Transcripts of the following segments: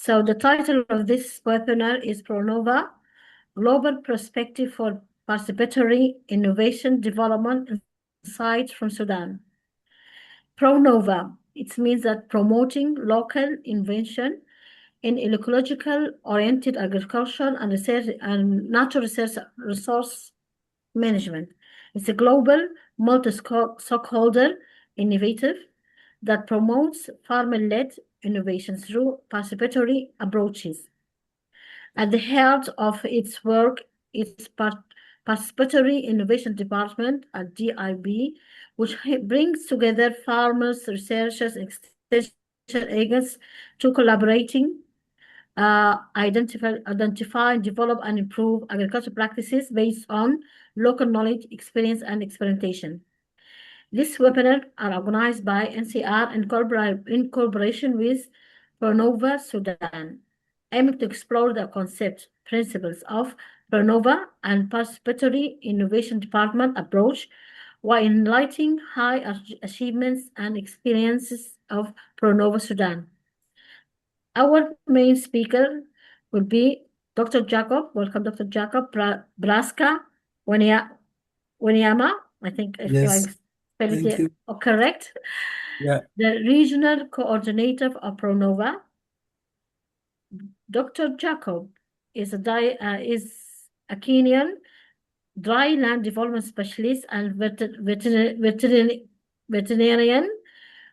So the title of this webinar is Prolinnova, Global Perspective for Participatory Innovation Development Insights from Sudan. Prolinnova, it means that promoting local invention in ecological-oriented agriculture and research and natural resource management. It's a global multi-stakeholder innovative that promotes farmer-led innovation through participatory approaches. At the heart of its work is Participatory Innovation Department at DIB, which brings together farmers, researchers, and extension agents to collaborating, identify, develop, and improve agricultural practices based on local knowledge, experience, and experimentation. This webinar are organized by NCR in collaboration with Prolinnova-Sudan, aiming to explore the concept, principles of Prolinnova and Participatory Innovation Department approach while enlightening high achievements and experiences of Prolinnova-Sudan. Our main speaker will be Dr. Jacob. Welcome, Dr. Jacob Braska Wanyama. I think if I Yes, spell thank it you. correct. Yeah, The regional coordinator of Prolinnova. Dr. Jacob is a Kenyan dry land development specialist and veterinarian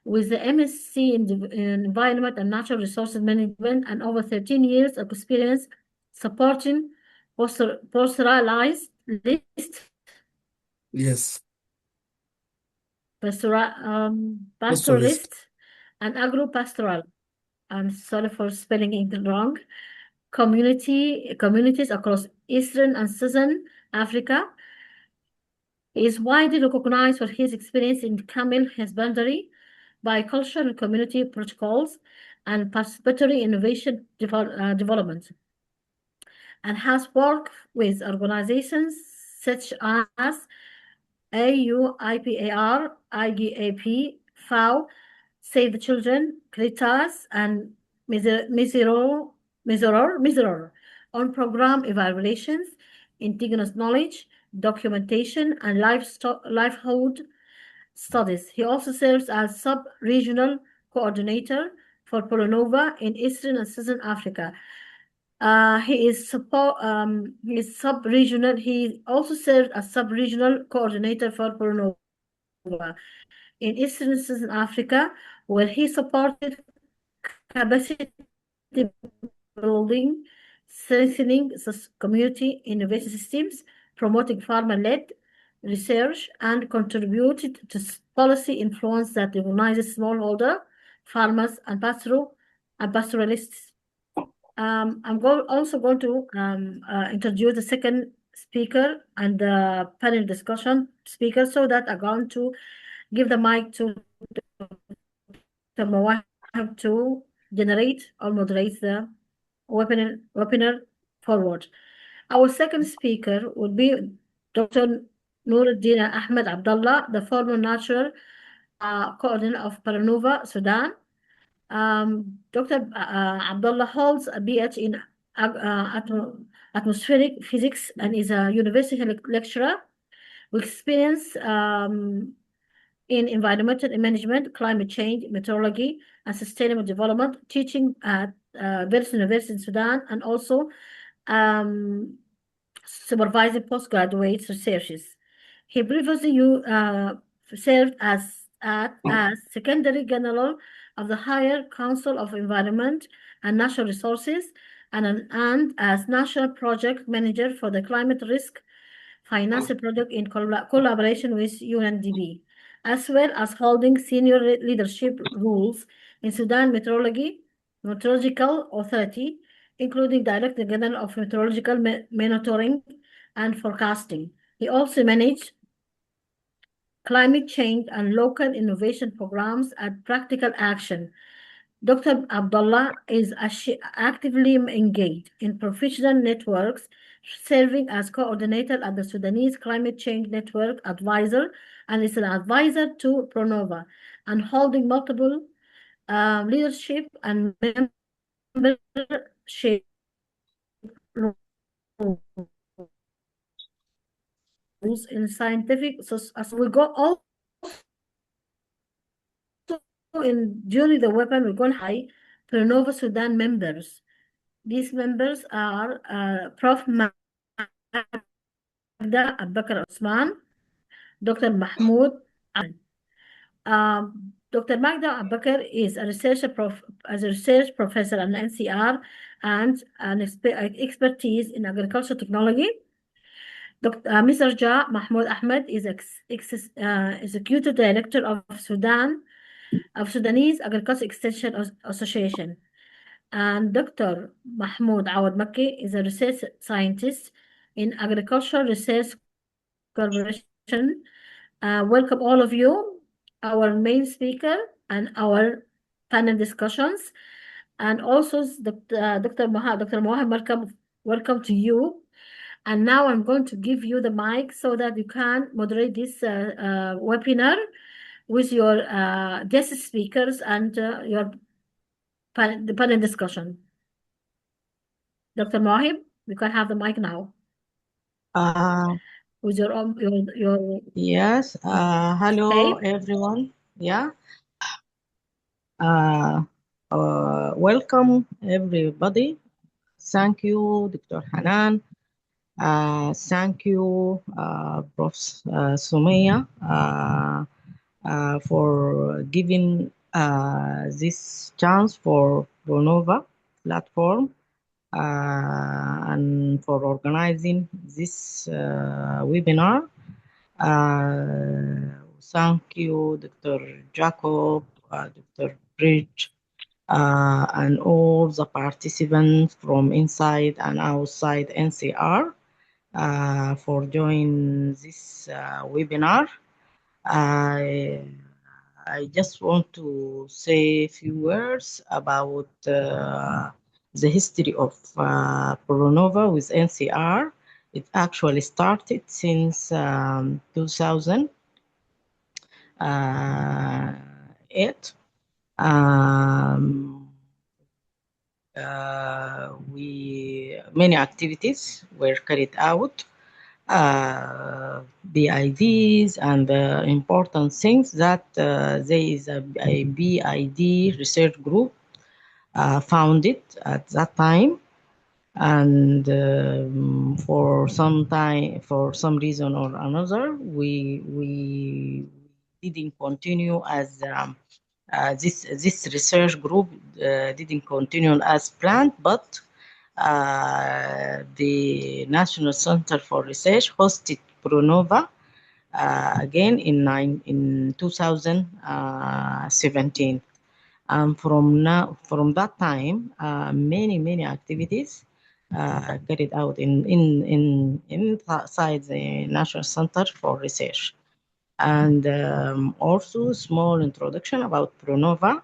with the MSc in Environment and Natural Resources Management and over 13 years of experience supporting pastoralist yes, pastoralist. pastoralist and agro-pastoral. I'm sorry for spelling it wrong. Communities across Eastern and Southern Africa. He is widely recognized for his experience in camel husbandry, bicultural and community protocols, and participatory innovation development, and has worked with organizations such as AUIPAR, IGAP, FAO, Save the Children, Caritas, and Miseror on program evaluations, indigenous knowledge, documentation, and livelihood studies. He also serves as sub-regional coordinator for Prolinnova in Eastern and Southern Africa. He is sub-regional. He also served as sub-regional coordinator for Prolinnova in Eastern and Southern Africa, where he supported capacity building, strengthening community innovation systems, promoting farmer-led research, and contributed to policy influence that recognizes smallholder farmers and pastoralists. I'm also going to introduce the second speaker and the panel discussion speaker, so that I'm going to give the mic to Mawahib to generate or moderate the webinar forward. Our second speaker will be Dr. Nuruddin Ahmed Abdullah, the former national coordinator of Prolinnova-Sudan. Dr. Abdullah holds a PhD in atmospheric physics and is a university lecturer with experience in environmental management, climate change, meteorology, and sustainable development, teaching at various universities in Sudan, and also supervising postgraduate researches. He previously served as Secretary General of the Higher Council of Environment and Natural Resources, and as National Project Manager for the Climate Risk Financing Project in collaboration with UNDP, as well as holding senior leadership roles in Sudan Meteorological Authority, including Director General of Meteorological Monitoring and Forecasting. He also managed climate change and local innovation programs at Practical Action. Dr. Abdullah is actively engaged in professional networks, serving as coordinator at the Sudanese Climate Change Network Advisor, and is an advisor to Prolinnova, and holding multiple leadership and membership rules in scientific. So we go also during the weapon, we're going to high Prolinnova-Sudan members. These members are Prof. Magda Abubakar Osman, Dr. Mahmoud Ahmed. Dr. Magda Abubakar is a research professor at NCR and an expertise in agricultural technology. Mr. Ja Mahmoud Ahmed is executive director of Sudanese Agriculture Extension Association. And Dr. Mahmoud Awad Makki is a research scientist in Agricultural Research Corporation. Welcome all of you, our main speaker and our panel discussions. And also Dr. Mohammed, welcome to you. And now I'm going to give you the mic so that you can moderate this webinar with your guest speakers and the panel discussion. Dr. Mohib, you can have the mic now. With your yes. Hello, everyone. Yeah. Welcome, everybody. Thank you, Dr. Hanan. Thank you, Prof. Sumaya, for giving this chance for Prolinnova platform and for organizing this webinar. Thank you, Dr. Jacob, Dr. Bridge, and all the participants from inside and outside NCR for joining this webinar. I just want to say a few words about the history of Prolinnova with NCR. It actually started since 2008. Many activities were carried out. BIDs and the important things that there is a BID research group founded at that time, and for some reason or another, we didn't continue as this research group didn't continue as planned, but the National Center for Research hosted Prolinnova again in 2017. And from that time, many activities carried out inside the National Center for Research. And also small introduction about Prolinnova.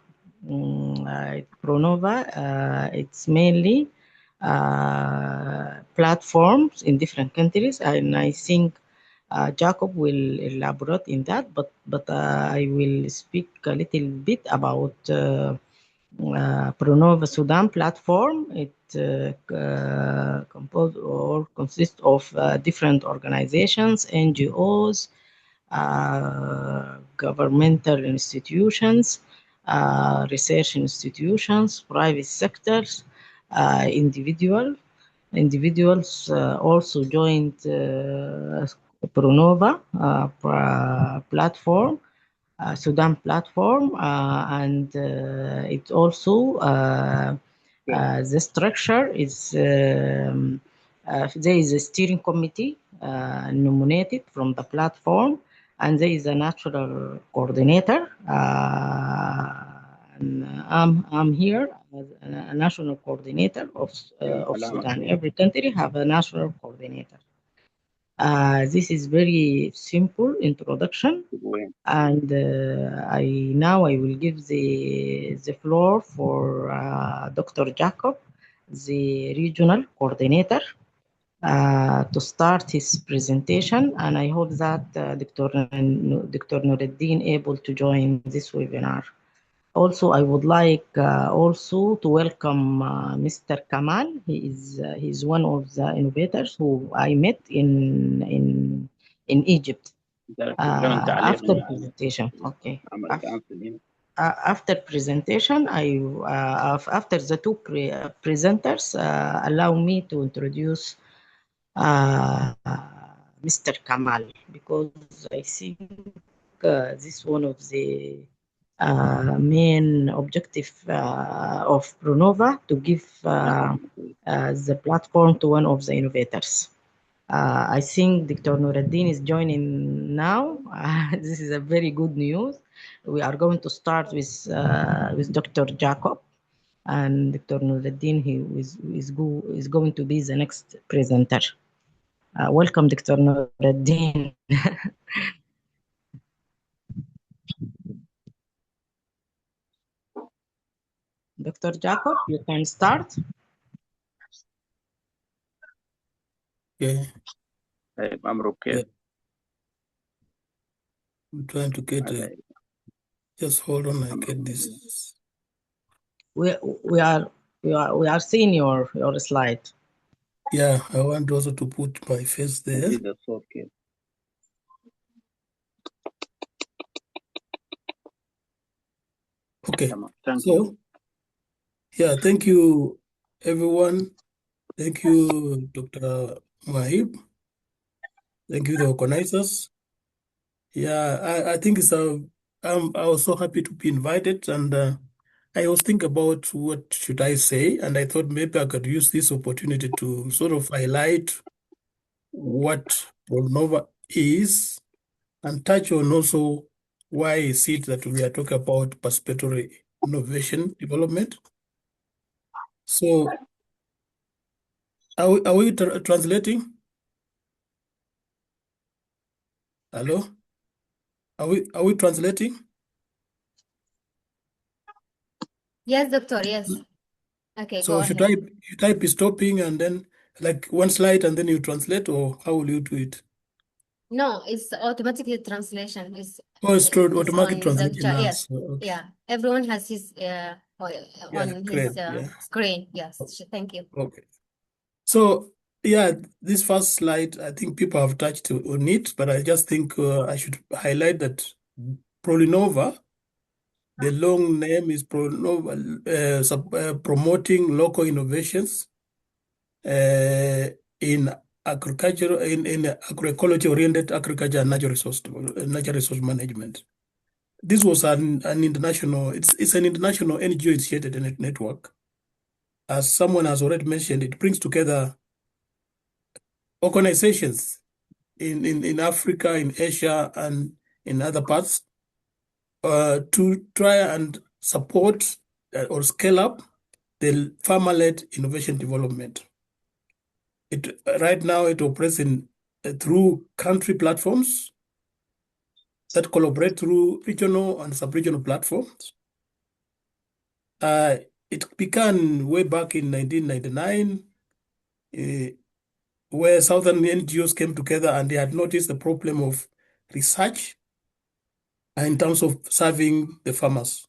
Prolinnova, it's mainly platforms in different countries, and I think Jacob will elaborate in that, but I will speak a little bit about Prolinnova-Sudan platform. It consists of different organizations, NGOs, governmental institutions, research institutions, private sectors, individuals also joined Prolinnova platform, Sudan platform, and it also the structure is there is a steering committee nominated from the platform, and there is a natural coordinator. And I'm here as a national coordinator of Sudan. Every country have a national coordinator. This is very simple introduction, and I will give the floor for Dr. Jacob, the regional coordinator, to start his presentation, and I hope that Dr. Nuruddin able to join this webinar. Also, I would like also to welcome Mr. Kamal. He's one of the innovators who I met in Egypt. After presentation, okay. After presentation, after the two presenters, allow me to introduce Mr. Kamal, because I think this is one of the main objective of Pronova, to give the platform to one of the innovators. I think Dr. Nuruddin is joining now. This is a very good news. We are going to start with Dr. Jacob, and Dr. Nuruddin is going to be the next presenter. Welcome, Dr. Nuruddin. Dr. Jacob, you can start. Okay. I'm okay. I'm trying to get it. Just hold on, I get this. We are seeing your slide. Yeah, I want also to put my face there. Okay. So, yeah, thank you, everyone. Thank you, Dr. Mahib. Thank you, the organizers. Yeah, I think it's I was so happy to be invited, and I was thinking about what should I say, and I thought maybe I could use this opportunity to sort of highlight what Prolinnova is, and touch on also why is it that we are talking about participatory innovation development. So, are we translating? Hello? Are we translating? Yes, doctor. Yes. Okay, So go should ahead. I be stopping and then like one slide and then you translate, or how will you do it? No, it's automatically translation. Oh, it's automatic on translation now. yes. So, okay. Yeah. Everyone has his Yeah, on great. his Yeah. screen. Yes. Thank you. Okay. So, yeah, this first slide, I think people have touched on it, but I just think I should highlight that Prolinnova, the long name is Prolinnova, promoting local innovations in agriculture, in agroecology oriented agriculture and natural resource management. This was an international, it's an international NGO initiated network. As someone has already mentioned, it brings together organizations in Africa, in Asia, and in other parts to try and support or scale up the farmer-led innovation development. Right now it operates through country platforms that collaborate through regional and sub-regional platforms. It began way back in 1999, where Southern NGOs came together and they had noticed the problem of research in terms of serving the farmers.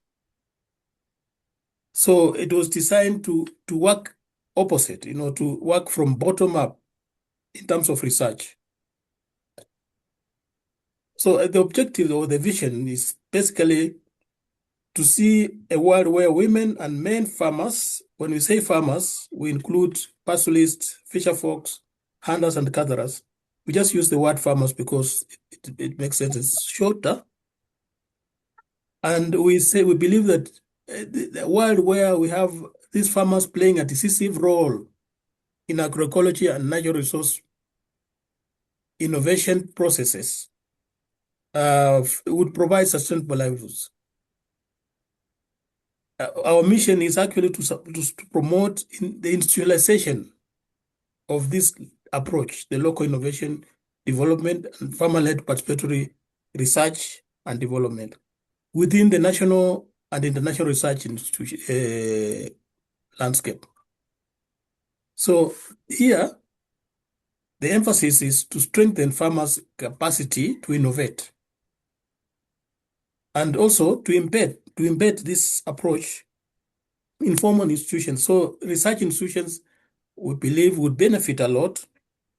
So it was designed to work opposite, to work from bottom up in terms of research. So the objective or the vision is basically to see a world where women and men farmers, when we say farmers, we include pastoralists, fisher folks, hunters, and gatherers. We just use the word farmers because it makes sense. It's shorter. And we believe that the world where we have these farmers playing a decisive role in agroecology and natural resource innovation processes would provide sustainable livelihoods. Our mission is actually to promote the institutionalization of this approach, the local innovation development and farmer-led participatory research and development within the national and international research institution landscape. So here, the emphasis is to strengthen farmers' capacity to innovate and also to embed embed this approach in formal institutions. So research institutions, we believe, would benefit a lot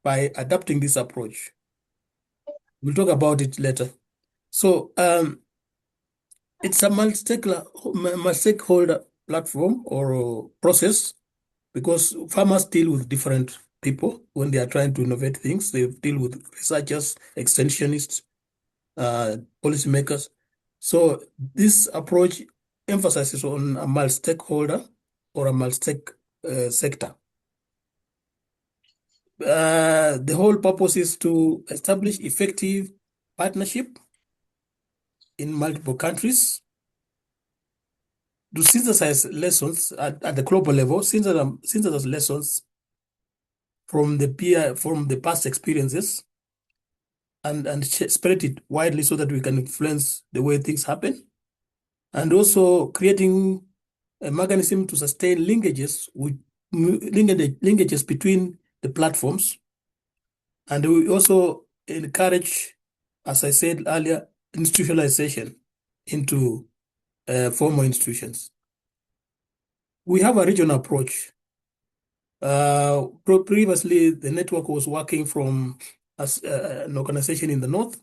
by adopting this approach. We'll talk about it later. So it's a multi-stakeholder platform or process, because farmers deal with different people when they are trying to innovate things. They deal with researchers, extensionists, policymakers. So this approach emphasizes on a multi-stakeholder or a multi-sector. The whole purpose is to establish effective partnership in multiple countries, to synthesize lessons at the global level, synthesize lessons from the past experiences, and spread it widely so that we can influence the way things happen, and also creating a mechanism to sustain linkages between the platforms. And we also encourage, as I said earlier, institutionalization into formal institutions. We have a regional approach. Previously, the network was working from as an organization in the north,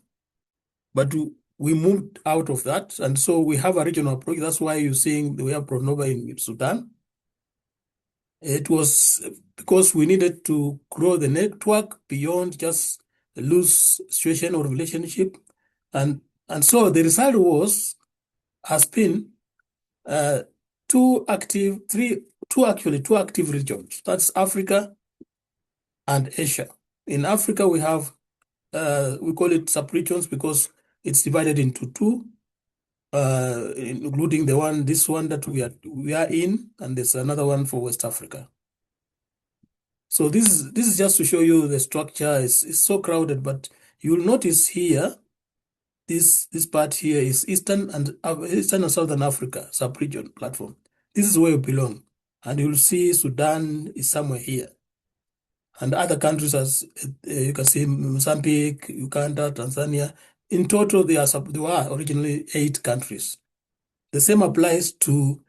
but we moved out of that, and so we have a regional approach. That's why you're seeing we have Prolinnova in Sudan. It was because we needed to grow the network beyond just a loose situation or relationship, and so the result has been two active regions. That's Africa and Asia. In Africa, we have we call it sub-regions because it's divided into two, including this one that we are in, and there's another one for West Africa. So this is just to show you the structure. It's so crowded, but you'll notice here, this part here is Eastern and Southern Africa sub-region platform. This is where we belong, and you'll see Sudan is somewhere here, and other countries, as you can see, Mozambique, Uganda, Tanzania. In total, there were originally 8 countries. The same applies to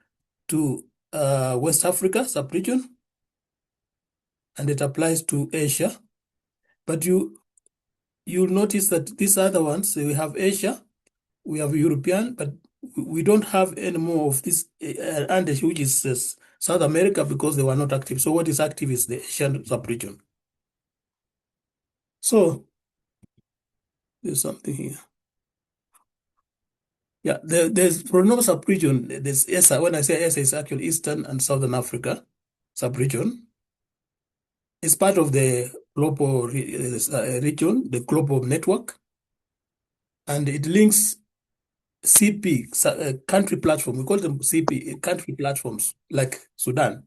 West Africa sub-region, and it applies to Asia. But you'll notice that these other ones, we have Asia, we have European, but we don't have any more of this Andes, which is South America, because they were not active. So what is active is the Asian sub-region. So there's something here. Yeah, there's Prolinnova sub-region. There's ESA. When I say ESA, it's actually Eastern and Southern Africa sub-region. It's part of the global region, the global network, and it links CP, country platform. We call them CP, country platforms, like Sudan.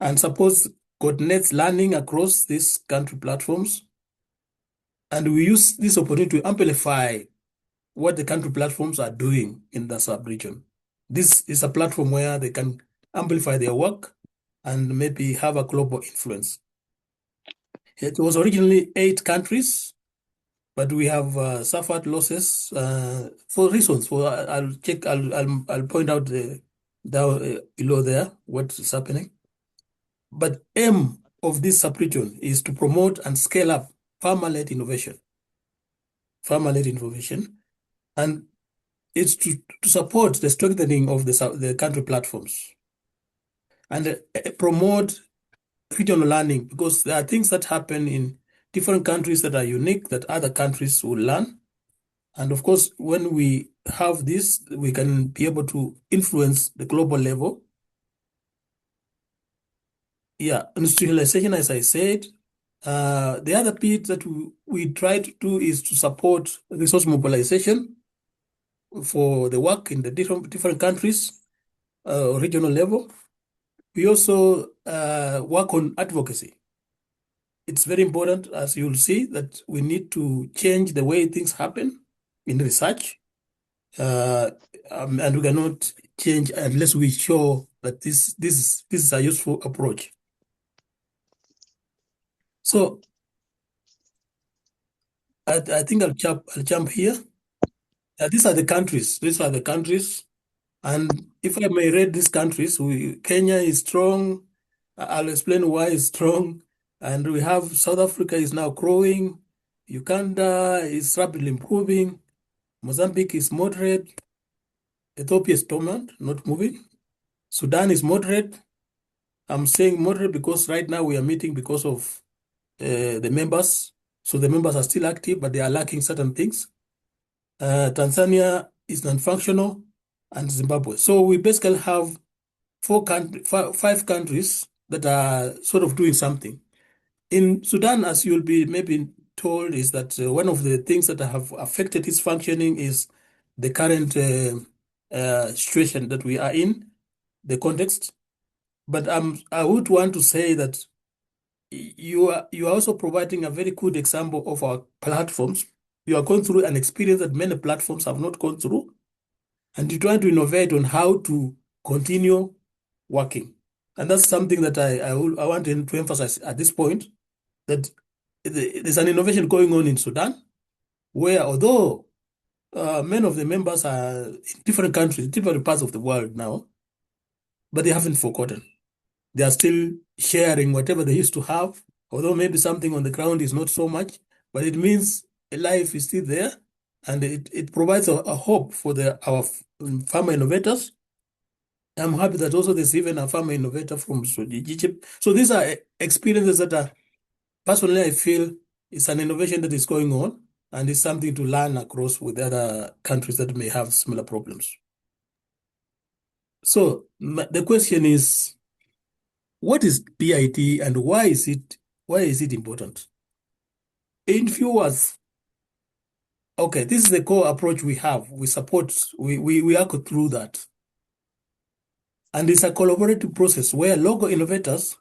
And suppose coordinates learning across these country platforms. And we use this opportunity to amplify what the country platforms are doing in the sub-region. This is a platform where they can amplify their work and maybe have a global influence. It was originally 8 countries, but we have suffered losses for reasons. I'll point out down below there what is happening. But aim of this sub-region is to promote and scale up farmer-led innovation. And it's to support the strengthening of the country platforms and promote regional learning, because there are things that happen in different countries that are unique that other countries will learn. And of course, when we have this, we can be able to influence the global level. Yeah, industrialization, as I said. The other bit that we try to do is to support resource mobilization for the work in the different countries, regional level. We also work on advocacy. It's very important, as you'll see, that we need to change the way things happen in research, and we cannot change unless we show that this is a useful approach. So I think I'll jump here. These are the countries. And if I may rate these countries, Kenya is strong. I'll explain why it's strong. And we have South Africa is now growing. Uganda is rapidly improving. Mozambique is moderate. Ethiopia is dormant, not moving. Sudan is moderate. I'm saying moderate because right now we are meeting because of the members. So the members are still active, but they are lacking certain things. Tanzania is non-functional, and Zimbabwe. So we basically have five countries that are sort of doing something. In Sudan, as you'll be maybe told, is that one of the things that have affected its functioning is the current situation that we are in, the context. But I would want to say that you are also providing a very good example of our platforms. You are going through an experience that many platforms have not gone through, and you're trying to innovate on how to continue working. And that's something that I want to emphasize at this point, that there's an innovation going on in Sudan, where although many of the members are in different countries, different parts of the world now, but they haven't forgotten. They are still sharing whatever they used to have, although maybe something on the ground is not so much, but it means a life is still there, and it provides a hope for our farmer innovators. I'm happy that also there's even a farmer innovator from Egypt. So these are experiences that are, personally, I feel it's an innovation that is going on, and it's something to learn across with other countries that may have similar problems. So the question is, what is BIT and why is it important? In few words, okay, this is the core approach we have. We support, we work through that. And it's a collaborative process where local innovators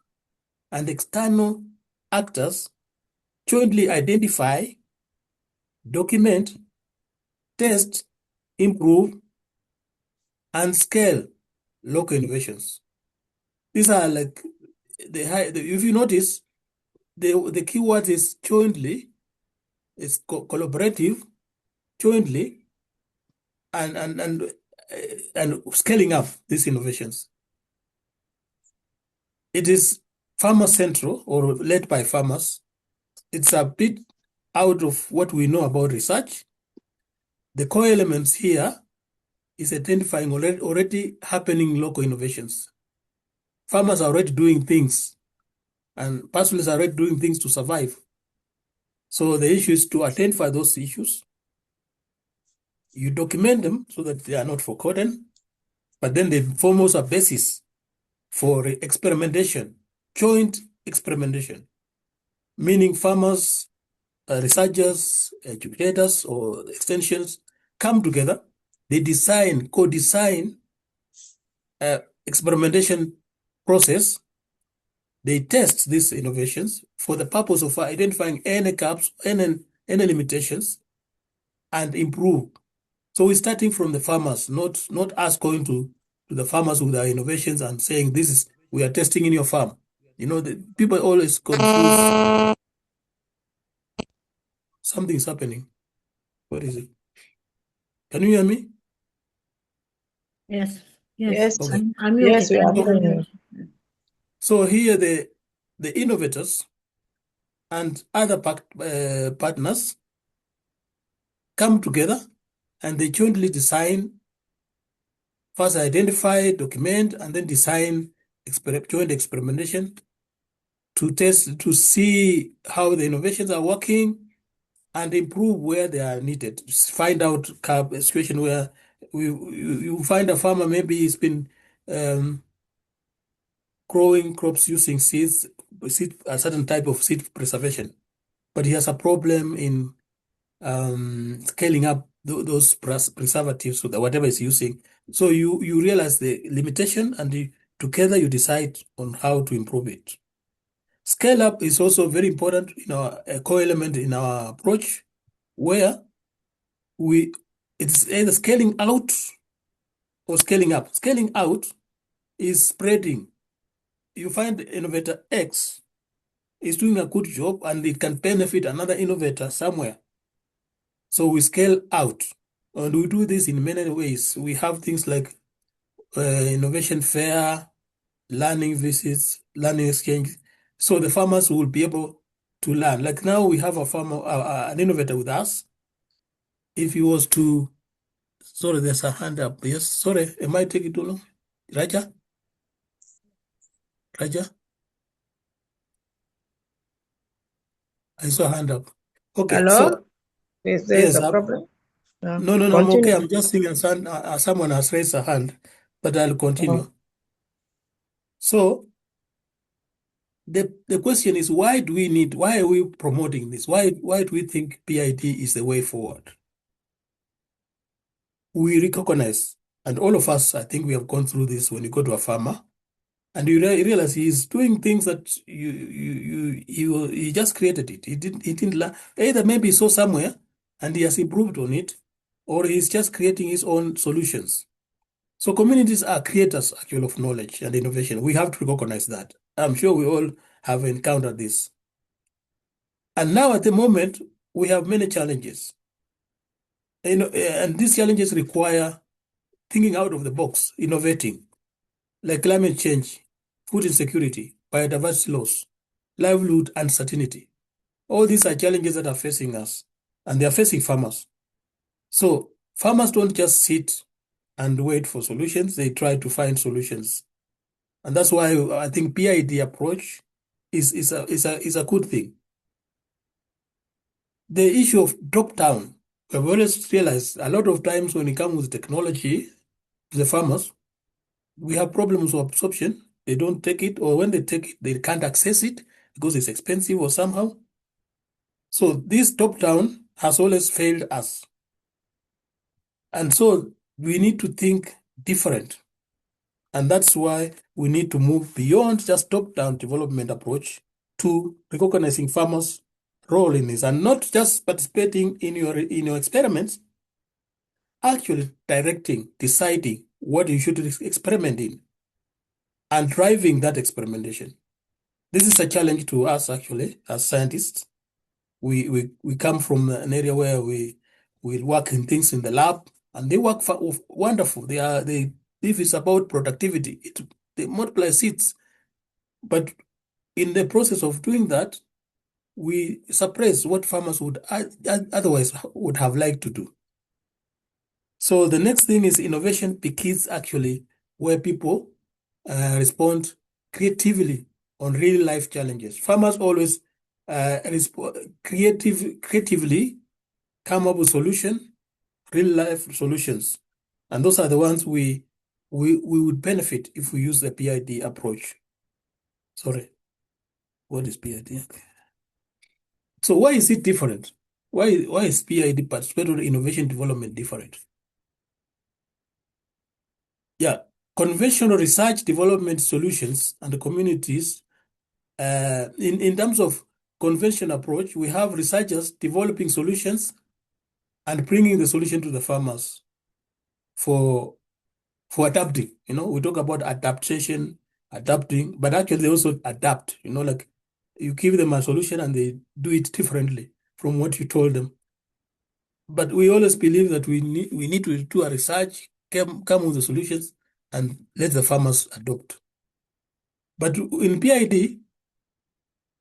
and external actors jointly identify, document, test, improve, and scale local innovations. These are like if you notice, the key word is jointly, it's collaborative, jointly, and scaling up these innovations. It is farmer central or led by farmers. It's a bit out of what we know about research. The core elements here is identifying already happening local innovations. Farmers are already doing things, and pastoralists are already doing things to survive. So the issue is to identify those issues. You document them so that they are not forgotten, but then they form also a basis for experimentation, joint experimentation, meaning farmers, researchers, educators, or extensions come together. They co-design experimentation process. They test these innovations for the purpose of identifying any gaps, any limitations, and improve. So we're starting from the farmers, not us going to the farmers with our innovations and saying, this is, we are testing in your farm. You know, the people always confuse. Something's happening. What is it? Can you hear me? Yes. Yes. Okay. I'm Yes, we muted. are hearing you. So here the innovators and other partners come together and they jointly design, first identify, document, and then design joint experimentation to test, to see how the innovations are working and improve where they are needed. Find out a situation where you find a farmer, maybe he's been growing crops using a certain type of seed preservation, but he has a problem in scaling up those preservatives so that whatever is using. So you realize the limitation, and together you decide on how to improve it. Scale up is also very important in a core element in our approach, where it's either scaling out or scaling up. Scaling out is spreading. You find innovator X is doing a good job and it can benefit another innovator somewhere. So we scale out, and we do this in many ways. We have things like innovation fair, learning visits, learning exchange. So the farmers will be able to learn. Like now we have a farmer, an innovator with us. If he was to, sorry, there's a hand up. Yes, sorry, am I taking too long? Raja? I saw a hand up. Okay, Hello? so Is there yes, a problem? no, I'm okay. I'm just seeing someone has raised a hand, but I'll continue. So the question is, why are we promoting this? Why do we think PID is the way forward? We recognize, and all of us, I think we have gone through this when you go to a farmer, and you realize he's doing things that he just created it. He didn't learn. Either maybe he saw somewhere and he has improved on it, or he's just creating his own solutions. So communities are creators actually of knowledge and innovation. We have to recognize that. I'm sure we all have encountered this. And now at the moment, we have many challenges. And these challenges require thinking out of the box, innovating, like climate change, food insecurity, biodiversity loss, livelihood uncertainty. All these are challenges that are facing us, and they are facing farmers. So farmers don't just sit and wait for solutions, they try to find solutions. And that's why I think PID approach is a good thing. The issue of drop-down, we've always realized a lot of times when it comes with technology, the farmers, we have problems of absorption. They don't take it, or when they take it, they can't access it because it's expensive or somehow. So this top-down has always failed us. And so we need to think different. And that's why we need to move beyond just top-down development approach to recognizing farmers' role in this, and not just participating in your experiments, actually directing, deciding what you should experiment in, and driving that experimentation. This is a challenge to us actually as scientists. We come from an area where we work in things in the lab, and they work wonderful. If it's about productivity, they multiply seeds. But in the process of doing that, we suppress what farmers would otherwise would have liked to do. So the next thing is innovation begins actually where people respond creatively on real life challenges. Farmers always creatively come up with real life solutions, and those are the ones we would benefit if we use the PID approach. Sorry, what is PID? Okay. So why is it different? Why is PID, Participatory Innovation Development, different? Yeah, conventional research development solutions and the communities. In terms of conventional approach, we have researchers developing solutions and bringing the solution to the farmers for adapting. We talk about adaptation, adapting, but actually they also adapt. Like you give them a solution and they do it differently from what you told them. But we always believe that we need to do a research, come with the solutions, and let the farmers adopt. But in PID,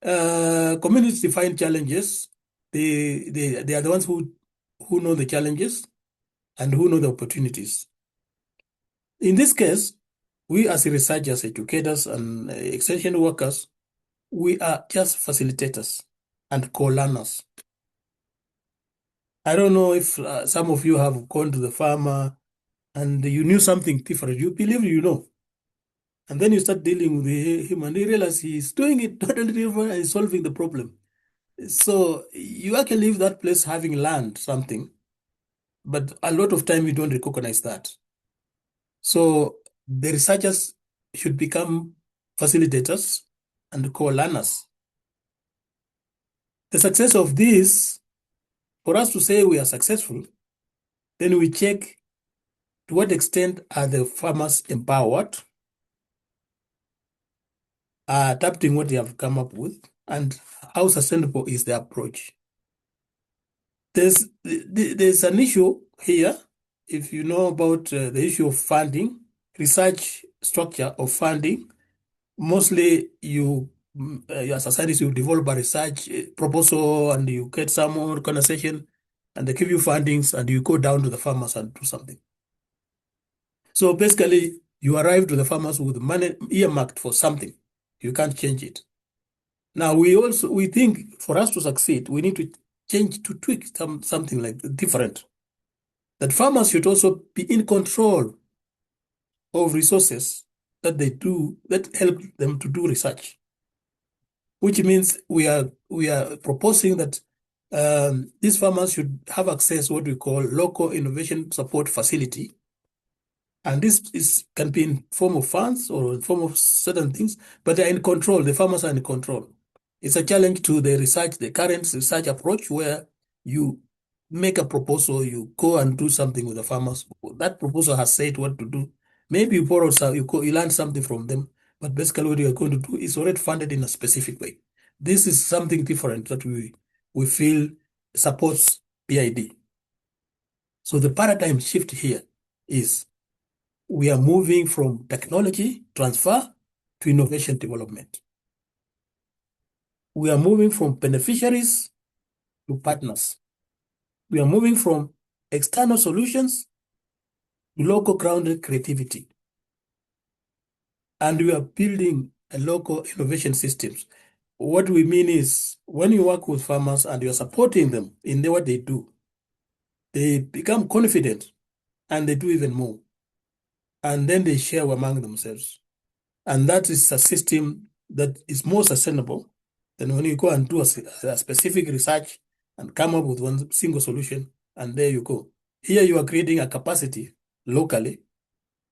communities define challenges. They are the ones who know the challenges and who know the opportunities. In this case, we as researchers, educators, and extension workers, we are just facilitators and co-learners. I don't know if some of you have gone to the farmer and you knew something different. You believe you know. And then you start dealing with him and you realize he's doing it totally different and he's solving the problem. So you actually leave that place having learned something, but a lot of time you don't recognize that. So the researchers should become facilitators and co-learners. The success of this, for us to say we are successful, then we check to what extent are the farmers empowered, adapting what they have come up with, and how sustainable is the approach. There's an issue here, if you know about the issue of funding research structure of funding. Mostly your societies, you develop a research proposal and you get some organization and they give you fundings and you go down to the farmers and do something. So basically, you arrive to the farmers with money earmarked for something. You can't change it. Now, we think for us to succeed, we need to change, to tweak something like different. That farmers should also be in control of resources that they do, that help them to do research. Which means we are proposing that these farmers should have access to what we call local innovation support facility. And this can be in form of funds or in form of certain things, but they're in control. The farmers are in control. It's a challenge to the current research approach where you make a proposal, you go and do something with the farmers. That proposal has said what to do. Maybe you borrow some, you learn something from them, but basically what you are going to do is already funded in a specific way. This is something different that we feel supports PID. So the paradigm shift here is we are moving from technology transfer to innovation development. We are moving from beneficiaries to partners. We are moving from external solutions to local grounded creativity. And we are building a local innovation systems. What we mean is when you work with farmers and you're supporting them in what they do, they become confident and they do even more. And then they share among themselves. And that is a system that is more sustainable than when you go and do a specific research and come up with one single solution, and there you go. Here you are creating a capacity locally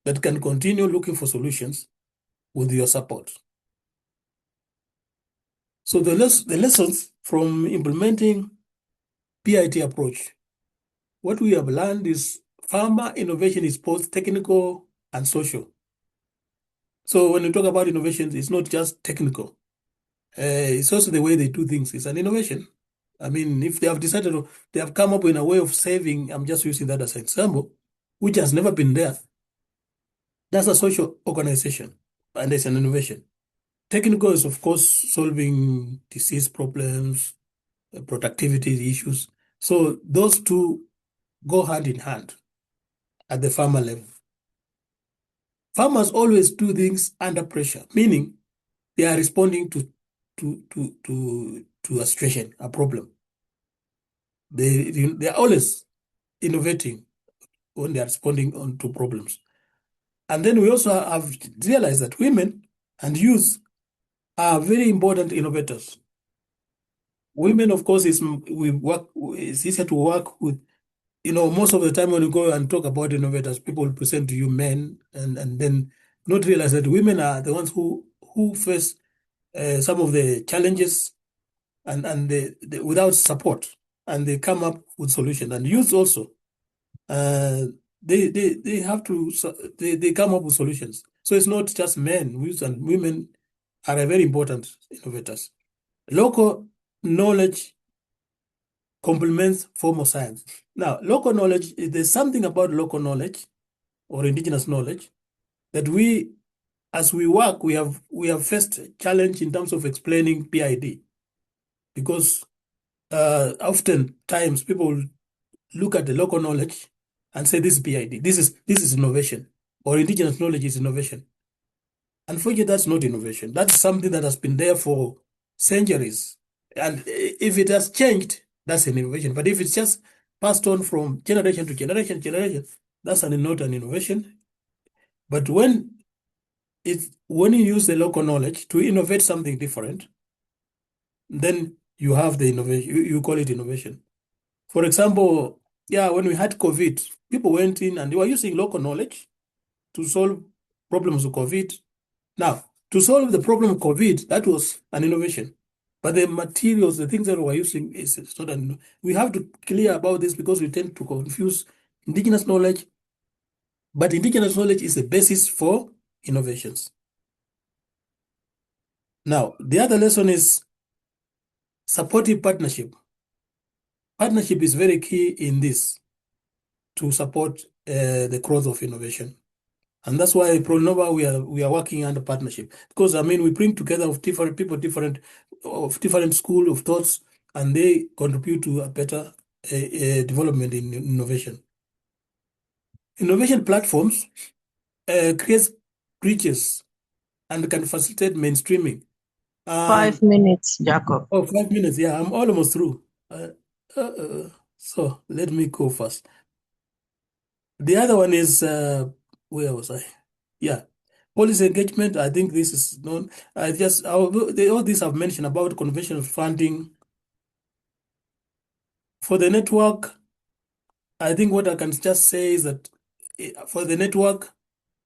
that can continue looking for solutions with your support. So the lessons from implementing PIT approach, what we have learned is farmer innovation is both technical and social. So when you talk about innovations, it's not just technical. It's also the way they do things. It's an innovation. I mean, if they have decided, they have come up with a way of saving, I'm just using that as an example, which has never been there. That's a social organization, and it's an innovation. Technical is, of course, solving disease problems, productivity issues. So those two go hand in hand at the farmer level. Farmers always do things under pressure, meaning they are responding to a situation, a problem. They are always innovating when they are responding to problems. And then we also have realized that women and youth are very important innovators. Women, of course, it's easier to work with. Most of the time when you go and talk about innovators, people present to you men and then not realize that women are the ones who face some of the challenges and without support, and they come up with solutions. And youth also, they have to, they come up with solutions. So it's not just men. Youth and women are very important innovators. Local knowledge complements formal science. Now, local knowledge, there's something about local knowledge or indigenous knowledge that as we work, we have faced a challenge in terms of explaining PID, because oftentimes people look at the local knowledge and say this is PID, this is innovation, or indigenous knowledge is innovation. Unfortunately, that's not innovation. That's something that has been there for centuries. And if it has changed, that's an innovation. But if it's just passed on from generation to generation, that's not an innovation. But when you use the local knowledge to innovate something different, then you have the innovation. You call it innovation. For example, when we had COVID, people went in and they were using local knowledge to solve problems with COVID. Now, to solve the problem of COVID, that was an innovation. But the materials, the things that we're using, is not an. We have to clear about this because we tend to confuse indigenous knowledge. But indigenous knowledge is the basis for innovations. Now, the other lesson is supportive partnership. Partnership is very key in this to support the growth of innovation. And that's why Prolinnova, we are working under partnership, because I mean we bring together of different people, different school of thoughts, and they contribute to a better development in innovation. Innovation platforms creates bridges and can facilitate mainstreaming. 5 minutes, Jacob. Oh, 5 minutes. Yeah, I'm almost through. So let me go first. The other one is where was I? Yeah, policy engagement. I think this is known. All these I've mentioned about conventional funding for the network. I think what I can just say is that for the network,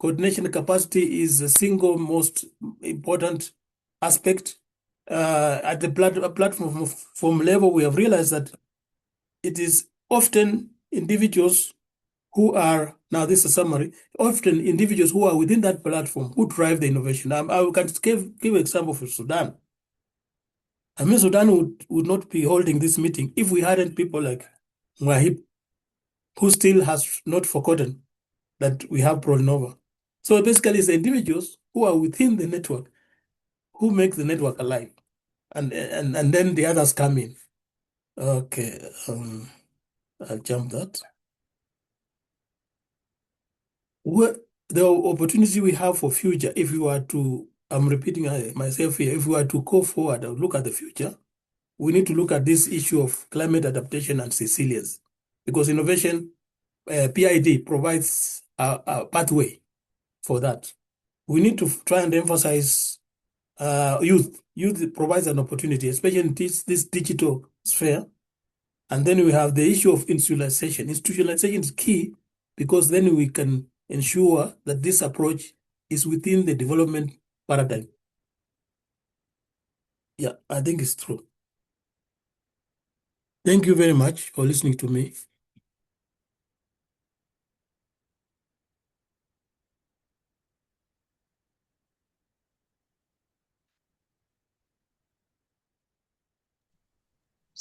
coordination capacity is the single most important aspect. At the platform level, we have realized that it is often individuals who are, now this is a summary, often individuals who are within that platform who drive the innovation. I can give an example for Sudan. I mean, Sudan would not be holding this meeting if we hadn't people like Mwahib, who still has not forgotten that we have Prolinnova. So basically, it's the individuals who are within the network who make the network alive. And then the others come in. Okay, I'll jump that. The opportunity we have for future, if we were to, I'm repeating myself here, if we were to go forward and look at the future, we need to look at this issue of climate adaptation and resilience, because innovation, PID, provides a pathway for that. We need to try and emphasize youth. Youth provides an opportunity, especially in this digital sphere. And then we have the issue of institutionalization. Institutionalization is key, because then we can ensure that this approach is within the development paradigm. Yeah, I think it's true. Thank you very much for listening to me.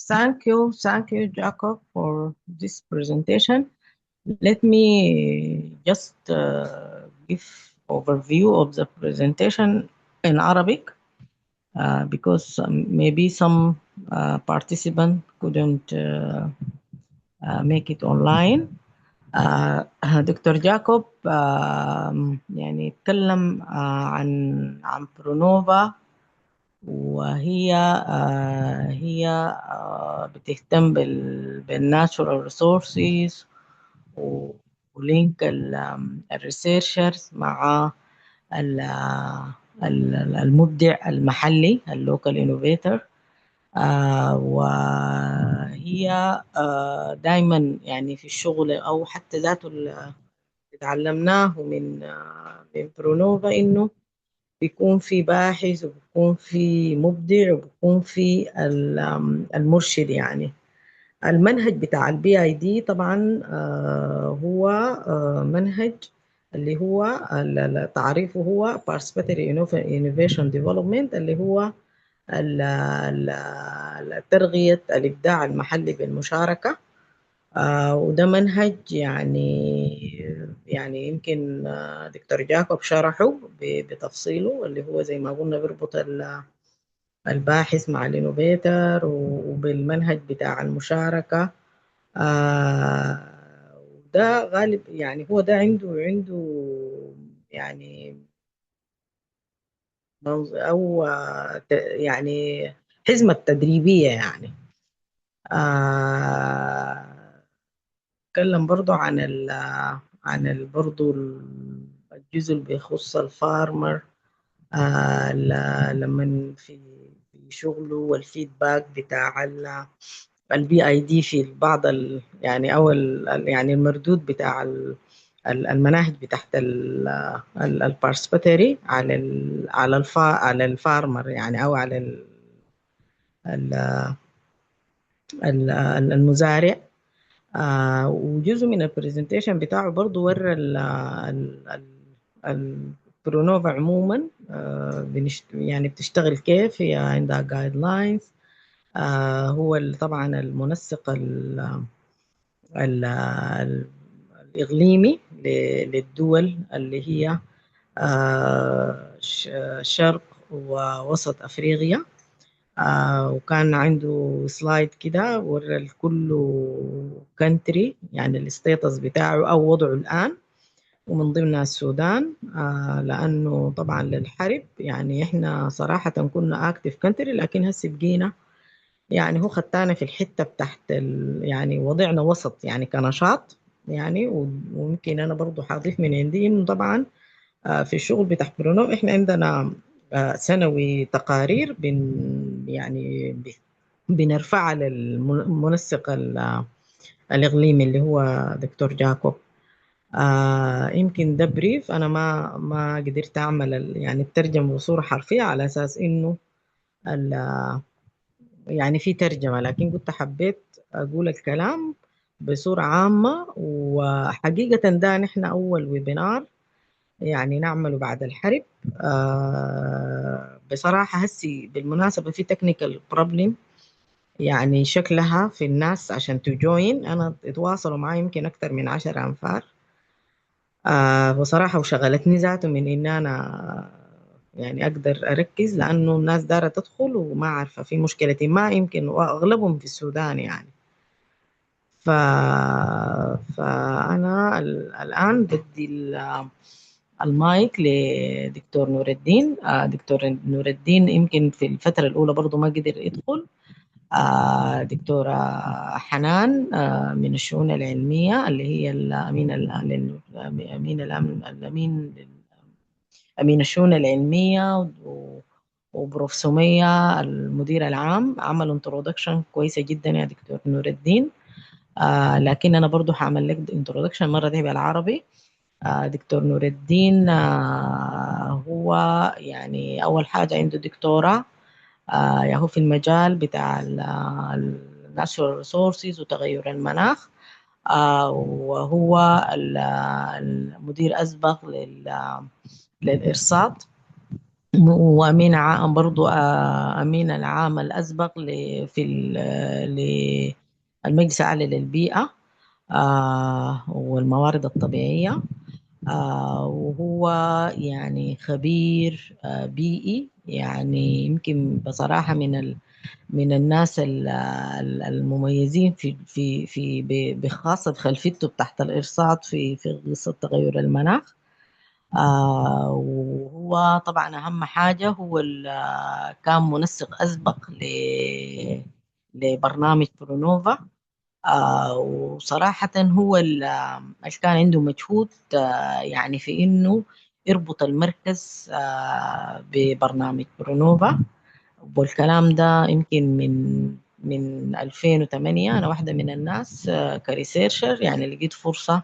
Thank you, Jacob, for this presentation. Let me just give overview of the presentation in Arabic, because maybe some participant couldn't make it online. دكتور جاكوب يعني اتكلم عن برونوفا، وهي بتهتم بالناتشورال ريسورسز ولينك الريسيرشرز مع المبدع المحلي اللوكال انوفيتور. وهي دائما يعني في الشغل او حتى ذاته اللي تعلمناه من برونوفا انه بيكون في باحث وبيكون في مبدع وبيكون في المرشد. يعني المنهج بتاع البي اي دي طبعا هو منهج اللي هو تعريفه هو Participatory Innovation Development، اللي هو ترغية الإبداع المحلي بالمشاركة. وده منهج يعني يمكن دكتور جاكوب شرحه بتفصيله، اللي هو زي ما قلنا بيربط الباحث مع الانوفيتر وبالمنهج بتاع المشاركة. وده غالب يعني هو ده عنده يعني أو يعني حزمة تدريبية. يعني اتكلم برضو عن برضو الجزء اللي بيخص الفارمر لما في شغله والفيدباك بتاع البي اي دي في بعض يعني او يعني المردود بتاع المناهج بتاعت البارسبتري على الفارمر، يعني او على المزارع. وجزء من البرزنتيشن بتاعه برضو ورى البرونوفا عموما يعني بتشتغل كيف. هي عندها جايد لاينز. هو طبعا المنسق الإقليمي للدول اللي هي شرق ووسط أفريقيا. وكان عنده سلايد كده ورى لكل كنتري يعني الستيتس بتاعه أو وضعه الآن، ومن ضمنها السودان. لأنه طبعا للحرب يعني إحنا صراحة كنا أكتف كنتري، لكن هسه بقينا يعني هو خدتنا في الحتة بتاعت يعني وضعنا وسط يعني كنشاط يعني. وممكن أنا برضو حاضيف من عندي إنه طبعا في الشغل بتاع برونو إحنا عندنا سنوي تقارير يعني بنرفعها للمنسق الإقليمي اللي هو دكتور جاكوب. يمكن ده بريف أنا ما قدرت أعمل يعني الترجمة بصورة حرفية على أساس إنه يعني في ترجمة، لكن كنت حبيت أقول الكلام بصورة عامة. وحقيقة ده نحن أول ويبينار يعني نعمله بعد الحرب. بصراحة هسي بالمناسبة في تكنيكال بروبلم يعني شكلها في الناس عشان تجوين، أنا اتواصلوا معي يمكن أكتر من 10 أنفار. بصراحة وشغلتني ذاته من إن أنا يعني أقدر أركز، لأنه الناس دارة تدخل وما عارفة في مشكلة ما يمكن، وأغلبهم في السودان يعني. فأنا الآن بدي المايك لدكتور نور الدين. دكتور نور الدين يمكن في الفترة الأولى برضو ما قدر يدخل. دكتورة حنان من الشؤون العلمية اللي هي أمين الشؤون العلمية، وبروف سمية المدير العام عملوا انترودكشن كويسة جدا يا دكتور نور الدين. لكن أنا برضو هعمل لك انترودكشن مرة دي بالعربي. دكتور نور الدين هو يعني أول حاجة عنده دكتوراه هو في المجال بتاع الناتشورال ريسورسز وتغير المناخ. وهو المدير أسبق للإرصاد، وأمين عام برضو أمين العام الأسبق في المجلس الأعلى للبيئة والموارد الطبيعية. وهو يعني خبير بيئي يعني يمكن بصراحة من الناس المميزين بخاصة خلفيته تحت الإرصاد في قصة تغير المناخ. وهو طبعا أهم حاجة هو كان منسق أسبق لبرنامج برونوفا. وصراحة هو اللي كان عنده مجهود يعني في إنه يربط المركز ببرنامج برونوفا. والكلام ده يمكن من 2008. أنا واحدة من الناس كريسيرشر يعني لقيت فرصة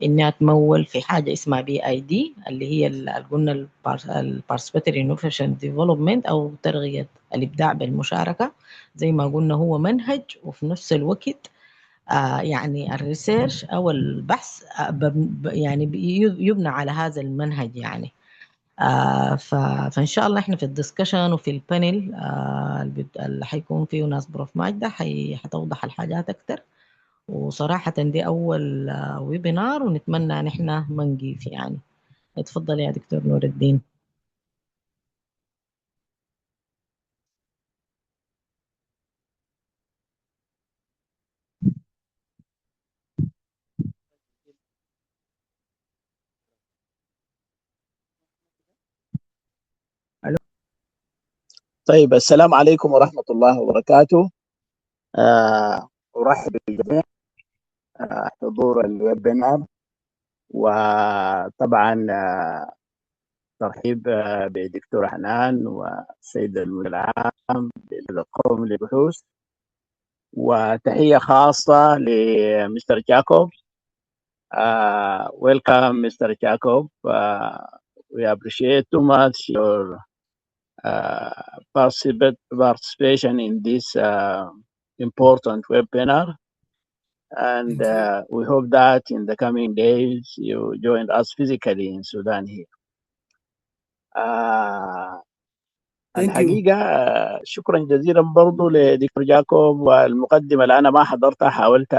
إني أتمول في حاجة اسمها BID اللي هي اللي قلنا Participatory Innovation Development أو ترغية الإبداع بالمشاركة. زي ما قلنا هو منهج وفي نفس الوقت يعني الريسيرش أو البحث يعني يبنى على هذا المنهج يعني. فإن شاء الله إحنا في الدسكشن وفي البانل اللي حيكون فيه ناس بروف ماجدة حتوضح الحاجات أكتر. وصراحة دي أول ويبينار ونتمنى نحن ما نقيف يعني. اتفضل يا دكتور نور الدين. طيب السلام عليكم ورحمة الله وبركاته. أرحب بالجميع حضور الويبينار، وطبعا ترحيب بدكتور حنان والسيد المدير العام للقوم للبحوث، وتحية خاصة لمستر جاكوب. Welcome Mr. Jacob. We appreciate too much your participation in this important webinar, and we hope that in the coming days you join us physically in Sudan here. الحقيقة شكرا جزيلا برضو لدكتور جاكوب، والمقدمة اللي أنا ما حضرتها حاولت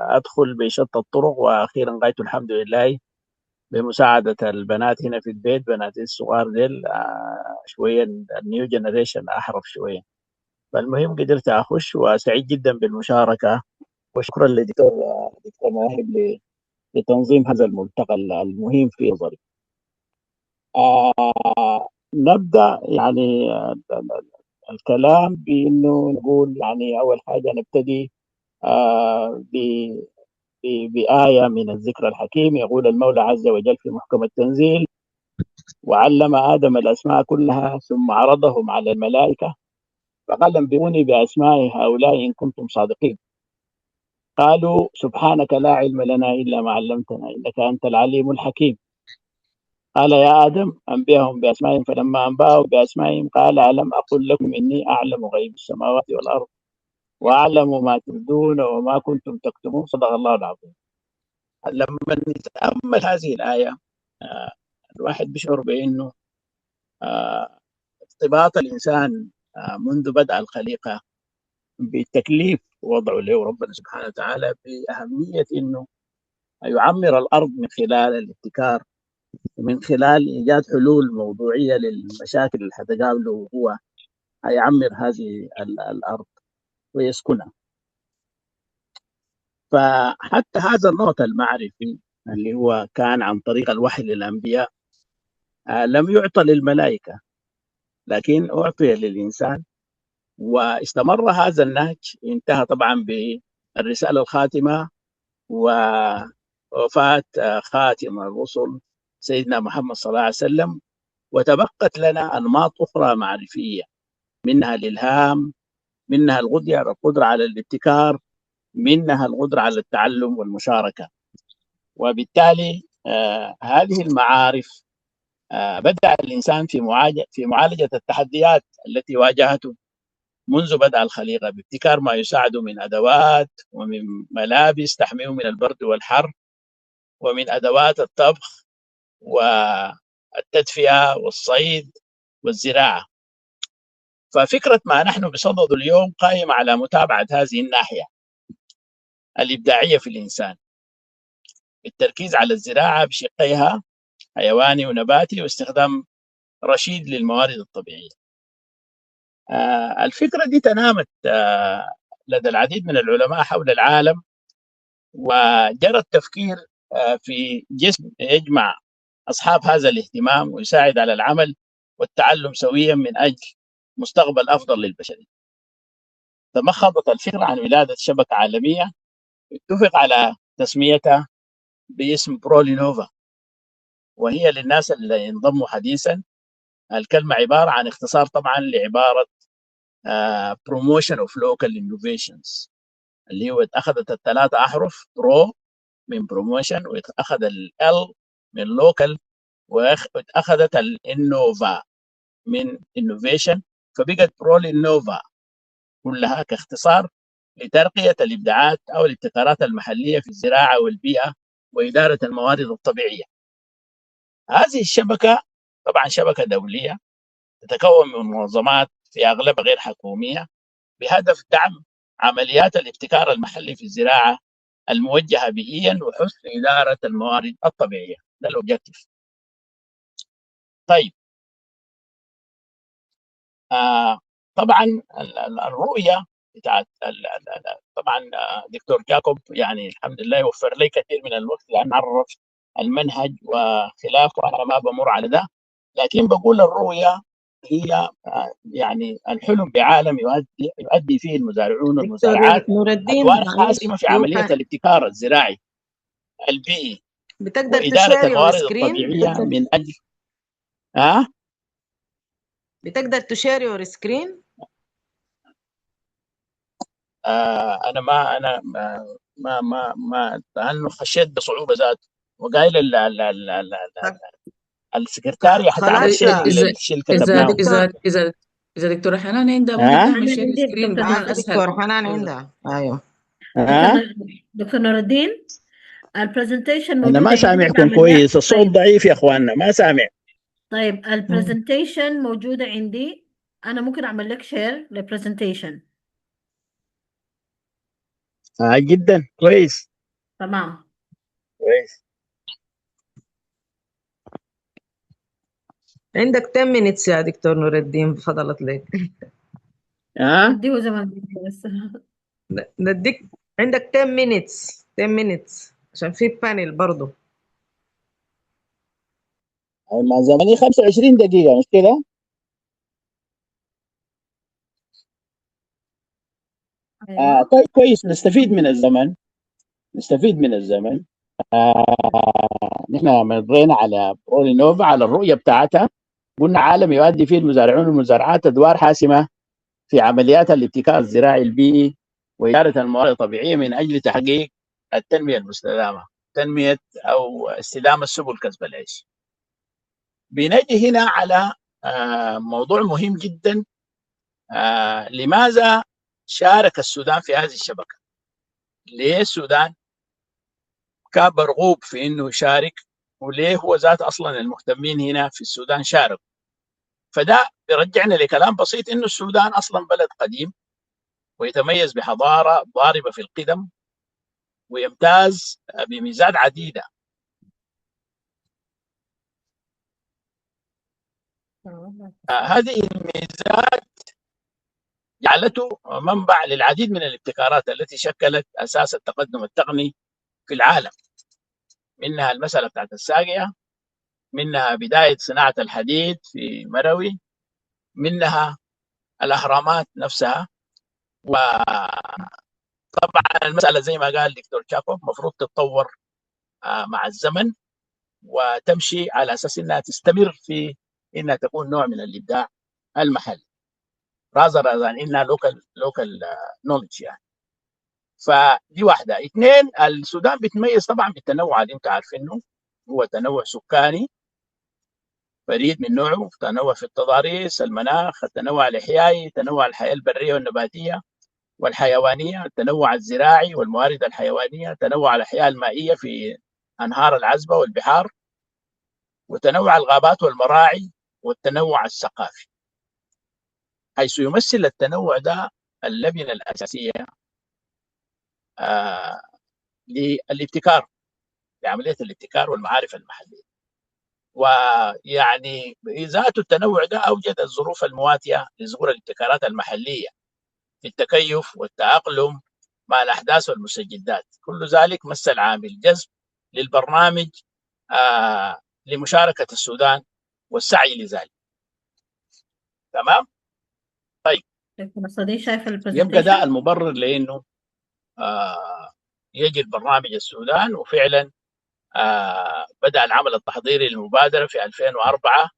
أدخل بشتى الطرق، وأخيرا غاية الحمد لله بمساعدة البنات هنا في البيت، بناتي الصغار ديل شوية النيو جنريشن أحرف شوية. فالمهم قدرت أخش، وسعيد جدا بالمشاركة، وشكرا لدكتور مواهب لتنظيم هذا الملتقى المهم في نظري. نبدأ يعني الكلام بأنه نقول يعني أول حاجة نبتدي بآية من الذكر الحكيم. يقول المولى عز وجل في محكم التنزيل: وعلم آدم الأسماء كلها ثم عرضهم على الملائكة فقال انبئوني بأسماء هؤلاء إن كنتم صادقين. قالوا سبحانك لا علم لنا إلا ما علمتنا إنك أنت العليم الحكيم. قال يا آدم أنبئهم بأسمائهم، فلما أنبأهم بأسمائهم قال ألم أقل لكم إني أعلم غيب السماوات والأرض وأعلم ما تبدون وما كنتم تكتمون. صدق الله العظيم. لما نتأمل هذه الآية الواحد بيشعر بأنه ارتباط الإنسان منذ بدء الخليقة بالتكليف وضعه له ربنا سبحانه وتعالى بأهمية أنه يعمر الأرض من خلال الابتكار، ومن خلال إيجاد حلول موضوعية للمشاكل اللي حتقابله هو هيعمر هذه الأرض ويسكنها. فحتى هذا النمط المعرفي اللي هو كان عن طريق الوحي للأنبياء لم يعطى للملائكة، لكن أعطي للإنسان، واستمر هذا النهج. انتهى طبعا بالرسالة الخاتمة ووفاة خاتم الرسل سيدنا محمد صلى الله عليه وسلم، وتبقت لنا أنماط أخرى معرفية، منها الإلهام، منها القدرة على الابتكار، منها القدرة على التعلم والمشاركة. وبالتالي هذه المعارف بدأ الإنسان في معالجة التحديات التي واجهته منذ بدء الخليقة بابتكار ما يساعده من أدوات ومن ملابس تحميه من البرد والحر، ومن أدوات الطبخ والتدفئة والصيد والزراعة. ففكرة ما نحن بصدده اليوم قائمة على متابعة هذه الناحية الإبداعية في الإنسان، بالتركيز على الزراعة بشقيها حيواني ونباتي، واستخدام رشيد للموارد الطبيعية. الفكرة دي تنامت لدى العديد من العلماء حول العالم، وجرى التفكير في جسم يجمع أصحاب هذا الاهتمام ويساعد على العمل والتعلم سويا من أجل مستقبل أفضل للبشرية. تمخضت الفكرة عن ولادة شبكة عالمية اتفق على تسميتها باسم برولينوفا، وهي للناس اللي انضموا حديثا الكلمة عبارة عن اختصار طبعا لعبارة promotion of local innovations، اللي هو أخذت الثلاثة أحرف برو من promotion، وأخذ ال من local، وأخذت الإنوفا من innovation، فبقت برولينوفا كلها كاختصار لترقية الإبداعات أو الابتكارات المحلية في الزراعة والبيئة وإدارة الموارد الطبيعية. هذه الشبكة طبعا شبكة دولية تتكون من منظمات في أغلبها غير حكومية بهدف دعم عمليات الابتكار المحلي في الزراعة الموجهة بيئيا وحسن إدارة الموارد الطبيعية. ده الأوبجيكتيف. طيب طبعا الرؤية بتاعت طبعا دكتور جاكوب يعني الحمد لله يوفر لي كثير من الوقت لأن عرف المنهج وخلافه، أنا ما بمر على ده، لكن بقول الرؤية هي يعني الحلم بعالم يؤدي فيه المزارعون والمزارعات أدوار حاسمة في عملية الابتكار الزراعي البيئي بتقدر وإدارة تشير الموارد سكرين؟ الطبيعية من أجل بتقدر تشير يور سكرين؟ أنا ما لأنه خشيت بصعوبة ذاته، وقايل السكرتارية حتعمل شير للشيء اللي كتبناه. إذا دكتورة حنان عندها ممكن تعمل شير سكرين بيكون أسهل. دكتور حنان عندها. أيوه دكتور نور الدين، البرزنتيشن أنا موجودة ما عندي سامعكم بعمل لها. كويس، الصوت طيب. ضعيف يا أخواننا، ما سامع. طيب البرزنتيشن موجودة عندي أنا ممكن أعمل لك شير للبرزنتيشن. جدا كويس. تمام. كويس. عندك 10 minutes يا دكتور نور الدين، فضلت لك. أديه زي ما بدي بس. نديك، عندك 10 minutes 10 minutes عشان في بانل برضه. مع زمني 25 دقيقة مش كده؟ أيوه. طيب كويس، نستفيد من الزمن. نستفيد من الزمن. نحن مرينا على برولينوفا، على الرؤية بتاعتها. قلنا عالم يؤدي فيه المزارعون والمزارعات أدوار حاسمة في عمليات الابتكار الزراعي البيئي وإدارة الموارد الطبيعية من أجل تحقيق التنمية المستدامة، تنمية أو استدامة سبل كسب العيش. بنجي هنا على موضوع مهم جدا. لماذا شارك السودان في هذه الشبكة؟ ليه السودان كان مرغوب في انه يشارك؟ وليه هو ذات اصلا المهتمين هنا في السودان شاركوا؟ فده بيرجعنا لكلام بسيط، انه السودان اصلا بلد قديم ويتميز بحضاره ضاربه في القدم ويمتاز بميزات عديده. هذه الميزات جعلته منبع للعديد من الابتكارات التي شكلت اساس التقدم التقني في العالم. منها المساله بتاعت الساقيه، منها بدايه صناعه الحديد في مروي، منها الاهرامات نفسها. وطبعا المساله زي ما قال دكتور شاكو المفروض تتطور مع الزمن وتمشي على اساس انها تستمر في انها تكون نوع من الابداع المحلي، رازر انها لوكال نولج يعني. فدي واحده. اثنين، السودان بيتميز طبعا بالتنوع اللي انت عارفينه، هو تنوع سكاني فريد من نوعه، تنوع في التضاريس، المناخ، التنوع الاحيائي، تنوع الحياه البريه والنباتيه والحيوانيه، التنوع الزراعي والموارد الحيوانيه، تنوع الاحياء المائيه في انهار العذبه والبحار، وتنوع الغابات والمراعي، والتنوع الثقافي، حيث يمثل التنوع ده اللبنه الاساسيه آه للابتكار، لعمليه الابتكار والمعارف المحليه. ويعني ذات التنوع ده اوجد الظروف المواتيه لظهور الابتكارات المحليه في التكيف والتاقلم مع الاحداث والمستجدات. كل ذلك مثل عامل جذب للبرنامج لمشاركه السودان والسعي لذلك. تمام. طيب، صديق شايف يبقى ده البرزنتيشن؟ المبرر لانه يجي البرنامج السودان. وفعلا بدأ العمل التحضيري للمبادرة في 2004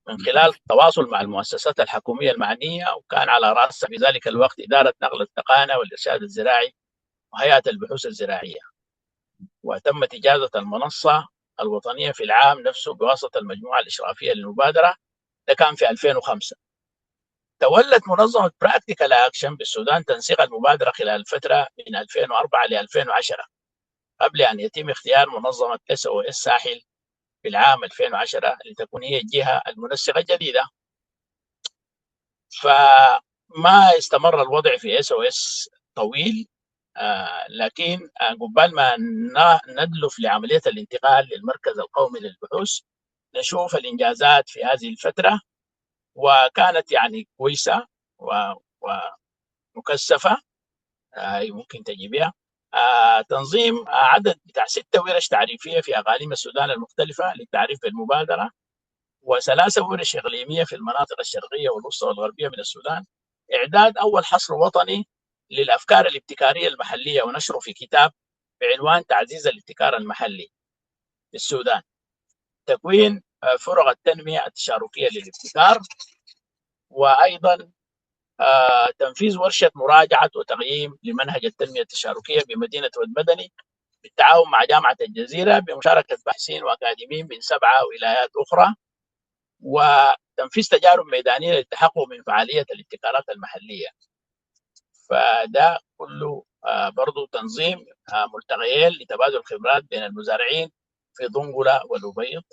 من خلال التواصل مع المؤسسات الحكومية المعنية، وكان على رأسها في ذلك الوقت إدارة نقل التقانة والإرشاد الزراعي وهيئة البحوث الزراعية. وتمت إجازة المنصة الوطنية في العام نفسه بواسطة المجموعة الإشرافية للمبادرة، ده كان في 2005. تولت منظمة براكتيكال أكشن بالسودان تنسيق المبادرة خلال الفترة من 2004 ل 2010 قبل أن يتم اختيار منظمة SOS ساحل في العام 2010 لتكون هي الجهة المنسقة الجديدة. فما استمر الوضع في SOS طويل، لكن قبل ما ندلف لعملية الانتقال للمركز القومي للبحوث نشوف الإنجازات في هذه الفترة، وكانت يعني كويسة ومكثفة. ممكن تجيبها. تنظيم عدد بتاع 6 ورش تعريفية في أقاليم السودان المختلفة للتعريف بالمبادرة، و3 ورش إقليمية في المناطق الشرقية والوسطى والغربية من السودان. إعداد أول حصر وطني للأفكار الابتكارية المحلية ونشره في كتاب بعنوان تعزيز الابتكار المحلي في السودان. تكوين فرق التنمية التشاركية للابتكار. وأيضا تنفيذ ورشة مراجعة وتقييم لمنهج التنمية التشاركية بمدينة ودمدني بالتعاون مع جامعة الجزيرة بمشاركة باحثين وأكاديميين من 7 ولايات أخرى. وتنفيذ تجارب ميدانية للتحقق من فعالية الابتكارات المحلية. فده كله برضو تنظيم ملتقيين لتبادل الخبرات بين المزارعين في ضنقلة والأبيض،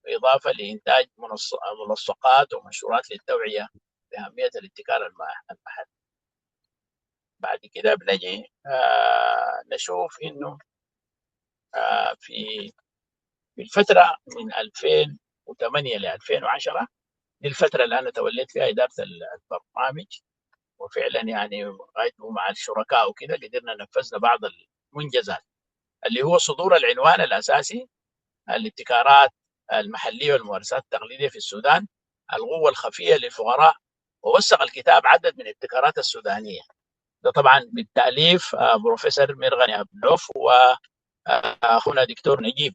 إضافة لإنتاج ملصقات ومنشورات للتوعية بأهمية الابتكار المحلي. بعد كده بنجي نشوف إنه في الفترة من 2008 ل 2010 دي الفترة اللي أنا توليت فيها إدارة البرنامج، وفعلا يعني مع الشركاء وكده قدرنا نفذنا بعض المنجزات اللي هو صدور العنوان الأساسي الابتكارات المحلية والممارسات التقليدية في السودان، القوة الخفية للفقراء، ووثق الكتاب عدد من الابتكارات السودانية. ده طبعا بالتأليف بروفيسور ميرغني أبنوف وأخونا دكتور نجيب.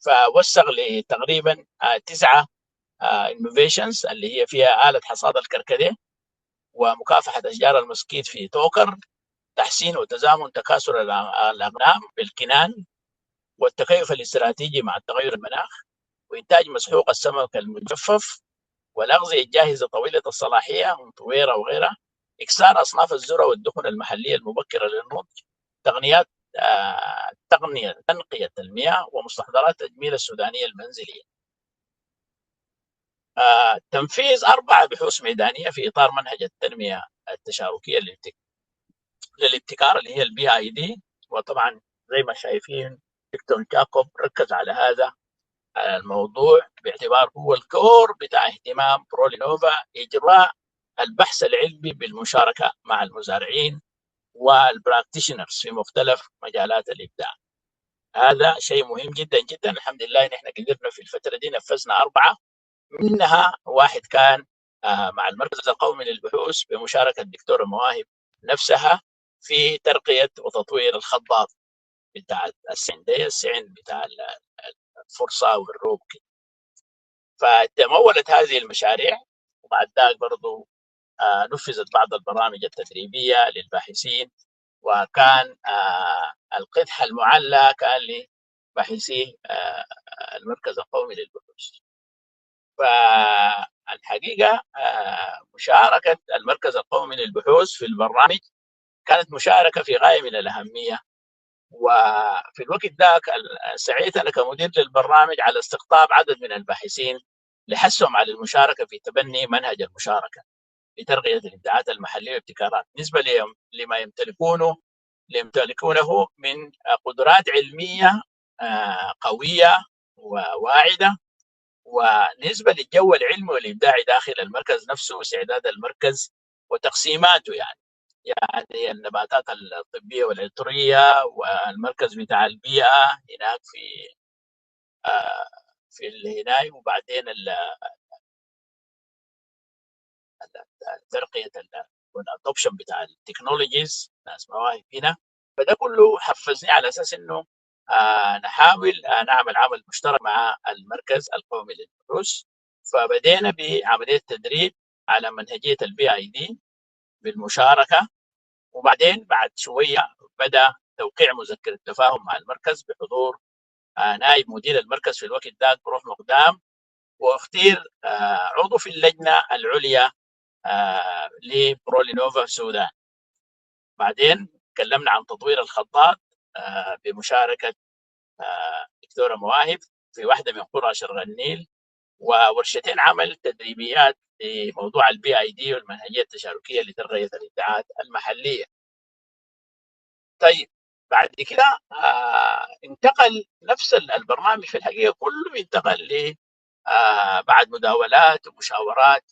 فوثق لتقريبا 9 innovations اللي هي فيها آلة حصاد الكركديه، ومكافحة أشجار المسكيت في توكر، تحسين وتزامن تكاثر الأغنام بالكنان، والتكيف الاستراتيجي مع التغير المناخ، وإنتاج مسحوق السمك المجفف، والأغذية الجاهزة طويلة الصلاحية من طويرة وغيرها، إكسار أصناف الذرة والدهن المحلية المبكرة للنضج، تنقية المياه، ومستحضرات التجميل السودانية المنزلية. تنفيذ 4 بحوث ميدانية في إطار منهج التنمية التشاركية للابتكار اللي هي الBID. وطبعا زي ما شايفين دكتور جاكوب ركز على هذا الموضوع باعتبار هو الكور بتاع اهتمام برولينوفا، إجراء البحث العلمي بالمشاركة مع المزارعين والبراكتيشنرز في مختلف مجالات الإبداع. هذا شيء مهم جدا جدا. الحمد لله نحن قدرنا في الفترة دي نفذنا 4، منها 1 كان مع المركز القومي للبحوث بمشاركة الدكتورة مواهب نفسها في ترقية وتطوير الخضات بتاع السعن بتاع الفرصة والروب. فتمولت هذه المشاريع، وبعد ذلك برضو نفذت بعض البرامج التدريبية للباحثين، وكان القدح المعلى كان لباحثي المركز القومي للبحوث. فالحقيقة مشاركة المركز القومي للبحوث في البرنامج كانت مشاركة في غاية من الأهمية. وفي الوقت ذاك سعيت أنا كمدير للبرنامج على استقطاب عدد من الباحثين لحثهم على المشاركة في تبني منهج المشاركة في ترقية الإبداعات المحلية والابتكارات نسبة لما يمتلكونه من قدرات علمية قوية وواعدة، ونسبة للجو العلمي والإبداعي داخل المركز نفسه، واستعداد المركز وتقسيماته يعني النباتات الطبية والعطرية، والمركز بتاع البيئة هناك في الهناي، وبعدين ترقية والادوبشن بتاع التكنولوجيز ناس مواهب هنا. فده كله حفزني على اساس انه نحاول نعمل عمل مشترك مع المركز القومي للبحوث. فبدينا بعملية تدريب على منهجية الBID بالمشاركة، وبعدين بعد شوية بدأ توقيع مذكرة تفاهم مع المركز بحضور نائب مدير المركز في الوقت ذاك بروف مقدام، واختير عضو في اللجنة العليا لبرولينوفا-سودان. بعدين تكلمنا عن تطوير الخطاط بمشاركة دكتورة مواهب في واحدة من قرى شرق النيل، وورشتين عمل تدريبيات لموضوع الBID والمنهجية التشاركية لترقية الإبداعات المحلية. طيب بعد كده انتقل نفس البرنامج في الحقيقة كله انتقل بعد مداولات ومشاورات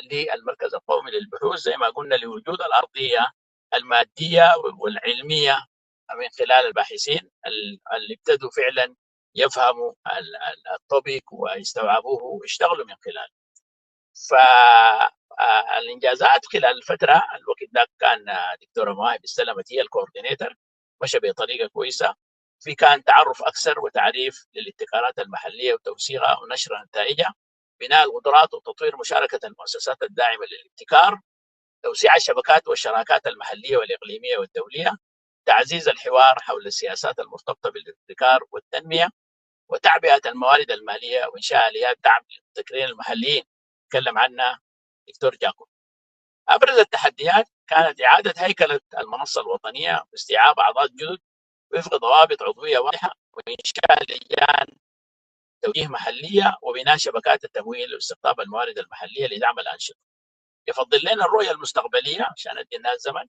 للمركز القومي للبحوث زي ما قلنا لوجود الأرضية المادية والعلمية من خلال الباحثين اللي ابتدوا فعلا يفهموا التوبيك ويستوعبوه ويشتغلوا من خلاله. فالإنجازات خلال الفترة الوقت ده كان دكتورة مواهب استلمت هي الكوردينيتر، مشى بطريقة كويسة. في كان تعرف أكثر وتعريف للابتكارات المحلية وتوثيقها ونشر نتائجها، بناء القدرات وتطوير مشاركة المؤسسات الداعمة للابتكار، توسيع الشبكات والشراكات المحلية والإقليمية والدولية، تعزيز الحوار حول السياسات المرتبطة بالابتكار والتنمية، وتعبئة الموارد المالية وإنشاء آليات دعم للمبتكرين المحليين تكلم عنها دكتور جاكوب. أبرز التحديات كانت إعادة هيكلة المنصة الوطنية واستيعاب أعضاء جدد وفق ضوابط عضوية واضحة، وإنشاء لجان توجيه محلية، وبناء شبكات التمويل واستقطاب الموارد المحلية لدعم الأنشطة. يفضل لنا الرؤية المستقبلية عشان ادي الناس زمن.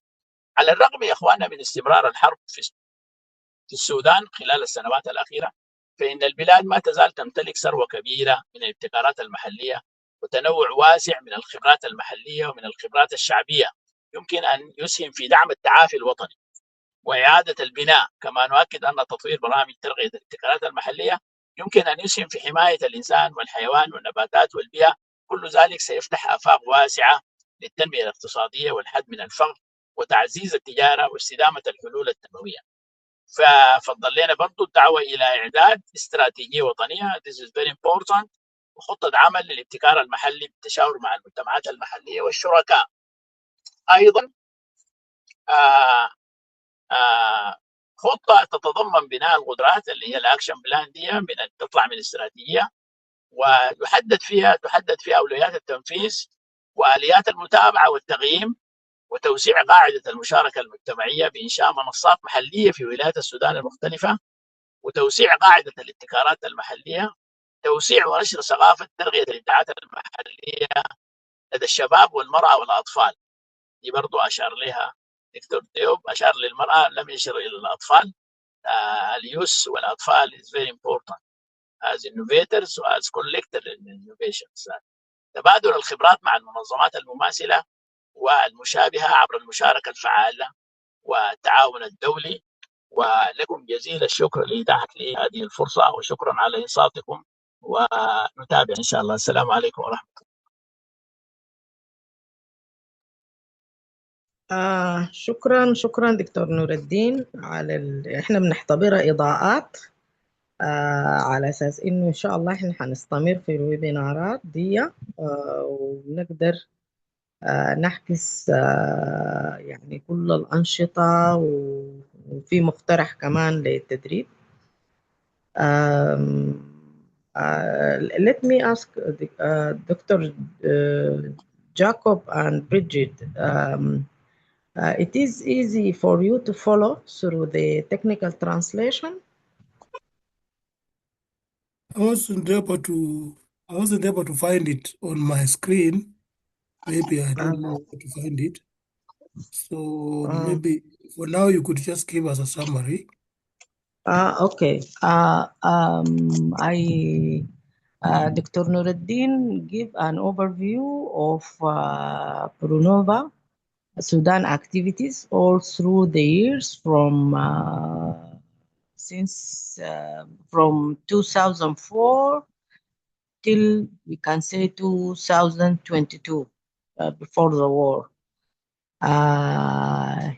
على الرغم يا اخواننا من استمرار الحرب في السودان خلال السنوات الأخيرة، فإن البلاد ما تزال تمتلك ثروة كبيرة من الابتكارات المحلية وتنوع واسع من الخبرات المحلية ومن الخبرات الشعبية يمكن أن يسهم في دعم التعافي الوطني وإعادة البناء. كما نؤكد أن تطوير برامج ترقية الابتكارات المحلية يمكن أن يسهم في حماية الإنسان والحيوان والنباتات والبيئة. كل ذلك سيفتح آفاق واسعة للتنمية الاقتصادية والحد من الفقر وتعزيز التجارة واستدامة الحلول التنموية. ففضل لنا برضو الدعوة إلى إعداد استراتيجية وطنية This is very important وخطة عمل للابتكار المحلي بالتشاور مع المجتمعات المحلية والشركاء. أيضا خطة تتضمن بناء القدرات اللي هي الأكشن بلان دي تطلع من الاستراتيجية تحدد فيها أولويات التنفيذ وآليات المتابعة والتقييم وتوسيع قاعدة المشاركة المجتمعية بإنشاء منصات محلية في ولايات السودان المختلفة وتوسيع قاعدة الابتكارات المحلية، توسيع ونشر ثقافة ترقية الإبداعات المحلية لدى الشباب والمرأة والأطفال. دي برضو أشار لها دكتور ديوب، أشار للمرأة لم يشر إلى الأطفال. اليوس والأطفال is very important as innovators as collectors in innovations. تبادل الخبرات مع المنظمات المماثلة والمشابهة عبر المشاركة الفعالة والتعاون الدولي. ولكم جزيل الشكر لإتاحة لي هذه الفرصة وشكرا على إنصاتكم ونتابع إن شاء الله. السلام عليكم ورحمة الله. شكرا دكتور نور الدين على احنا بنعتبرها إضاءات على أساس إنه إن شاء الله إحنا هنستمر في الويبينارات دي ونقدر نحكس يعني كل الأنشطة وفي مقترح كمان للتدريب. Let me ask Dr. Jacob and Bridget, it is easy for you to follow through the technical translation? I wasn't able to find it on my screen. Maybe I don't know how to find it. So maybe for now you could just give us a summary. Okay. Dr. Nuruddin give an overview of Prolinnova-Sudan activities all through the years from 2004 till we can say 2022, before the war.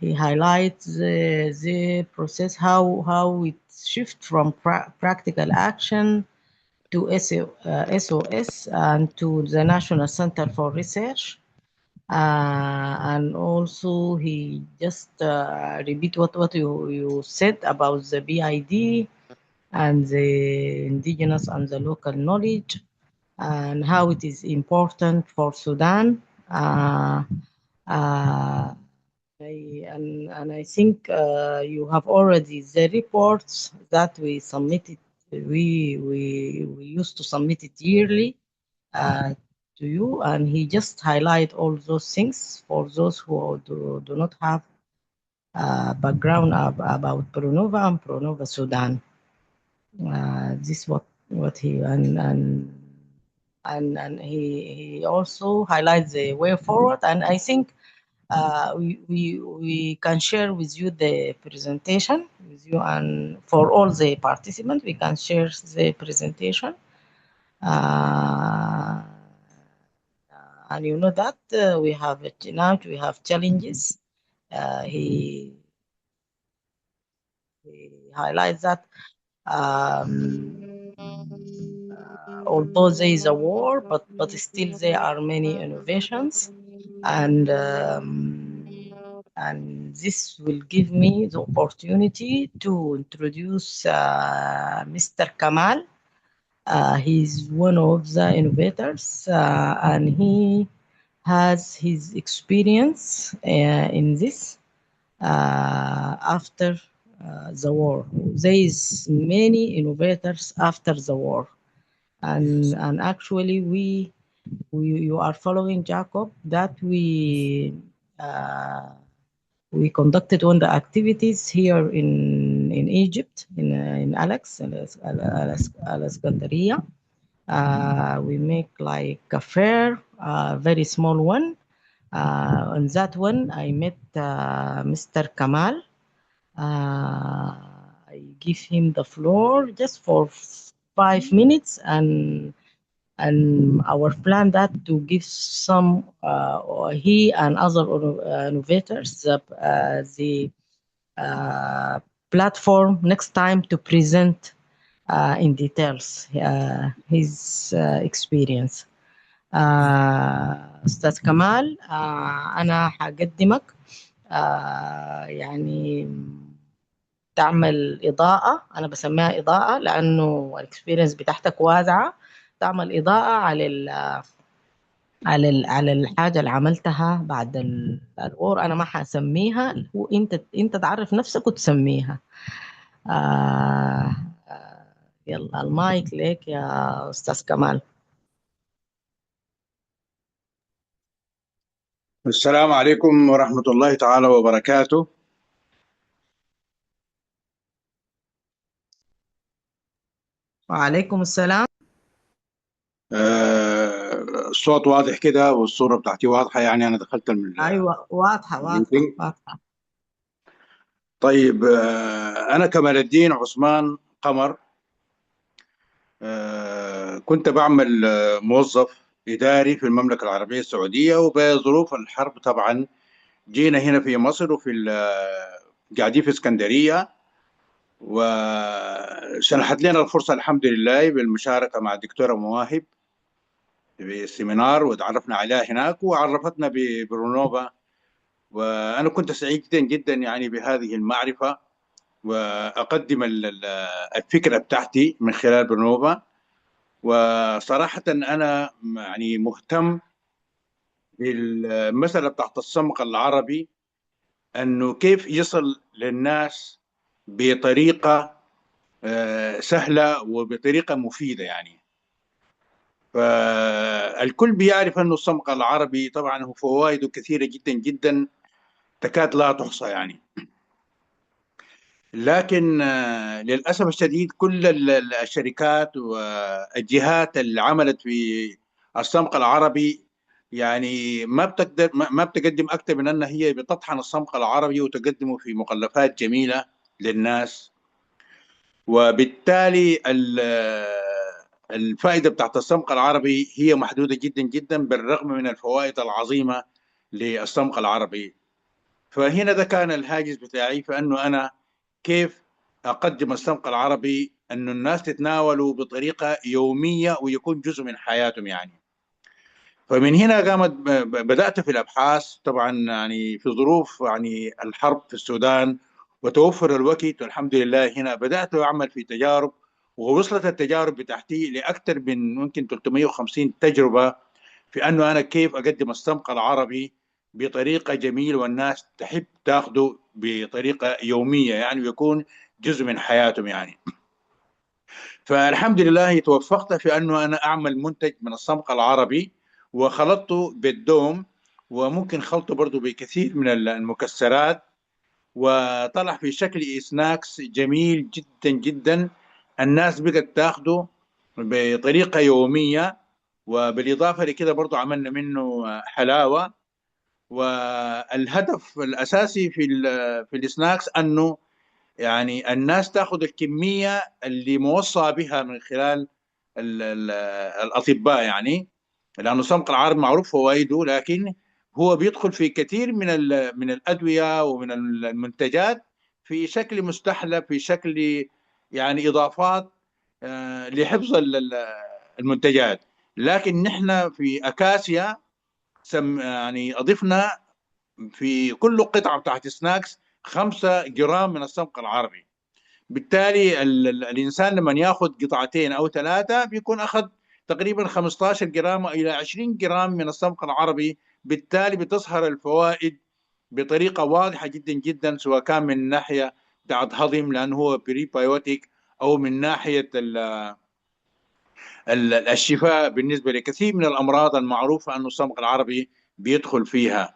He highlights the process, how it shifts from practical action to SOS and to the National Center for Research. And also he just repeat what you said about the BID and the indigenous and the local knowledge and how it is important for Sudan. And I think you have already the reports that we submitted. We used to submit it yearly to you, and he just highlight all those things for those who do not have background about Prolinnova and Prolinnova-Sudan. This what he and he also highlights the way forward, and I think we can share with you the presentation with you, and for all the participants we can share the presentation. And you know that we have challenges. He highlights that although there is a war, but still there are many innovations, and this will give me the opportunity to introduce Mr. Kamal. He's one of the innovators, and he has his experience in this after the war. There is many innovators after the war, and actually you are following, Jacob, that we conducted one of the activities here in Egypt, in Alexandria. We make like a fair, very small one. On that one, I met Mr. Kamal. I give him the floor just for 5 minutes, and our plan that to give some he and other innovators the platform next time to present in details his experience. أستاذ كمال، أنا حقدمك يعني تعمل إضاءة، أنا بسميها إضاءة لأنه الإكسبيرينس بتاعتك واسعة، تعمل إضاءة على الحاجة اللي عملتها بعد الأور. أنا ما حسميها، وأنت تعرف نفسك وتسميها. يلا المايك لك يا أستاذ كمال. السلام عليكم ورحمة الله تعالى وبركاته. وعليكم السلام. الصوت واضح كده والصورة بتاعتي واضحة، يعني أنا دخلت أيوة واضحة. طيب، أنا كمال الدين عثمان قمر. كنت بعمل موظف إداري في المملكة العربية السعودية، وبظروف الحرب طبعا جينا هنا في مصر، قاعدين في اسكندرية، وسنحت لنا الفرصة الحمد لله بالمشاركة مع الدكتورة مواهب في سيمينار، وتعرفنا عليها هناك وعرفتنا برونوفا. وأنا كنت سعيد جدا جدا يعني بهذه المعرفة، وأقدم الفكرة بتاعتي من خلال برونوفا. وصراحة أنا يعني مهتم بالمسألة بتاعت السمك العربي، أنه كيف يصل للناس بطريقة سهلة وبطريقة مفيدة يعني. فالكل بيعرف أنه السمك العربي طبعا هو فوائده كثيرة جدا جدا تكاد لا تحصى يعني. لكن للأسف الشديد كل الشركات والجهات اللي عملت في السمك العربي يعني ما بتقدم أكثر من أنها هي بتطحن السمك العربي وتقدمه في مغلفات جميلة للناس. وبالتالي الفائدة بتاعت السمك العربي هي محدودة جدا جدا بالرغم من الفوائد العظيمة للسمك العربي. فهنا ده كان الهاجس بتاعي، فأنه أنا كيف أقدم السمك العربي أنه الناس تتناوله بطريقة يومية ويكون جزء من حياتهم يعني. فمن هنا بدأت في الأبحاث طبعا يعني في ظروف يعني الحرب في السودان وتوفر الوقت، والحمد لله هنا بدأت أعمل في تجارب، ووصلت التجارب بتاعتي لأكثر من ممكن 350 تجربة في أنه أنا كيف أقدم السمك العربي بطريقة جميلة والناس تحب تاخده بطريقة يومية يعني، ويكون جزء من حياتهم يعني. فالحمد لله توفقت في أنه أنا أعمل منتج من السمك العربي، وخلطته بالدوم، وممكن خلطه برضو بكثير من المكسرات، وطلع في شكل سناكس جميل جدا جدا. الناس بقت تاخده بطريقة يومية، وبالإضافة لكده برضو عملنا منه حلاوة. والهدف الأساسي في السناكس أنه يعني الناس تاخذ الكمية اللي موصى بها من خلال الأطباء يعني، لأنه سمك العرب معروف فوائده، لكن هو بيدخل في كثير من الأدوية ومن المنتجات في شكل مستحلى، في شكل يعني إضافات لحفظ المنتجات. لكن نحن في أكاسيا يعني أضفنا في كل قطعة بتاعت سناكس 5 جرام من السمك العربي. بالتالي الإنسان لما ياخذ قطعتين أو 3 بيكون أخذ تقريبا 15 جرام إلى 20 جرام من السمك العربي. بالتالي بتظهر الفوائد بطريقة واضحة جدا جدا، سواء كان من ناحية بتاعت هضم لأنه هو بريبايوتيك، أو من ناحية الشفاء بالنسبة لكثير من الأمراض المعروفة أنه الصمغ العربي بيدخل فيها.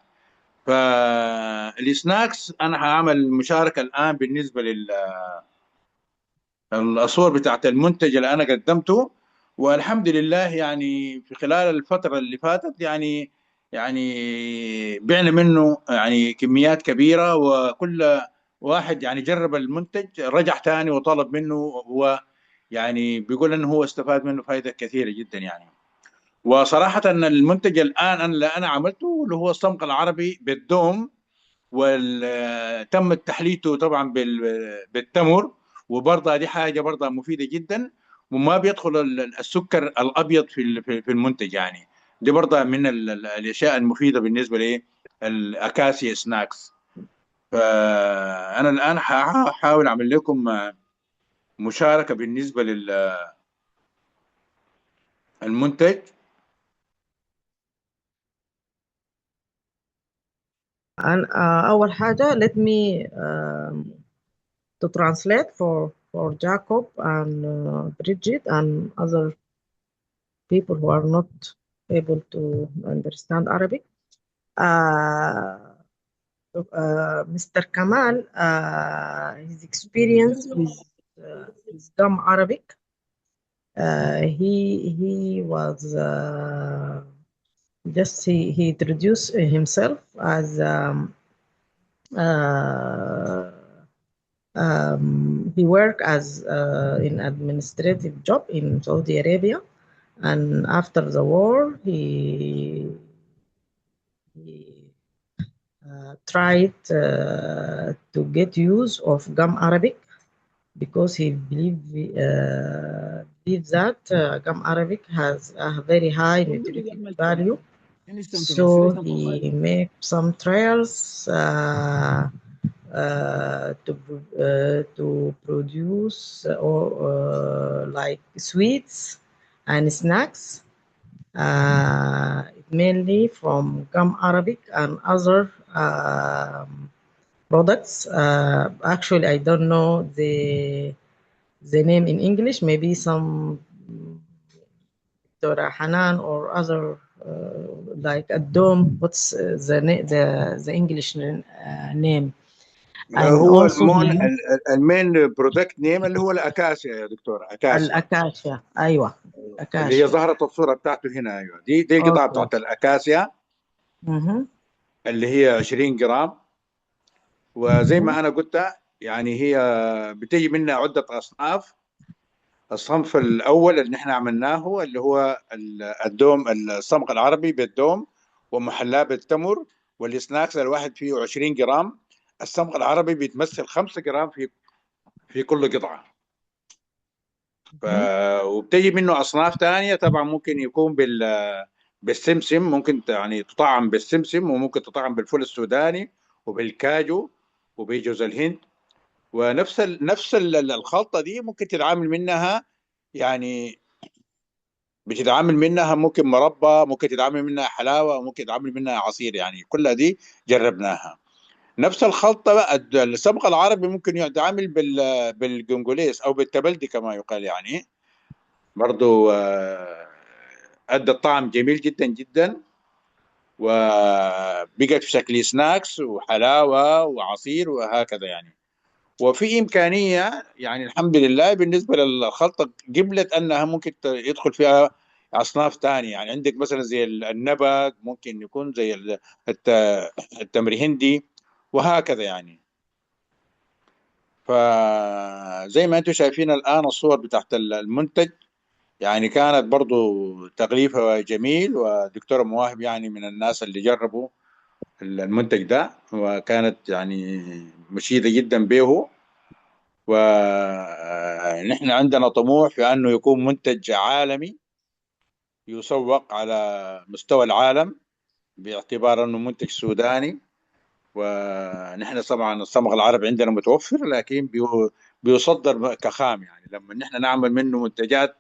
فالسناكس أنا هعمل مشاركة الآن بالنسبة للصور بتاعت المنتج اللي أنا قدمته، والحمد لله يعني في خلال الفترة اللي فاتت يعني بعنا منه يعني كميات كبيرة، وكل واحد يعني جرب المنتج رجع تاني وطلب منه، هو يعني بيقول انه هو استفاد منه فائدة كثيرة جدا يعني. وصراحة ان المنتج الان اللي انا عملته اللي هو الصمغ العربي بالدوم، وتم تحليته طبعا بالتمر، وبرضه دي حاجة برضه مفيدة جدا، وما بيدخل السكر الابيض في المنتج يعني. دي برضه من الاشياء المفيدة بالنسبة للاكاسيا سناكس. فانا الان هحاول اعمل لكم مشاركة بالنسبة للمنتج. أول حاجة let me to translate for Jacob and Bridget and other people who are not able to understand Arabic. Mr. Kamal, his experience with gum Arabic, he was he introduced himself as he worked as in administrative job in Saudi Arabia, and after the war he tried to get use of gum Arabic because he believes that gum Arabic has a very high nutritive value. So he made some trials to produce like sweets and snacks, mainly from gum Arabic and other products. Actually, I don't know the name in English. Maybe some Dora Hanan or other like Adom. What's the English name? And هو also المين برودكت نيم اللي هو الاكاسيا يا دكتور، اكاسيا الأكاشيا. أيوة اللي هي أكاشيا. ظهرت الصورة بتاعته هنا. ايوه دي القطعة أوكي. بتاعت الاكاسيا اللي هي 20 جرام. وزي ما انا قلت يعني هي بتيجي منها عدة اصناف. الصنف الاول اللي احنا عملناه اللي هو الدوم، الصمغ العربي بالدوم ومحلاه بالتمر، والسناكس الواحد فيه 20 جرام. الصمغ العربي بيتمثل 5 جرام في كل قطعة. وبتجي منه أصناف تانية طبعا، ممكن يكون بالسمسم، ممكن يعني تطعم بالسمسم، وممكن تطعم بالفول السوداني وبالكاجو وبجوز الهند. ونفس الخلطة دي ممكن تتعامل منها يعني بتتعامل منها ممكن مربى، ممكن تتعامل منها حلاوة، ممكن تتعامل منها عصير، يعني كلها دي جربناها. نفس الخلطة بقى الصبغ العربي ممكن يتعامل بالقنقليس أو بالتبلدي كما يقال يعني، برضو أدى الطعم جميل جدا جدا، وبقت في شكل سناكس وحلاوة وعصير وهكذا يعني. وفي إمكانية يعني الحمد لله بالنسبة للخلطة قبلت أنها ممكن يدخل فيها أصناف تانية. يعني عندك مثلا زي النبات، ممكن يكون زي التمر هندي وهكذا يعني. فزي ما انتم شايفين الآن الصور بتاعت المنتج يعني كانت برضو تغليفها جميل، ودكتورة مواهب يعني من الناس اللي جربوا المنتج ده، وكانت يعني مشيدة جدا به. ونحن عندنا طموح في أنه يكون منتج عالمي يسوق على مستوى العالم، باعتبار أنه منتج سوداني. ونحن طبعا الصمغ العربي عندنا متوفر، لكن بيصدر كخام. يعني لما نحن نعمل منه منتجات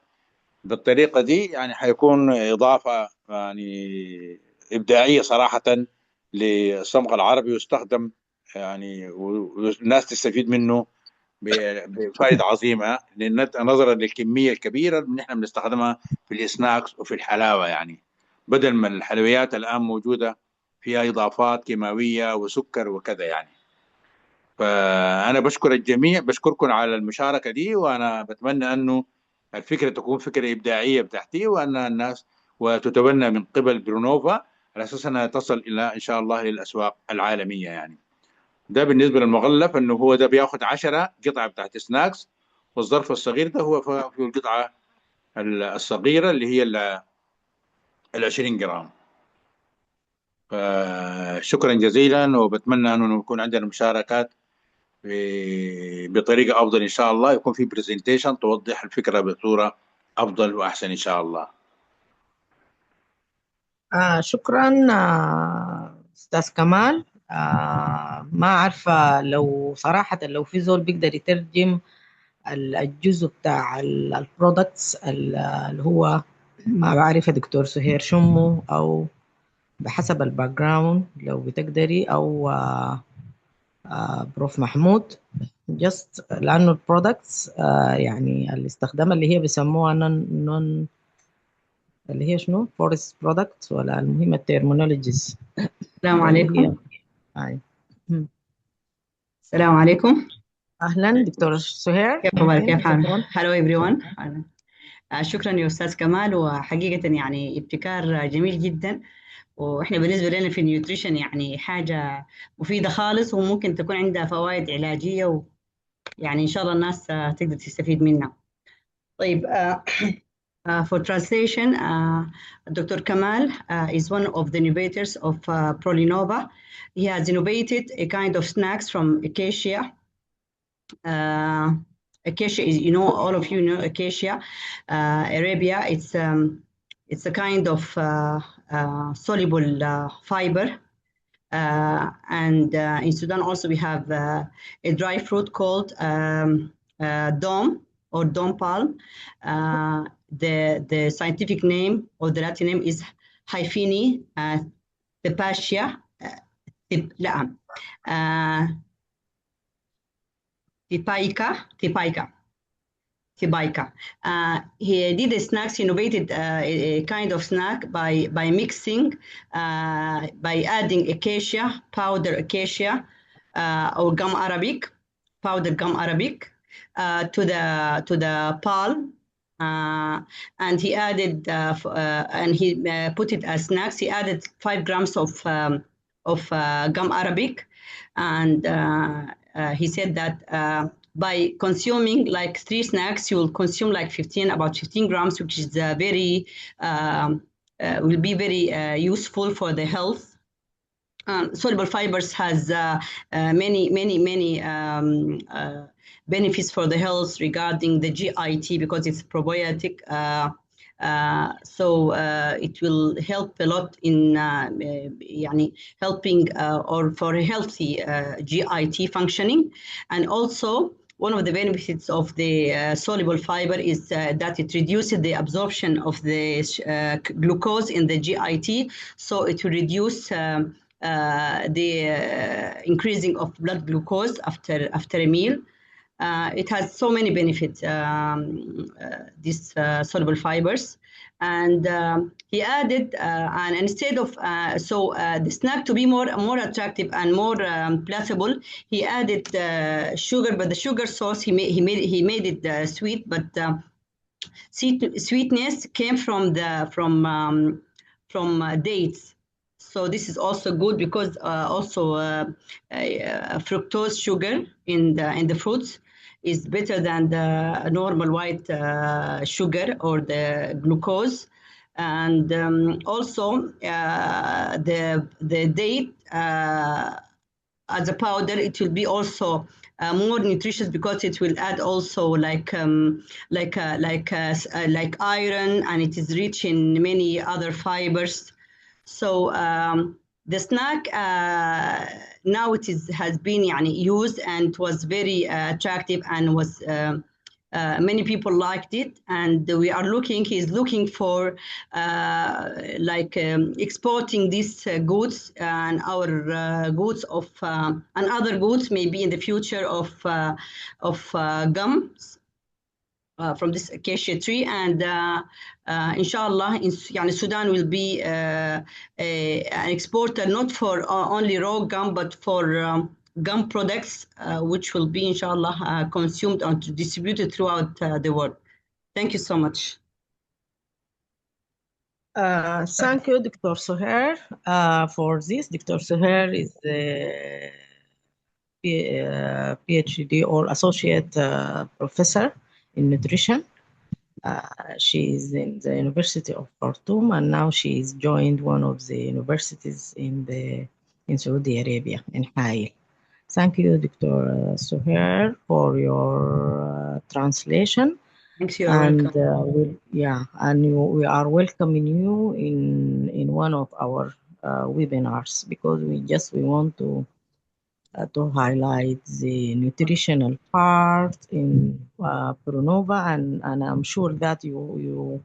بالطريقة دي يعني حيكون إضافة يعني إبداعية صراحة للصمغ العربي، ويستخدم يعني والناس تستفيد منه بفائده عظيمه، نظرا للكميه الكبيره اللي نحن بنستخدمها في السناكس وفي الحلاوه، يعني بدل ما الحلويات الان موجوده فيها اضافات كيماويه وسكر وكذا يعني. فانا بشكر الجميع، بشكركم على المشاركه دي، وانا بتمنى انه الفكره تكون فكره ابداعيه بتاعتي، وان الناس وتتبنى من قبل برونوفا على اساس انها تصل الى ان شاء الله للاسواق العالميه يعني. ده بالنسبه للمغلف، انه هو ده بياخد 10 قطعه بتاعت سناكس، والظرف الصغير ده هو في القطعه الصغيره اللي هي ال 20 جرام. فشكرا جزيلا، وبتمنى انه يكون عندنا مشاركات بطريقه افضل ان شاء الله، يكون في برزنتيشن توضح الفكره بصوره افضل واحسن ان شاء الله. شكرا أستاذ كمال. ما عارفة لو صراحة لو في زول بيقدر يترجم الجزء بتاع البرودكتس اللي هو ما بعرف يا دكتور سهير شمو، أو بحسب الباك جراوند لو بتقدري، أو بروف محمود، جست لأنه البرودكتس يعني الاستخدام اللي هي بيسموها نون اللي هي شنو فورست برودكت، ولا المهم الترمينولوجيز. السلام عليكم. هاي. السلام عليكم. أهلا دكتور سهير، كيف أخبارك؟ كيف حالك؟ هلو everyone. شكرا يا أستاذ كمال، وحقيقة يعني ابتكار جميل جدا، وإحنا بالنسبة لنا في النيوتريشن يعني حاجة مفيدة خالص، وممكن تكون عندها فوائد علاجية، ويعني إن شاء الله الناس تقدر تستفيد منها. طيب for translation, Dr. Kamal is one of the innovators of Prolinnova. He has innovated a kind of snacks from acacia. Acacia is, you know, all of you know acacia, Arabia. It's a kind of soluble fiber. And in Sudan also we have a dry fruit called dom or dom palm. The scientific name or the Latin name is Hyphini Thepatia. Tibaika. He did the snacks, he innovated a kind of snack by mixing, by adding acacia, powder acacia, or gum arabic, powdered gum arabic, to the palm. And he added, and he put it as snacks. He added 5 grams of gum arabic, and he said that by consuming like 3 snacks, you will consume like about 15 grams, which is will be very useful for the health. Soluble fibers has many benefits for the health regarding the GIT, because it's probiotic. So it will help a lot in helping or for a healthy GIT functioning. And also one of the benefits of the soluble fiber is that it reduces the absorption of the glucose in the GIT, so it will reduce the increasing of blood glucose after a meal. It has so many benefits, these soluble fibers. And he added, and instead of the snack to be more attractive and more palatable, he added sugar, but the sugar source he made it sweet, but sweetness came from dates. So this is also good, because also fructose sugar in the fruits is better than the normal white sugar or the glucose. And also the date as a powder, it will be also more nutritious, because it will add also like iron, and it is rich in many other fibers. So the snack now has been used, and it was very attractive, and was Many people liked it, and we are looking. He's looking for exporting these goods and our goods of and other goods maybe in the future of gums from this acacia tree, and inshallah, Sudan will be an exporter not for only raw gum, but for gum products, which will be inshallah consumed and distributed throughout the world. Thank you so much. Thank you, Dr. Soher, for this. Dr. Soher is a PhD or associate professor in nutrition. She is in the University of Khartoum, and now she is joined one of the universities in Saudi Arabia, in Hail. Thank you, Dr. Soher, for your translation. Thanks, you are welcome. We are welcoming you in one of our webinars, because we want to highlight the nutritional part in Prolinnova, and I'm sure that you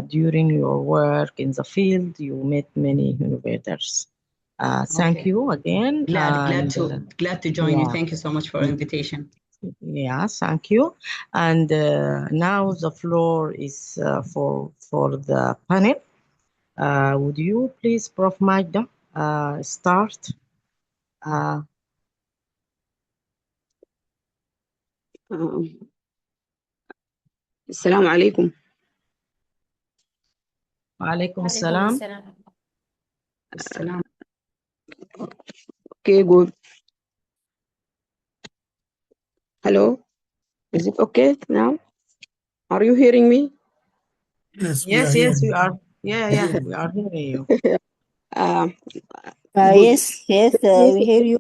during your work in the field you met many innovators. Thank you again. Glad to join you. Thank you so much for the invitation. Yeah, thank you. And now the floor is for the panel. Would you please, Prof. Magda, start? السلام عليكم. وعليكم السلام. Okay, good. Hello, is it okay now? Are you hearing me? Yes, we are. Yeah, we are hearing you. Yes, we hear you.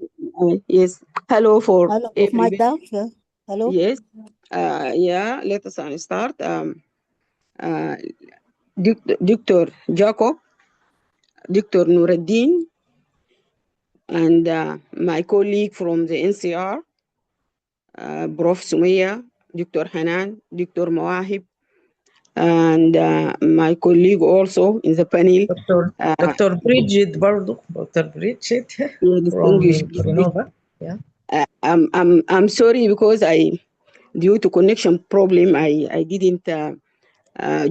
Yes. Hello for everybody. Hello. Yes. Yeah, let us start. Dr. Jacob, Dr. Nuruddin, and my colleague from the NCR, Prof. Sumaya, Dr. Hanan, Dr. Mawahib, and my colleague also in the panel, Dr. Bridget Bardo, Dr. Bridget from Prolinnova. Yeah. I'm sorry because due to connection problem, I didn't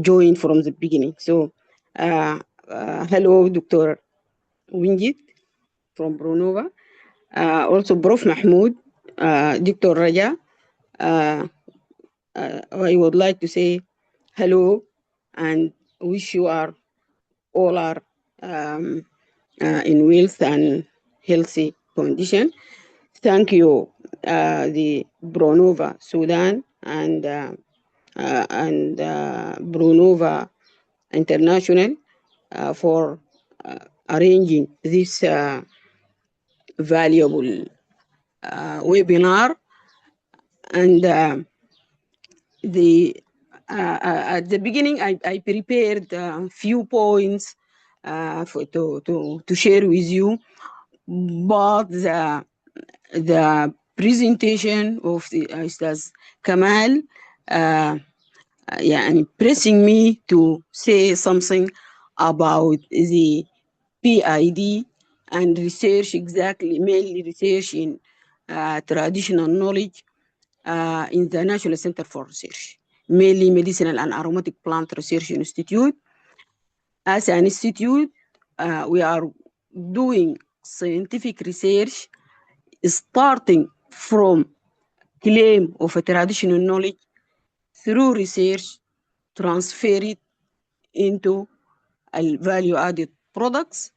join from the beginning. So, hello, Dr. Winjit from Prolinnova. Also, Prof. Mahmoud, Dr. Raja. I would like to say hello and wish you all are in wealth and healthy condition. Thank you, the Prolinnova-Sudan and Prolinnova International for arranging this valuable webinar. And at the beginning, I prepared a few points to share with you, but the presentation of the Ustaz Kamal pressing me to say something about the PID and research, exactly, mainly research in traditional knowledge in the National Center for Research, mainly Medicinal and Aromatic Plant Research Institute. As an institute, we are doing scientific research starting from claim of a traditional knowledge through research, transfer it into value-added products,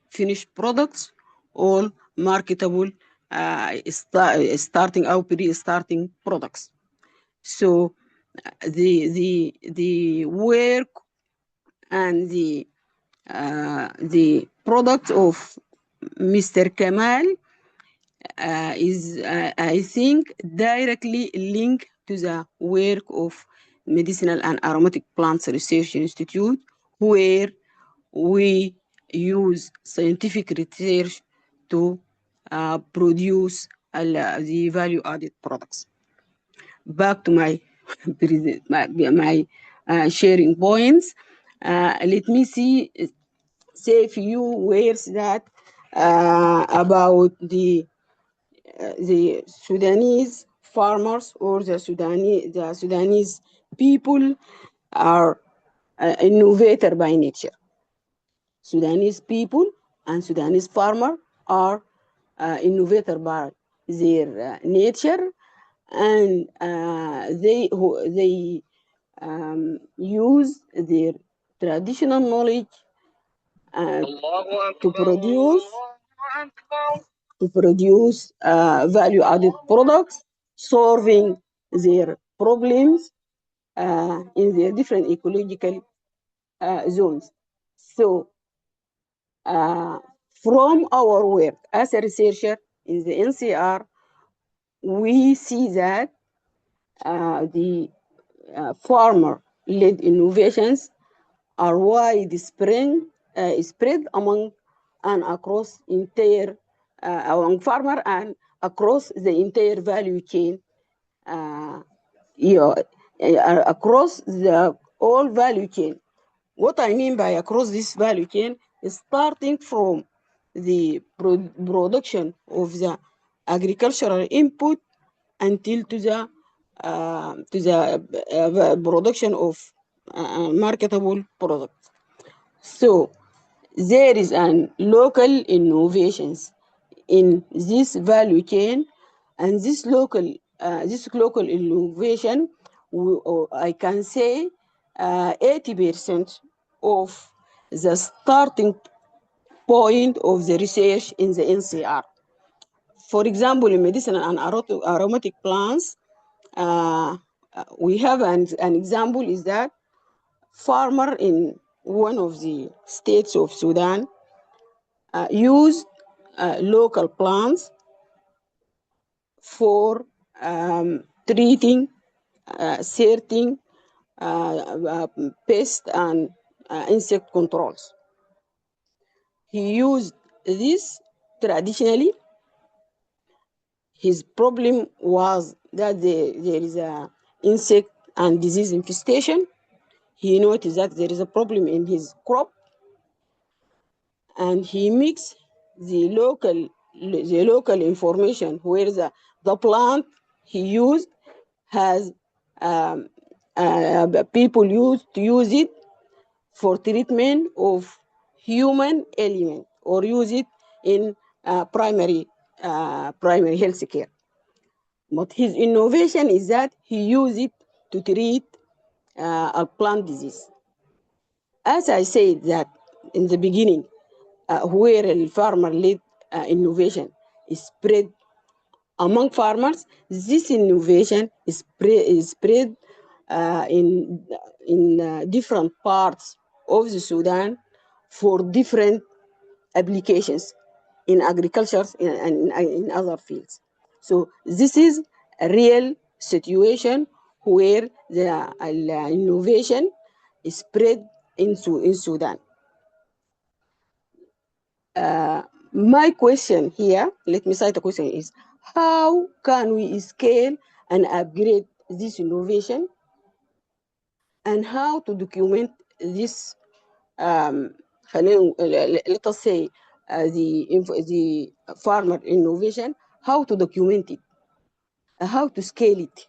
finished products, all marketable, starting out pre-starting products. So the work and the product of Mr. Kamal is, I think, directly linked to the work of Medicinal and Aromatic Plants Research Institute, where we use scientific research to produce the value-added products. back to my sharing points. Let me say a few words that about the Sudanese farmers or the Sudanese people are innovator by nature. Sudanese people and Sudanese farmer are innovator by their nature, and they use their traditional knowledge to produce value-added products, solving their problems in their different ecological zones. So, from our work as a researcher in the NCR, we see that the farmer-led innovations are widespread spread among and across entire among farmer and across the entire value chain, across the all value chain. What I mean by across this value chain is starting from the production of the agricultural input until to the production of marketable products. So there is an local innovations in this value chain, and this local innovation, I can say 80% of the starting point of the research in the NCR. For example, in medicinal and aromatic plants, we have an example is that farmer in one of the states of Sudan used local plants for treating certain pest and insect controls. He used this traditionally. His problem was that there is a insect and disease infestation. He noticed that there is a problem in his crop, and he mixed the local information where the plant he used has people used to use it for treatment of human ailment or use it in primary health care. But his innovation is that he used it to treat a plant disease. As I said that in the beginning, where a farmer-led innovation is spread among farmers, this innovation is spread in different parts of the Sudan for different applications in agriculture and in other fields. So this is a real situation where the innovation is spread in Sudan. My question here, let me cite a question, is how can we scale and upgrade this innovation, and how to document this, let us say, the farmer innovation, how to document it, how to scale it.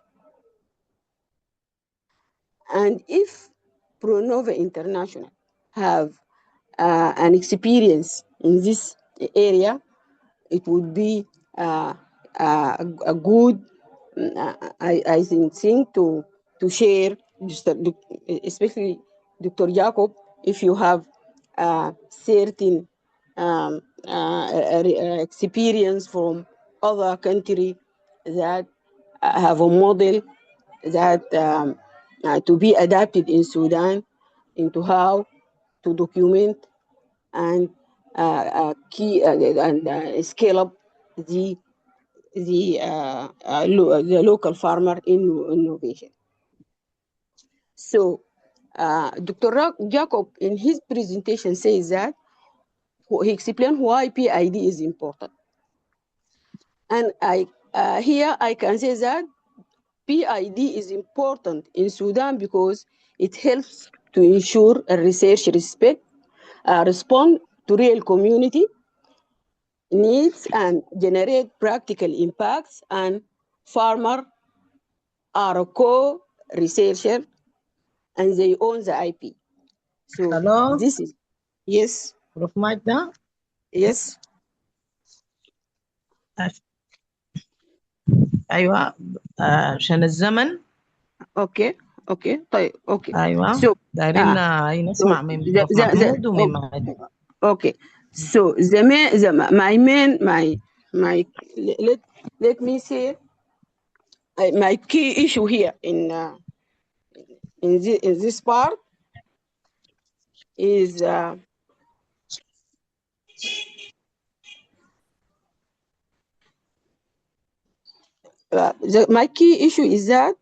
And if Prolinnova International have an experience in this area, it would be a good, I think, to share, especially Dr. Jacob, if you have certain experience from other country that have a model that to be adapted in Sudan into how to document and scale up the local farmer innovation. So Dr. Jacob in his presentation says that he explained why PID is important. And here I can say that PID is important in Sudan because it helps to ensure a research respond to real community needs and generate practical impacts, and farmers are a co-researcher and they own the IP. So Hello? this is, yes. Prof. Magda? Yes. ايوه عشان الزمن. اوكي طيب اوكي. ايوه So دايرين نسمع من بروف محمود ومن مهدي. Okay, so let me say my key issue here in this part is my key issue is that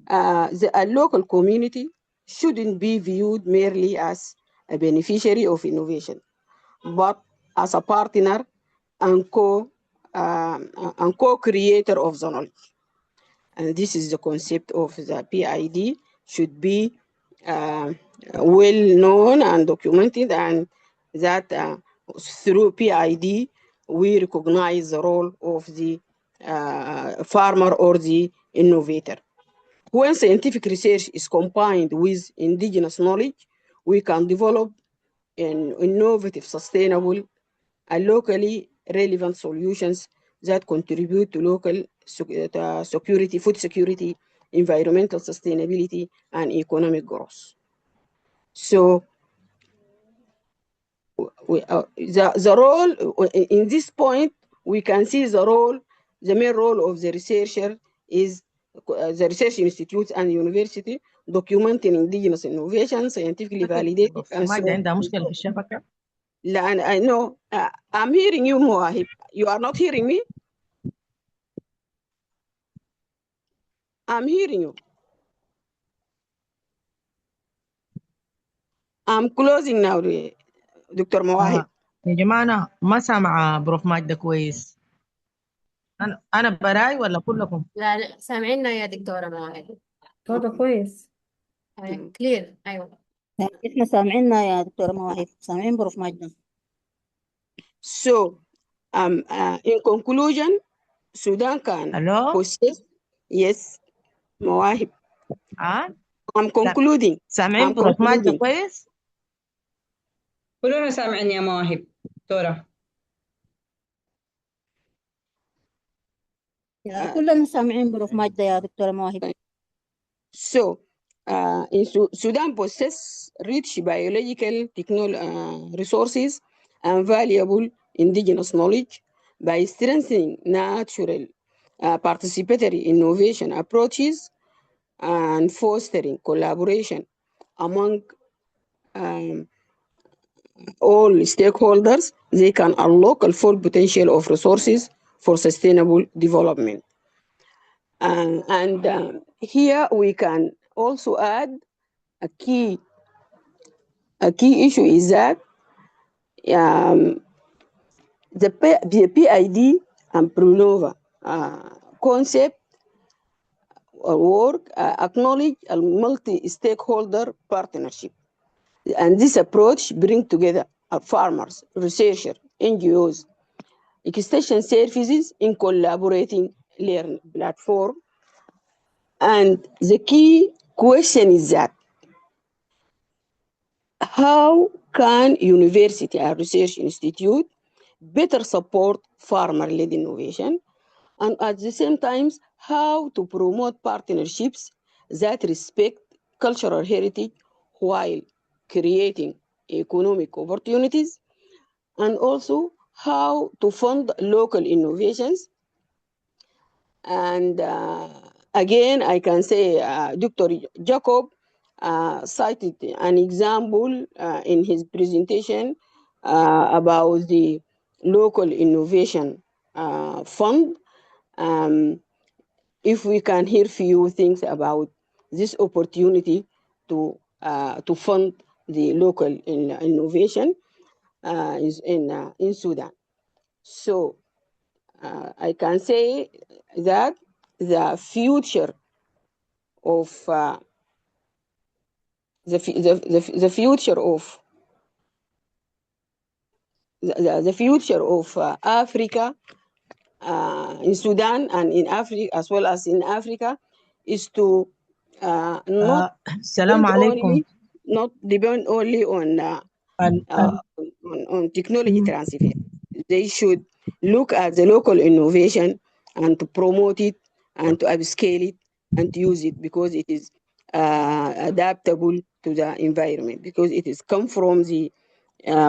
a local community shouldn't be viewed merely as a beneficiary of innovation, but as a partner and co-creator of the knowledge. And this is the concept of the PID should be well known and documented, and that through PID we recognize the role of the farmer or the innovator. When scientific research is combined with indigenous knowledge, we can develop an innovative, sustainable, and locally relevant solutions that contribute to local security, food security, environmental sustainability, and economic growth. So the role, in this point, we can see the main role of the researcher is the research institutes and university documenting indigenous innovation, scientifically validated. And so عندها مشكلة في الشبكة. I know. I'm hearing you, Moahib. You are not hearing me? I'm hearing you. I'm closing now, Dr. Moahib. يا جماعة أنا ما سامعة بروف ماجدة كويس. أنا براي ولا كلكم؟ لا سامعيننا يا دكتورة مواهب. صوته كويس. كلير. أيوة. احنا سامعيننا يا دكتورة مواهب، سامعين بروف ماجدة. So, in conclusion, Sudan can possess. Yes, Moahib. I'm concluding. سامعين بروف ماجدة كويس؟ كلنا سامعين يا مواهب دكتورة. كلنا سامعين بروف ماجدة يا دكتورة مواهب. So, in Sudan possess rich biological resources and valuable indigenous knowledge. By strengthening natural participatory innovation approaches and fostering collaboration among all stakeholders, they can unlock the full potential of resources for sustainable development. And here we can also add a key issue is that the PID and Prolinnova concept work acknowledge a multi-stakeholder partnership. And this approach brings together farmers, researchers, NGOs, extension services in collaborating learning platform. And the key question is that how can university and research institute better support farmer-led innovation, and at the same time, how to promote partnerships that respect cultural heritage while creating economic opportunities, and also how to fund local innovations. And again, I can say Dr. Jacob cited an example in his presentation about the local innovation fund. If we can hear few things about this opportunity to fund the local innovation in Sudan. So I can say that the future of the future of the future of Africa in Sudan and in Africa as well as in Africa is to not السلام عليكم. depend only on technology transfer. They should look at the local innovation and to promote it and to upscale it and to use it because it is adaptable to the environment, because it is come from the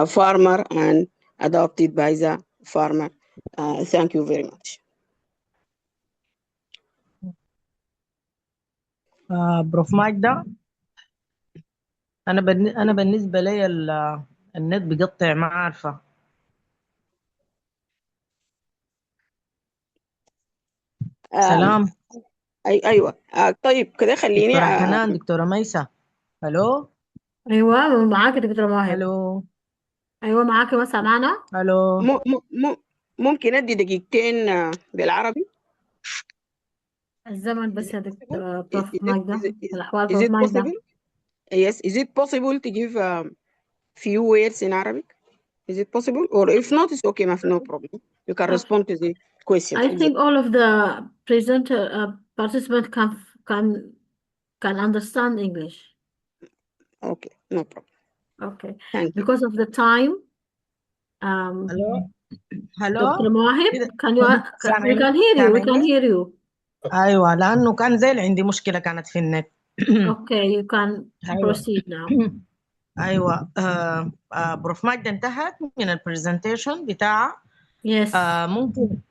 farmer and adopted by the farmer. Thank you very much. بروف ماجدة، أنا بالنسبة لي النت بيقطع، ما عارفة. سلام. ايوه طيب كده خليني دكتورة حنان، دكتورة ميسة. الو. ايوه معاك يا دكتورة مواهب. الو. ايوه معاك يا سامعانا. الو. ممكن ادي دقيقتين بالعربي؟ الزمن بس يا دكتور بروف ماجدة، الأحوال Is بروف it ماجدة. possible? Yes, is it possible to give few words in Arabic? Is it possible? Or if not, it's okay, no problem. You can respond to the questions. I think all of the participants can understand English. Okay, no problem. Okay. Thank you. Because of the time, Hello. Dr. Mohib, we can hear you. We can hear you. أيوة، لأنه كان زي عندي مشكلة كانت في النت. Okay, you can proceed now. أيوة. بروف ماجدة انتهت من البرزنتيشن بتاعها. Yes.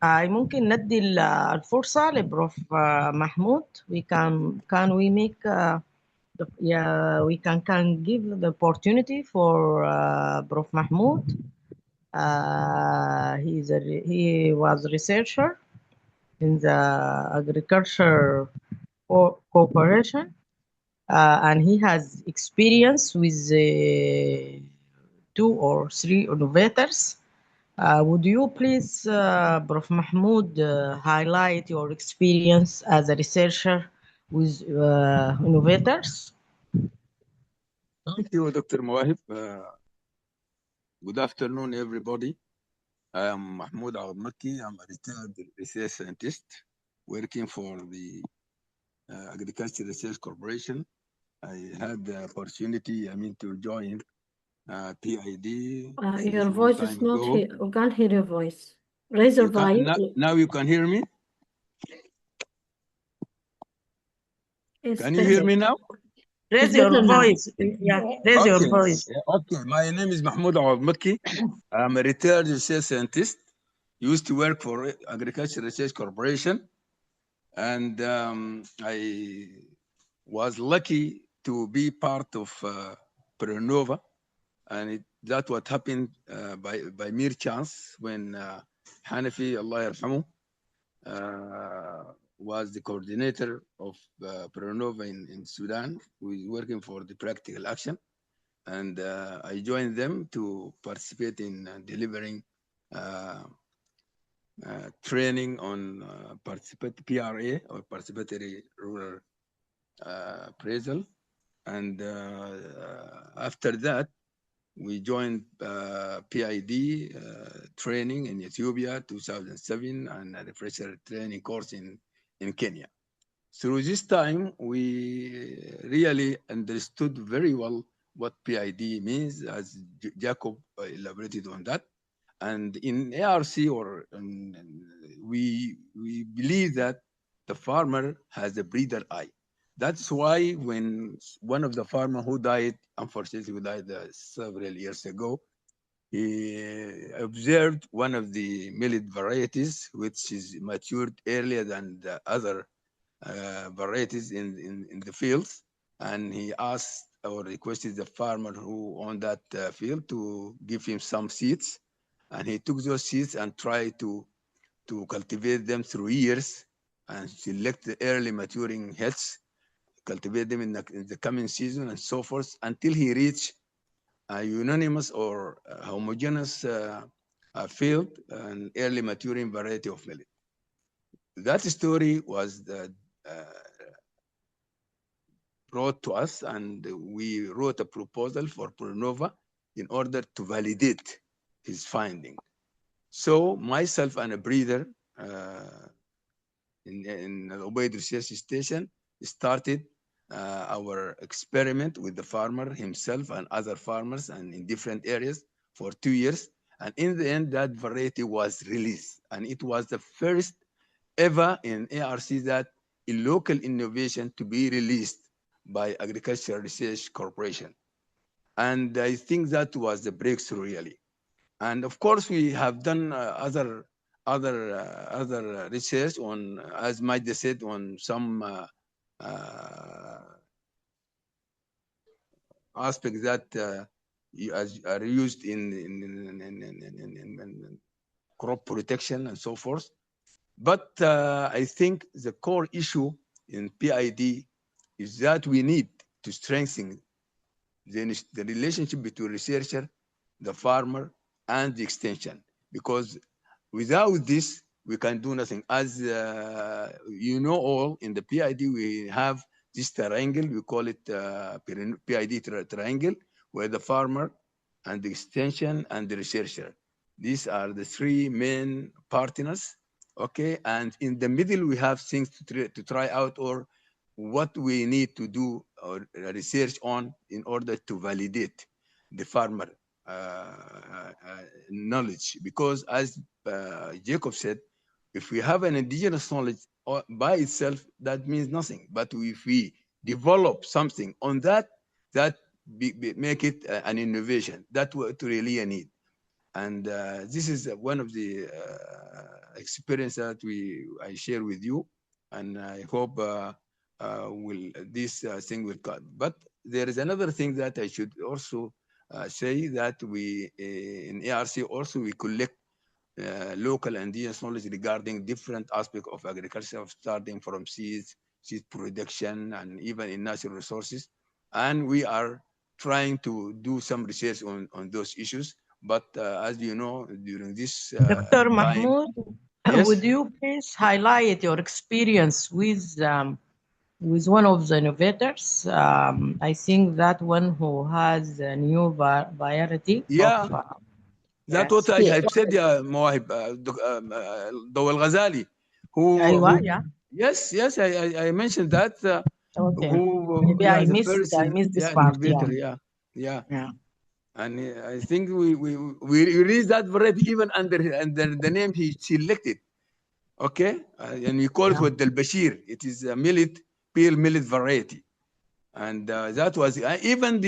ممكن ندي الفرصة لبروف محمود. We can give the opportunity for Prof. Mahmoud. He was a researcher in the Agriculture Corporation, and he has experience with 2 or 3 innovators. Would you please, Prof. Mahmoud, highlight your experience as a researcher with innovators? Thank you, Dr. Mawahib. Good afternoon, everybody. I am Mahmoud Al-Makki. I'm a retired research scientist working for the Agriculture Research Corporation. I had the opportunity, to join PID. Your voice is not here. We can't hear your voice. Raise your volume. Now you can hear me? Can you hear me now? Raise your voice. Yeah, raise your voice. Okay, my name is Mahmoud Al-Makki. I'm a retired research scientist. Used to work for Agriculture Research Corporation. And I was lucky to be part of Prolinnova. And that's what happened by mere chance when Hanafi, Allah yarhamu, was the coordinator of Prolinnova in Sudan, who is working for the practical action. And I joined them to participate in delivering training on PRA, or Participatory Rural Appraisal. And after that, we joined PID training in Ethiopia 2007 and a refresher training course in Kenya. Through this time, we really understood very well what PID means, as Jacob elaborated on that. And in ARC, we believe that the farmer has a breeder eye. That's why when one of the farmers who died, unfortunately who died several years ago, he observed one of the millet varieties, which is matured earlier than the other varieties in the fields. And he asked or requested the farmer who owned that field to give him some seeds. And he took those seeds and tried to cultivate them through years and select the early maturing heads, cultivate them in the coming season and so forth until he reached a unanimous or homogeneous field, an early maturing variety of millet. that story was brought to us, and we wrote a proposal for Prolinnova in order to validate his finding. So myself and a breeder in Ubaid Research Station started our experiment with the farmer himself and other farmers and in different areas for 2 years. And in the end, that variety was released. And it was the first ever in ARC that a local innovation to be released by Agricultural Research Corporation. And I think that was the breakthrough really. And of course, we have done other research on, as Majda said, on some aspects that are used in crop protection and so forth. But I think the core issue in PID is that we need to strengthen the relationship between researcher, the farmer, and the extension, because without this, we can do nothing. As you know all, in the PID, we have this triangle, we call it PID triangle, where the farmer and the extension and the researcher. These are the three main partners, okay? And in the middle, we have things to try out or what we need to do or research on in order to validate the farmer knowledge. Because as Jacob said, if we have an indigenous knowledge by itself, that means nothing. But if we develop something on that, make it an innovation. That's what really a need. And this is one of the experience that I share with you. And I hope this thing will cut. But there is another thing that I should also say, that we in ARC also we collect local indigenous knowledge regarding different aspects of agriculture, starting from seeds, seed production, and even in natural resources. And we are trying to do some research on those issues. But as you know, during this Dr. time, Mahmoud, yes? would you please highlight your experience with one of the innovators? I think that one who has a new variety. Yeah, of, that's yes. what I've said, yeah, Mawahib, Dawa al-Ghazali, who yeah. yes, I mentioned that, Okay. who, Maybe yeah, I the missed person, this yeah, part. innovator, yeah. And I think we released that variety even under the name he selected, okay? And we call it with Del Bashir. It is a pale millet variety. And that was, even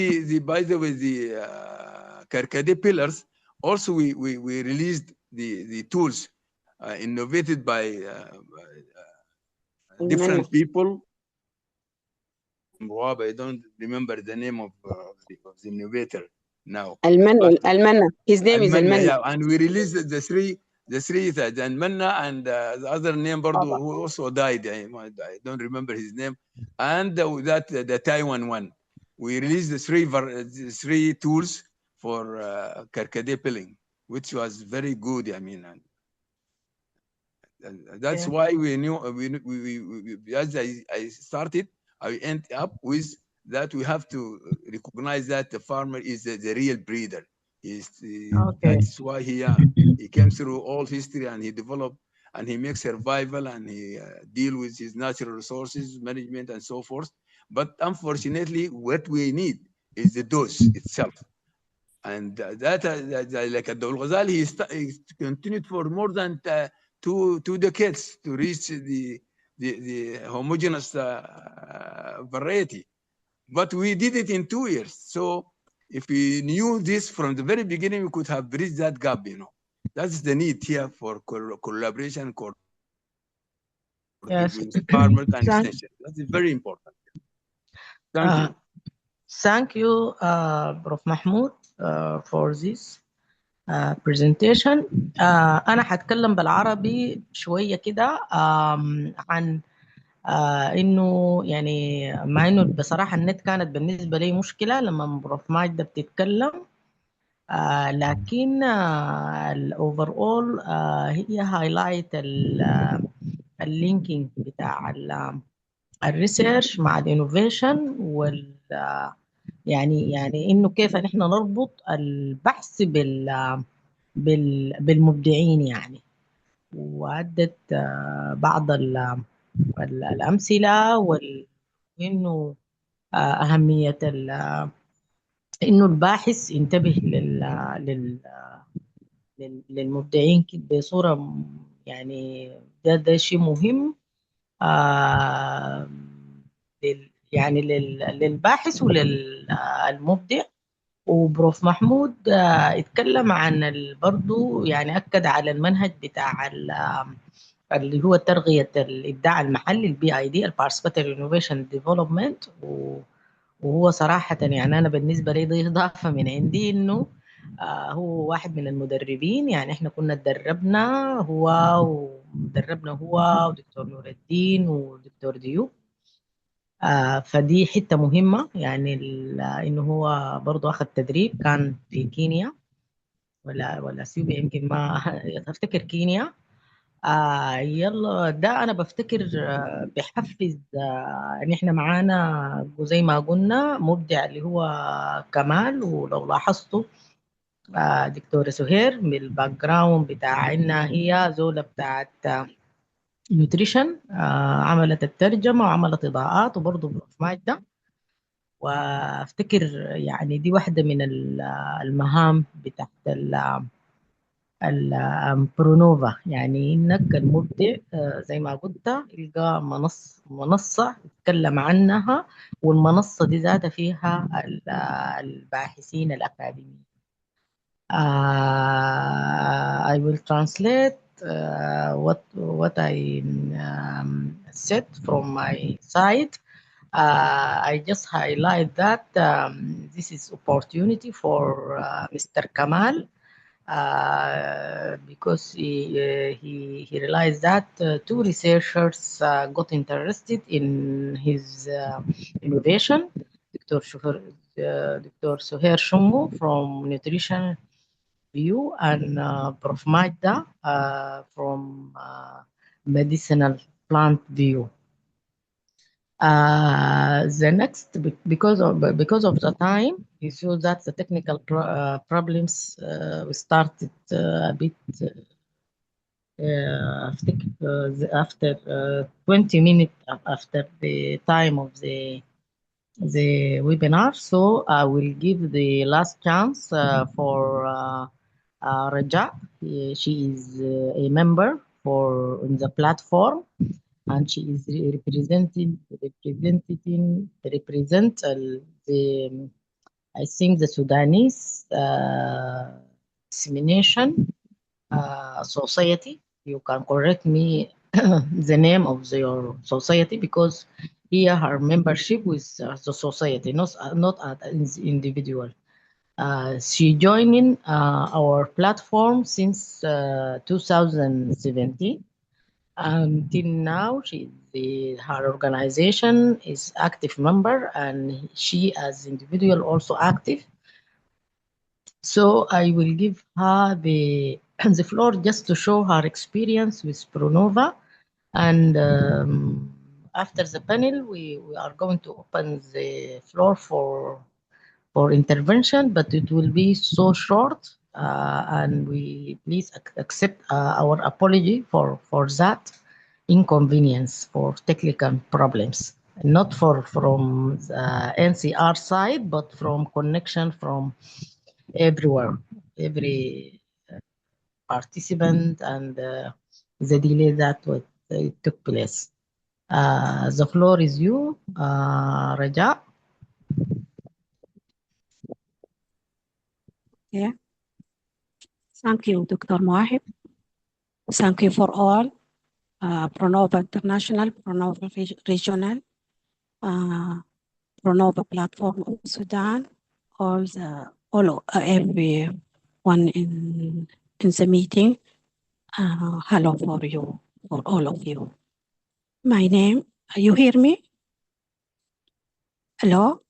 by the way, the Karkade pillars, also we released the tools innovated by different people. I don't remember the name of the innovator now. Almanna. His name is Almanna. Yeah, and we released the three, Almanna, and the other name who also died. I don't remember his name. And the Taiwan one. We released the three tools for Karkade pilling, which was very good. I mean, and that's why we knew as I started, I end up with that we have to recognize that the farmer is the real breeder. That's why he came through all history, and he developed, and he makes survival, and he deal with his natural resources management and so forth. But unfortunately, what we need is the dose itself. And that like Abdul Ghazali, he continued for more than two decades to reach the homogeneous variety. But we did it in 2 years. So if we knew this from the very beginning, we could have bridged that gap, you know. That's the need here for collaboration, with farmers and extension. That's very important. Thank you. Thank you, Prof. Mahmoud, for this presentation. أنا هتكلم بالعربي شوية كده عن إنه يعني مع إنه بصراحة النت كانت بالنسبة لي مشكلة لما بروف ماجدة بتتكلم، لكن الأوفر أول هي هايلايت اللينكينج بتاع الريسيرش مع الانوفيشن يعني انه كيف نحن نربط البحث بالمبدعين يعني. وعدت بعض الامثله وانه اهميه انه الباحث ينتبه للمبدعين بصوره يعني ده شيء مهم يعني للباحث وللمبدع. وبروف محمود اتكلم عن برضو يعني أكد على المنهج بتاع اللي هو ترغية الإبداع المحلي الBID Participatory Innovation Development. وهو صراحة يعني أنا بالنسبة لي دي إضافة من عندي إنه هو واحد من المدربين. يعني إحنا كنا تدربنا هو ودكتور نور الدين ودكتور ديوب. فدي حتة مهمة يعني إنه هو برضو أخذ تدريب كان في كينيا ولا اثيوبيا، يمكن ما أفتكر كينيا. يلا ده أنا بفتكر بحفز إن إحنا معانا زي ما قلنا مبدع اللي هو كمال. ولو لاحظتوا دكتورة سهير من الباك جراوند بتاع إنها هي زولة بتاعت نيوتريشن، عملت الترجمة وعملت إضاءات وبرضه بروف ماجدة. وافتكر يعني دي واحدة من المهام بتاعت البرونوفا، يعني انك المبدع زي ما قلت يلقى منصة يتكلم عنها، والمنصة دي ذاتها فيها الباحثين الأكاديميين. I will translate what I said from my side. I just highlight that this is opportunity for Mr. Kamal because he realized that two researchers got interested in his innovation. Dr. Suhair Shumo from Nutrition View and Prof. Majda from Medicinal Plant View. The next, because of the time, you saw that the technical problems we started a bit after 20 minutes after the time of the webinar. So I will give the last chance for Raja. She is a member in the platform, and she is represent I think the Sudanese dissemination society. You can correct me the name of your society, because here her membership with the society, not as individual. She joining our platform since 2017. Until now, her organization is active member, and she as individual also active. So I will give her the floor just to show her experience with Pronova, and after the panel, we are going to open the floor for intervention, but it will be so short, and we please accept our apology for that inconvenience, for technical problems, not from the NCR side, but from connection from everywhere, every participant, and the delay that took place. The floor is you, Raja. Yeah. Thank you, Dr. Mohib. Thank you for all, Pronova International, Pronova Regional, Pronova Platform of Sudan, everyone in the meeting. Hello for all of you. My name, you hear me? Hello?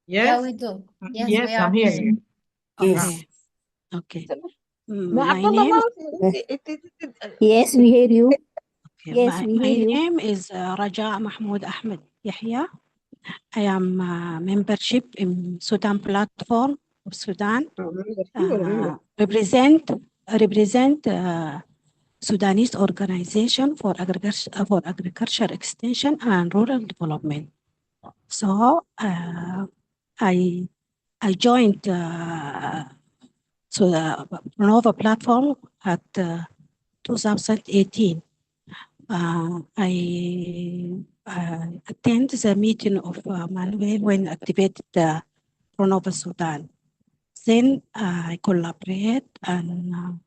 Yes. Yeah, we do. Yes, we are I'm hearing you. Okay. Okay. My name. Yes, we hear you. Okay, Yes, we my hear you. name is Raja Mahmoud Ahmed Yahya. I am membership in Sudan platform of Sudan. Represent Sudanese Organization for Agriculture Extension and Rural Development. So I joined so the Prolinnova platform at 2018. I attended the meeting of Manuel when activated the Prolinnova-Sudan. Then I collaborate and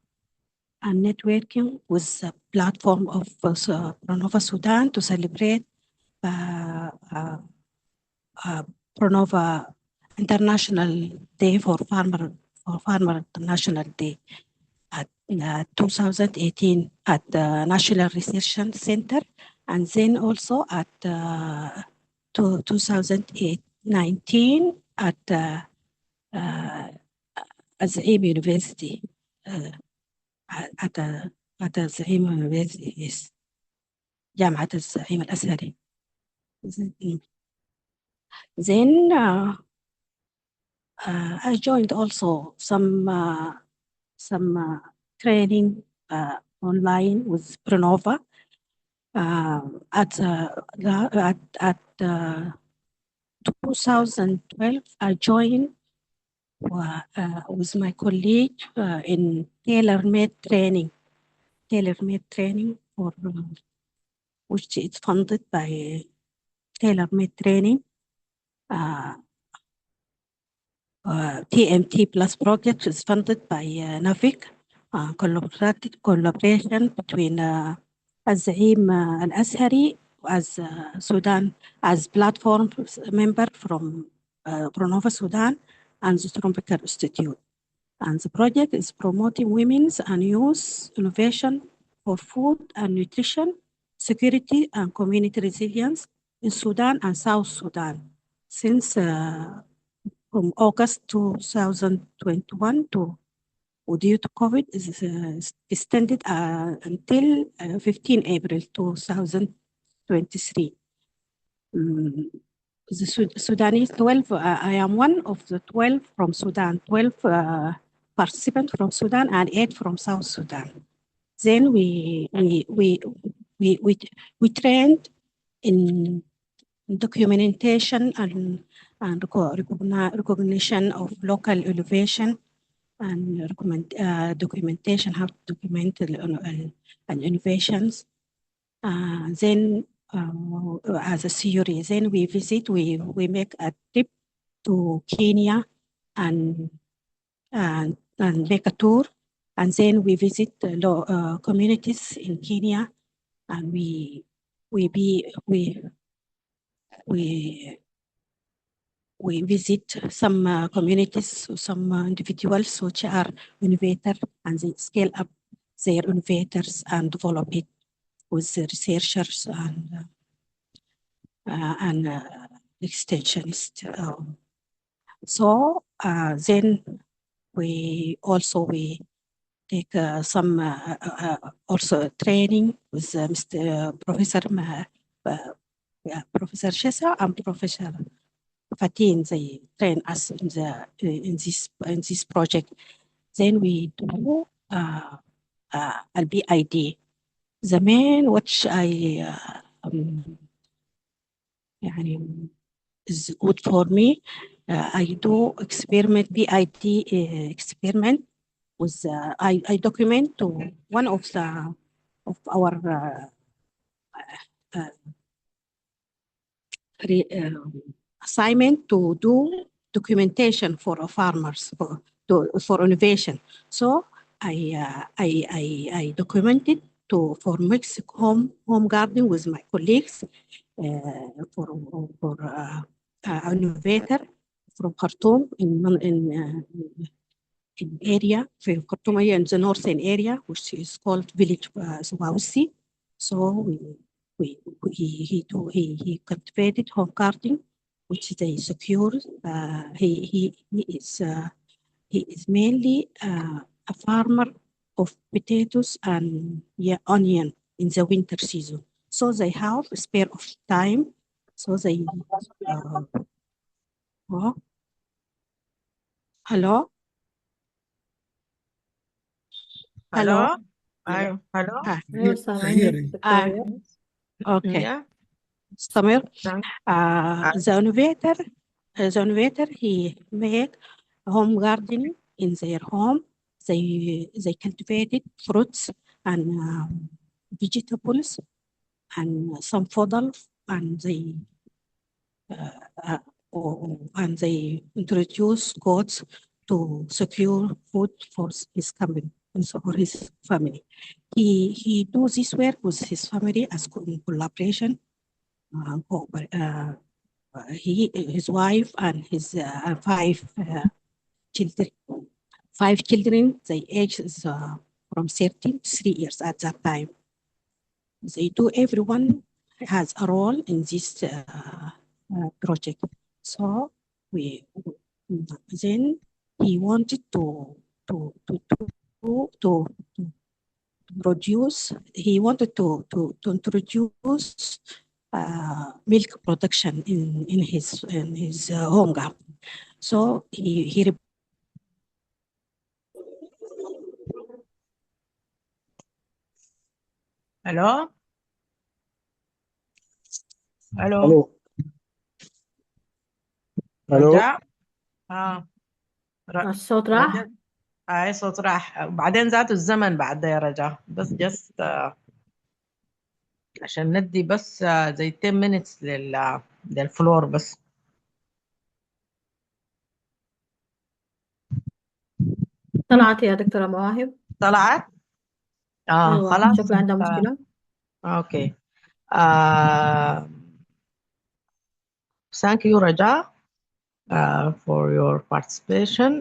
networking with the platform of Prolinnova-Sudan to celebrate Prolinnova International Day for Farmer International Day at 2018 at the National Research Center, and then also at 2019 at Zaim University. at الزعيم University, yes. جامعة الزعيم الأزهري. Then I joined also some training online with Prolinnova. At 2012, I joined with my colleague in tailor-made training for which is funded by tailor-made training. TMT Plus project is funded by NAVIC. Collaboration between Al-Zaim Al-Azhari as Sudan as platform member from Prolinnova-Sudan and the Tropical Institute. And the project is promoting women's and youth innovation for food and nutrition, security and community resilience in Sudan and South Sudan since from August 2021 to due to COVID is extended until 15 April 2023. The Sudanese 12, I am one of the 12 from Sudan, 12 participants from Sudan and 8 from South Sudan. Then we trained in documentation and recognition of local innovation and documentation, how to document innovations. Then as a theory, then we visit, we make a trip to Kenya and make a tour, and then we visit the communities in Kenya, and we visit some communities, some individuals which are innovators, and they scale up their innovators and develop it with the researchers and extensionists. So then we take some also training with Mr. Professor Shesa and Professor Fatin. They train us in this project. Then we do الBID. The main which يعني is good for me. I do experiment BID experiment with I document to one of our assignment to do documentation for farmers for innovation. So I documented for mixed home garden with my colleagues for innovator from Khartoum in area في Khartoum in the northern area, which is called village Swawsi. So he cultivated home garden, which they secure. He is mainly a farmer of potatoes and onion in the winter season. So they have a spare of time. So they, oh, hello? Hello? Hello? أيوه hello? أيوة سامعينك hearing. دكتورة. Okay. Yeah. استمر. Thank The innovator, he made home gardening in their home. They cultivated fruits and vegetables and some fodder, and they introduce goats to secure food for his family and so for his family. He do this work with his family as in collaboration. His wife and his children. 5 children, they age is from 13 to 3 years at that time. They do, everyone has a role in this project. So then he wanted to produce, he wanted to introduce milk production in his home garden. So he hello? Hello? الو الو رجاء؟ الصوت راح؟ رجاء أي صوت راح بعدين ذاته الزمن بعد ده يا رجاء بس جست عشان ندي بس زي 10 minutes للفلور بس. طلعت يا دكتورة مواهب؟ طلعت؟ أيوة خلاص. شكله عندها مشكلة. اوكي. Thank you رجاء for your participation.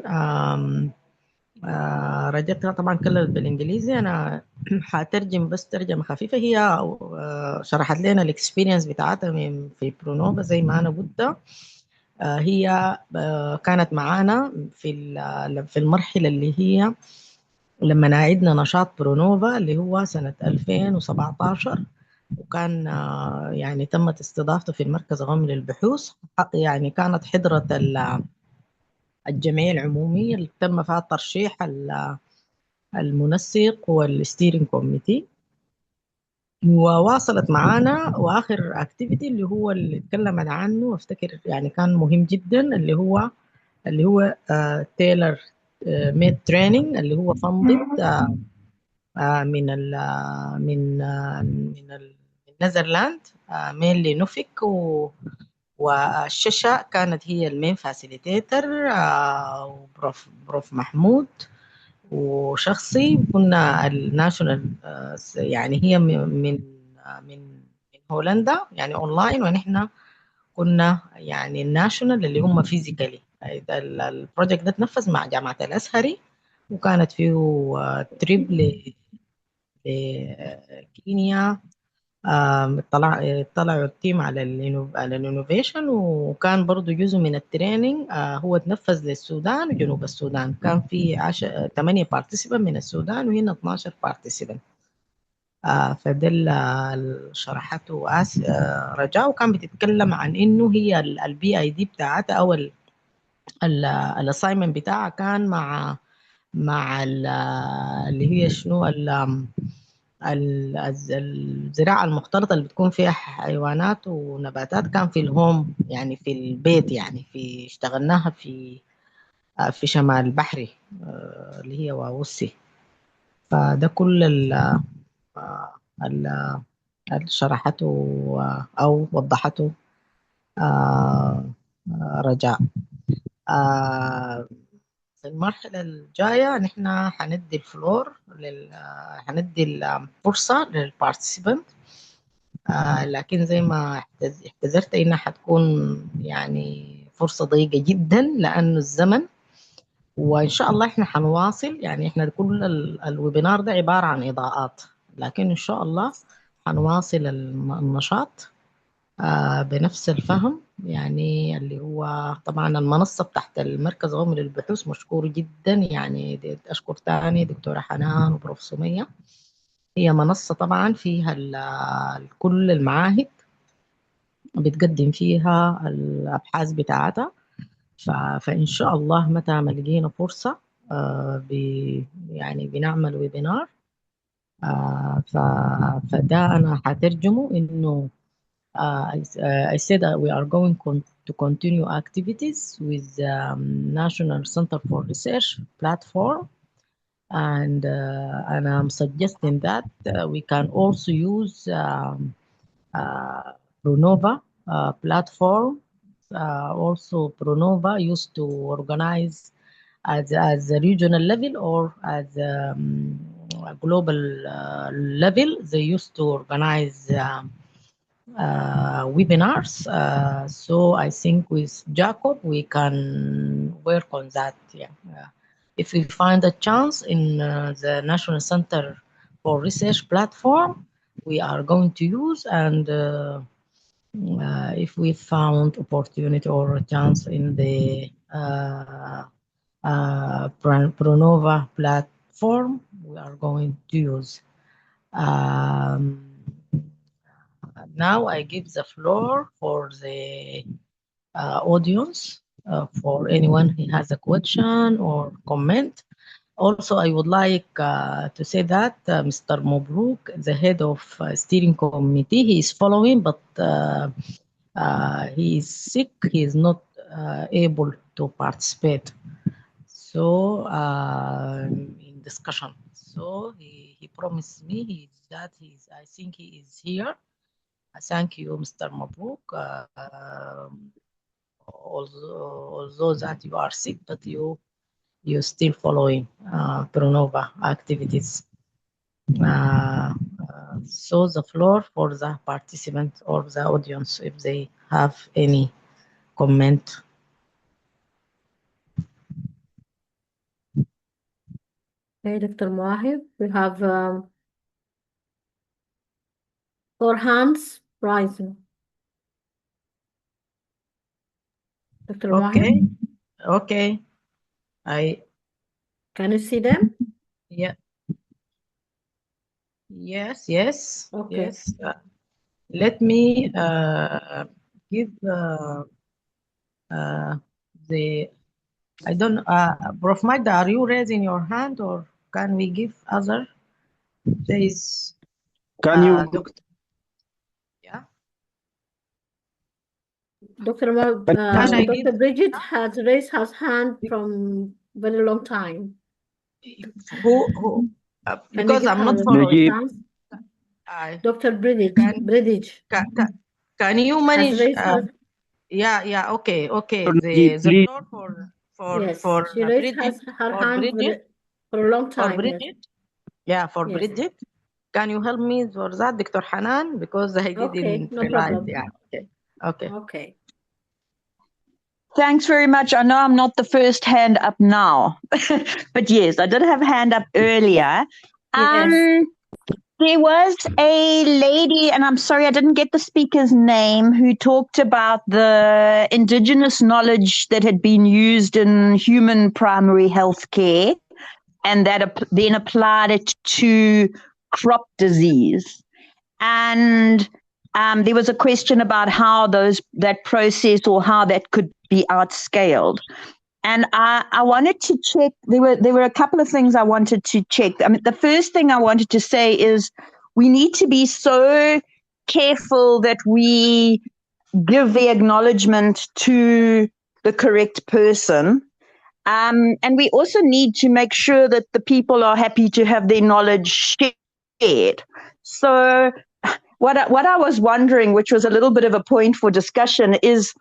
رجاء طبعا كلمت بالانجليزي، انا هترجم بس ترجمه خفيفه. هي شرحت لنا الاكسبيرينس بتاعتها في برونوفا زي ما انا قلت. هي كانت معانا في المرحله اللي هي لما نعيدنا نشاط برونوفا اللي هو سنه 2017، وكان يعني تمت استضافته في المركز القومي للبحوث. يعني كانت حضرة الجمعية العمومية اللي تم فيها ترشيح المنسق والستيرنج كوميتي، وواصلت معانا. واخر اكتيفيتي اللي هو اللي اتكلمت عنه افتكر يعني كان مهم جدا، اللي هو تيلر ميد تريننج، اللي هو فندد من النذرلاند، مينلي نوفيك والششا كانت هي المين فاسيليتيتر، وبروف محمود وشخصي. كنا الناشونال يعني هي من هولندا يعني اونلاين، ونحن كنا يعني الناشونال اللي هم فيزيكالي. البروجكت ده تنفذ مع جامعة الأزهري، وكانت فيه تريب لكينيا. طلعوا التيم على الانوفيشن، وكان برضو جزء من التريننج هو تنفذ للسودان وجنوب السودان. كان في 8 بارتيسيبنت من السودان، وهنا 12 بارتيسيبنت. فده اللي شرحته رجاء، وكان بتتكلم عن انه هي البي اي دي بتاعتها او الاساينمنت بتاعها كان مع اللي هي شنو الزراعة المختلطة اللي بتكون فيها حيوانات ونباتات. كان في الهوم يعني في البيت، يعني اشتغلناها في شمال البحري اللي هي واوسي. فده كل اللي شرحته أو وضحته رجاء. في المرحلة الجاية نحن هندي الفلور هندي الفرصة للبارتيسيبنت، لكن زي ما احتذرت انها حتكون يعني فرصة ضيقة جدا لأنه الزمن. وإن شاء الله احنا حنواصل، يعني احنا كل الويبينار ده عبارة عن إضاءات، لكن إن شاء الله حنواصل النشاط بنفس الفهم، يعني اللي هو طبعا المنصة تحت المركز القومي للبحوث مشكور جدا، يعني أشكر تاني دكتورة حنان وبروف سمية. هي منصة طبعا فيها كل المعاهد بتقدم فيها الأبحاث بتاعتها، فإن شاء الله متى ما لقينا فرصة يعني بنعمل ويبينار، فده أنا هترجمه إنه I said that we are going to continue activities with National Center for Research platform, and I'm suggesting that we can also use Pronova platform. Also, Pronova used to organize as a regional level or as a global level. They used to organize webinars. So I think with Jacob we can work on that. Yeah. If we find a chance in the National Center for Research platform, we are going to use, and if we found opportunity or a chance in the Pronova platform, we are going to use. Now I give the floor for the audience, for anyone who has a question or comment. Also, I would like to say that Mr. Mobruk, the head of steering committee, he is following, but he is sick. He is not able to participate. So in discussion. So he promised me that I think he is here. Thank you, Mr. Mabruk. Although that you are sick, but you still following Pronova activities. So the floor for the participants or the audience if they have any comment. Okay, Dr. Mohib, we have 4 hands rising. Dr. Okay, Mohib, okay. can you see them? Yeah. Yes. Okay. Yes. Let me give the, I don't, Prof. Magda, are you raising your hand or can we give other? There is, can you, Doctor? Yeah. Dr. Mohib, Dr. Bridget has raised her hand from very long time. Who because I'm not following. Dr. Bridget, can you manage? Yeah. Okay. The floor for she raised her hand Bridget, for a long time. For Bridget, yeah, for Bridget. Can you help me for that, Dr. Hanan? Because I didn't realize. Yeah. Okay. Thanks very much. I know I'm not the first hand up now, but yes, I did have a hand up earlier. There was a lady, and I'm sorry I didn't get the speaker's name, who talked about the indigenous knowledge that had been used in human primary health care and that then applied it to crop disease. And there was a question about how that process or how that could be outscaled. And I wanted to check, there were a couple of things I wanted to check. I mean, the first thing I wanted to say is we need to be so careful that we give the acknowledgement to the correct person. And we also need to make sure that the people are happy to have their knowledge shared. So what I was wondering, which was a little bit of a point for discussion, is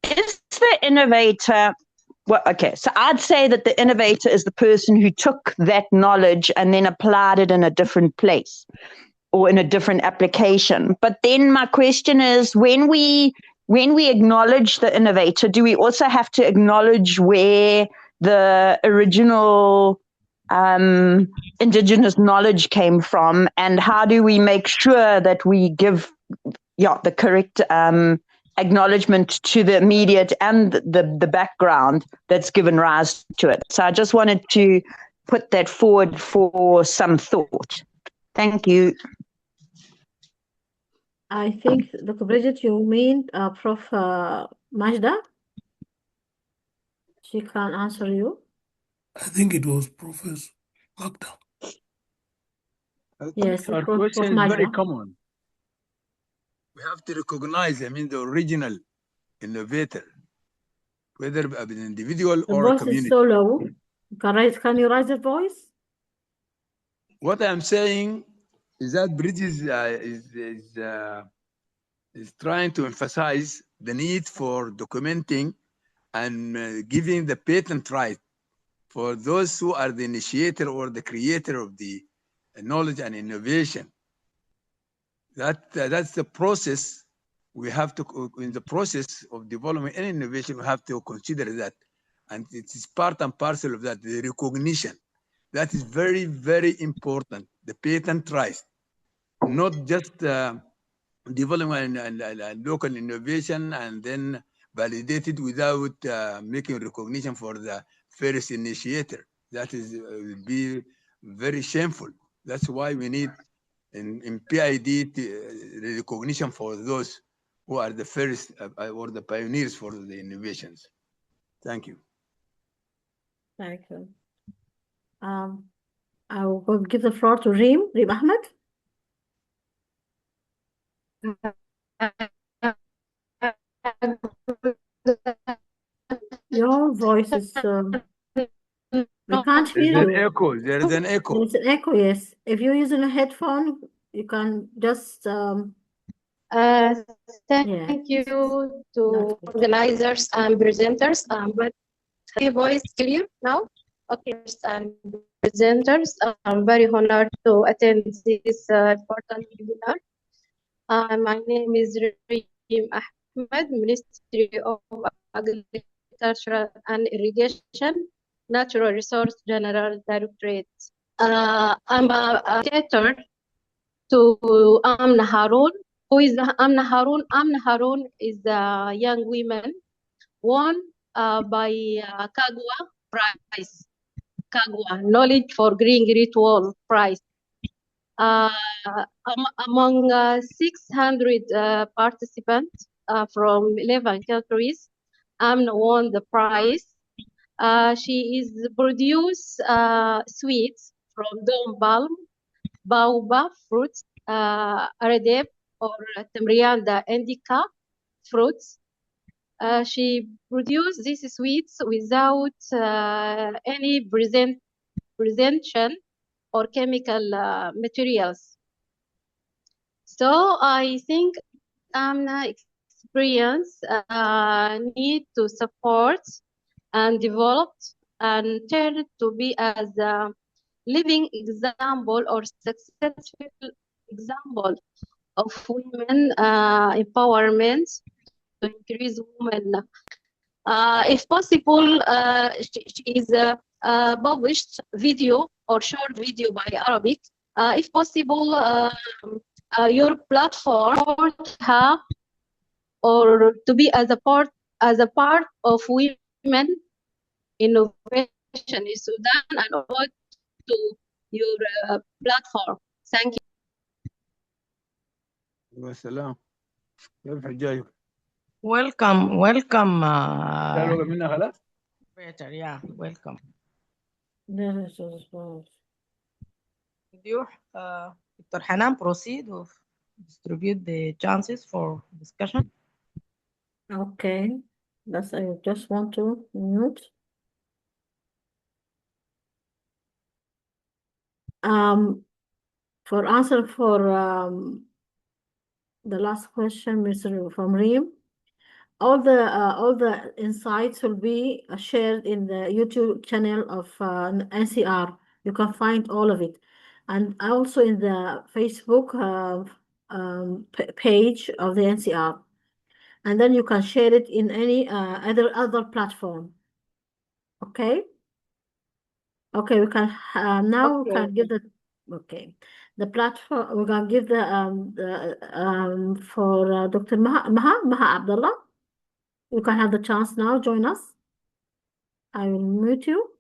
the innovator... Well, okay, so I'd say that the innovator is the person who took that knowledge and then applied it in a different place or in a different application. But then my question is, when we acknowledge the innovator, do we also have to acknowledge where the original indigenous knowledge came from, and how do we make sure that we give the correct acknowledgement to the immediate and the background that's given rise to it. So I just wanted to put that forward for some thought. Thank you. I think, Dr. Bridget, you mean Prof. Majda? She can answer you. I think it was Professor Magda. Yes, Our Prof. question is very Majda. common. We have to recognize, the original innovator, whether an individual The or a voice is community. so low. Can you raise the voice? What I'm saying is that Bridges is trying to emphasize the need for documenting and giving the patent right for those who are the initiator or the creator of the knowledge and innovation. That's the process. We have to, in the process of developing any innovation, we have to consider that. And it is part and parcel of that, the recognition. That is very, very important, the patent rights, not just developing a local innovation and then validated without making recognition for the first initiator. That would be very shameful. That's why we need in PID recognition for those who are the first or the pioneers for the innovations. Thank you. Thank you. I will give the floor to Reem Ahmed. Your voice is, we can't hear you. Echo. There is an echo. There's an echo, yes. If you're using a headphone, you can just... Thank you to organizers and presenters. But my voice clear now? Okay, and presenters, I'm very honored to attend this important webinar. My name is Reem Ahmed, Ministry of Agriculture and Irrigation, Natural Resource General Directorate. I'm a dictator to Amna Harun. Who is Amna Harun? Amna Harun is a young woman won by Kagwa Prize. Kagwa, Knowledge for Green Great Wall Prize. Among 600 participants from 11 countries, Amna won the prize. She is produce sweets from dome palm, baobab fruits, aradeb or Tamrianda indica fruits. She produced these sweets without any presentation or chemical materials. So I think Amna experience need to support and develop and turn to be as a living example or successful example of women empowerment to increase women. If possible, she is published video or short video by Arabic. If possible, your platform her or to be as a part of women innovation in Sudan and all to your platform. Thank you. Welcome, welcome. Yeah, welcome. Would you, Dr. Hanan, proceed or distribute the chances for discussion? Okay, I just want to mute. For answer for the last question, Mr. from Reem, all the insights will be shared in the YouTube channel of NCR. You can find all of it, and also in the Facebook page of the NCR, and then you can share it in any other platform. Okay. Okay, we can now we can give the Okay. The platform, we're going to give for Dr. Maha Abdullah. You can have the chance now. Join us. I will mute you.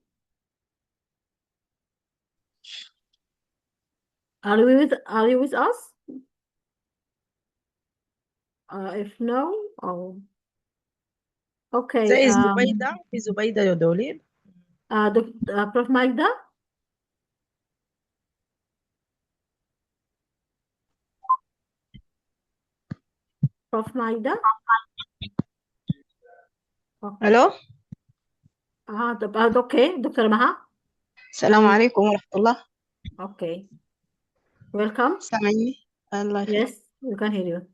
Are you with us? If no, oh. Okay. Is Zubaida your Dolid? Prof. Magda? Prof. Magda? الو okay. Dr. Maha? السلام عليكم ورحمة الله. Okay. Welcome. سامعني؟ الله يخليك. Yes, we can hear you.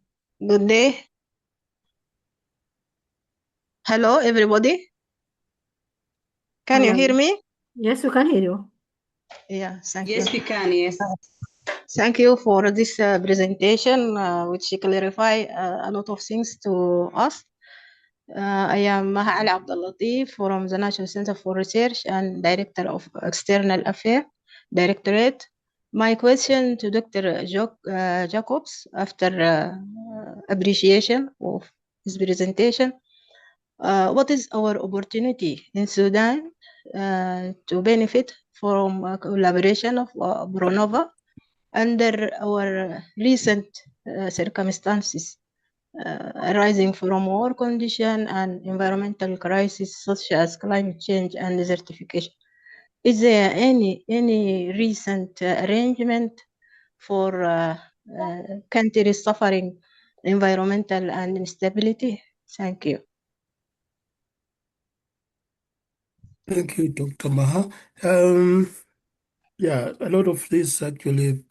Good day. Hello everybody. Can you hear me? Yes, we can hear you. Yeah, thank you. Yes, we can, yes. Thank you for this presentation, which clarify a lot of things to us. I am Maha Ali Abdul Latif from the National Center for Research and Director of External Affairs Directorate. My question to Dr. Jacobs, after appreciation of his presentation, what is our opportunity in Sudan to benefit from collaboration of Prolinnova under our recent circumstances arising from war condition and environmental crisis such as climate change and desertification? Is there any recent arrangement for countries suffering environmental and instability? Thank you. Thank you, Dr. Maha. Yeah, a lot of this actually,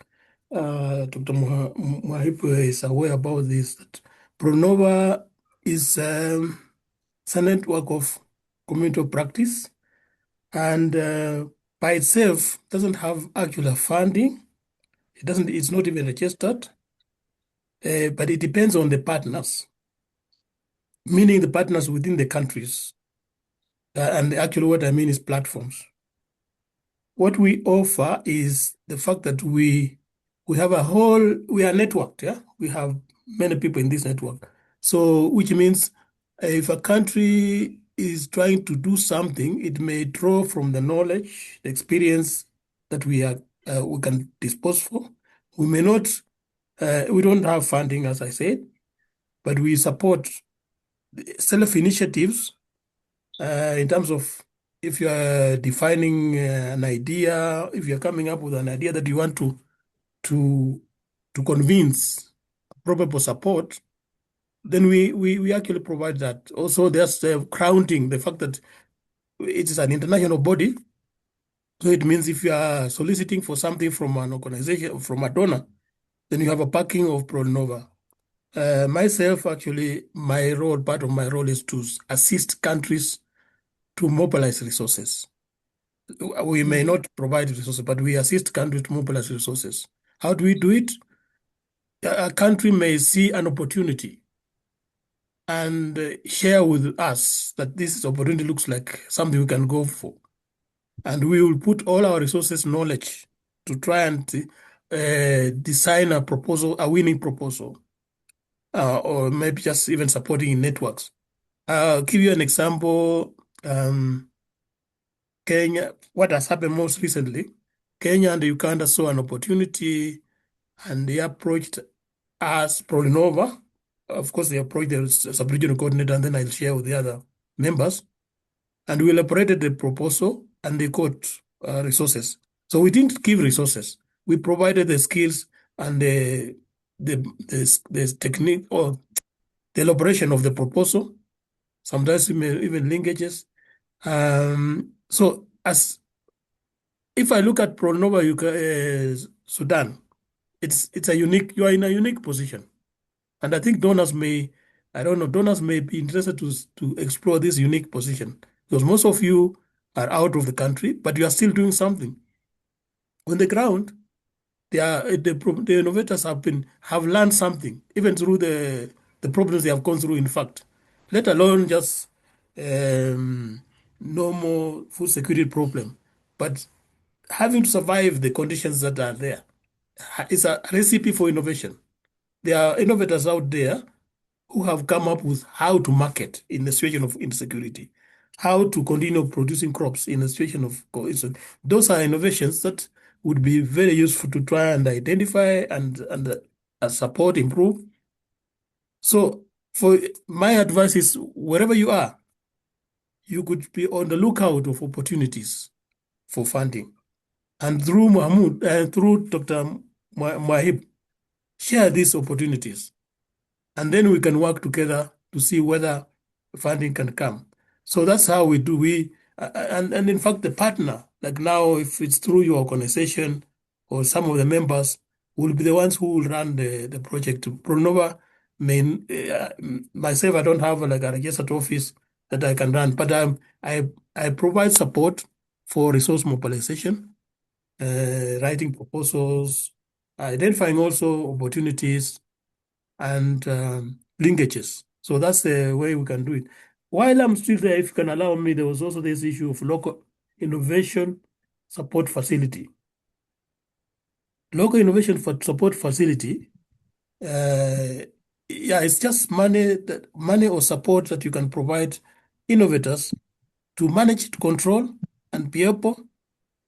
Dr. Mahip is aware about this. That Prolinnova is it's a network of community of practice, and by itself doesn't have actual funding. It's not even registered, but it depends on the partners, meaning the partners within the countries. And actually what I mean is platforms. What we offer is the fact that we are networked, yeah? We have many people in this network. So, which means if a country is trying to do something, it may draw from the knowledge, the experience that we can dispose for. We may not, we don't have funding, as I said, but we support self-initiatives in terms of if you are defining an idea, if you're coming up with an idea that you want to convince probable support, then we actually provide that. Also, there's grounding, the fact that it is an international body. So it means if you are soliciting for something from an organization, from a donor, then you have a backing of Prolinnova. Myself, actually, part of my role is to assist countries to mobilize resources. We may not provide resources, but we assist countries to mobilize resources. How do we do it? A country may see an opportunity and share with us that this opportunity looks like something we can go for. And we will put all our resources, knowledge, to try and design a proposal, a winning proposal, or maybe just even supporting in networks. I'll give you an example. Kenya, what has happened most recently, Kenya and Uganda saw an opportunity and they approached us, Prolinnova. Of course, they approached the sub-regional coordinator, and then I'll share with the other members. And we elaborated the proposal and they got resources. So we didn't give resources. We provided the skills and the technique or the elaboration of the proposal, sometimes even linkages. So if I look at Prolinnova Sudan, you are in a unique position. And I think donors may be interested to explore this unique position, because most of you are out of the country, but you are still doing something. On the ground, the innovators have learned something, even through the problems they have gone through, in fact, let alone just normal food security problem. But having to survive the conditions that are there. It's a recipe for innovation. There are innovators out there who have come up with how to market in a situation of insecurity, how to continue producing crops in a situation of those are innovations that would be very useful to try and identify and support, improve. So for my advice is wherever you are, you could be on the lookout of opportunities for funding. And through Mahmoud, through Dr. Mahib, share these opportunities. And then we can work together to see whether funding can come. So that's how we do. And in fact, the partner, like now, if it's through your organization or some of the members, will be the ones who will run the project. Pronova, myself, I don't have like a registered office that I can run, but I provide support for resource mobilization, writing proposals, identifying also opportunities and linkages. So that's the way we can do it. While I'm still there, if you can allow me, there was also this issue of local innovation support facility. Local innovation for support facility, yeah, it's just money or support that you can provide innovators to manage, to control, and be able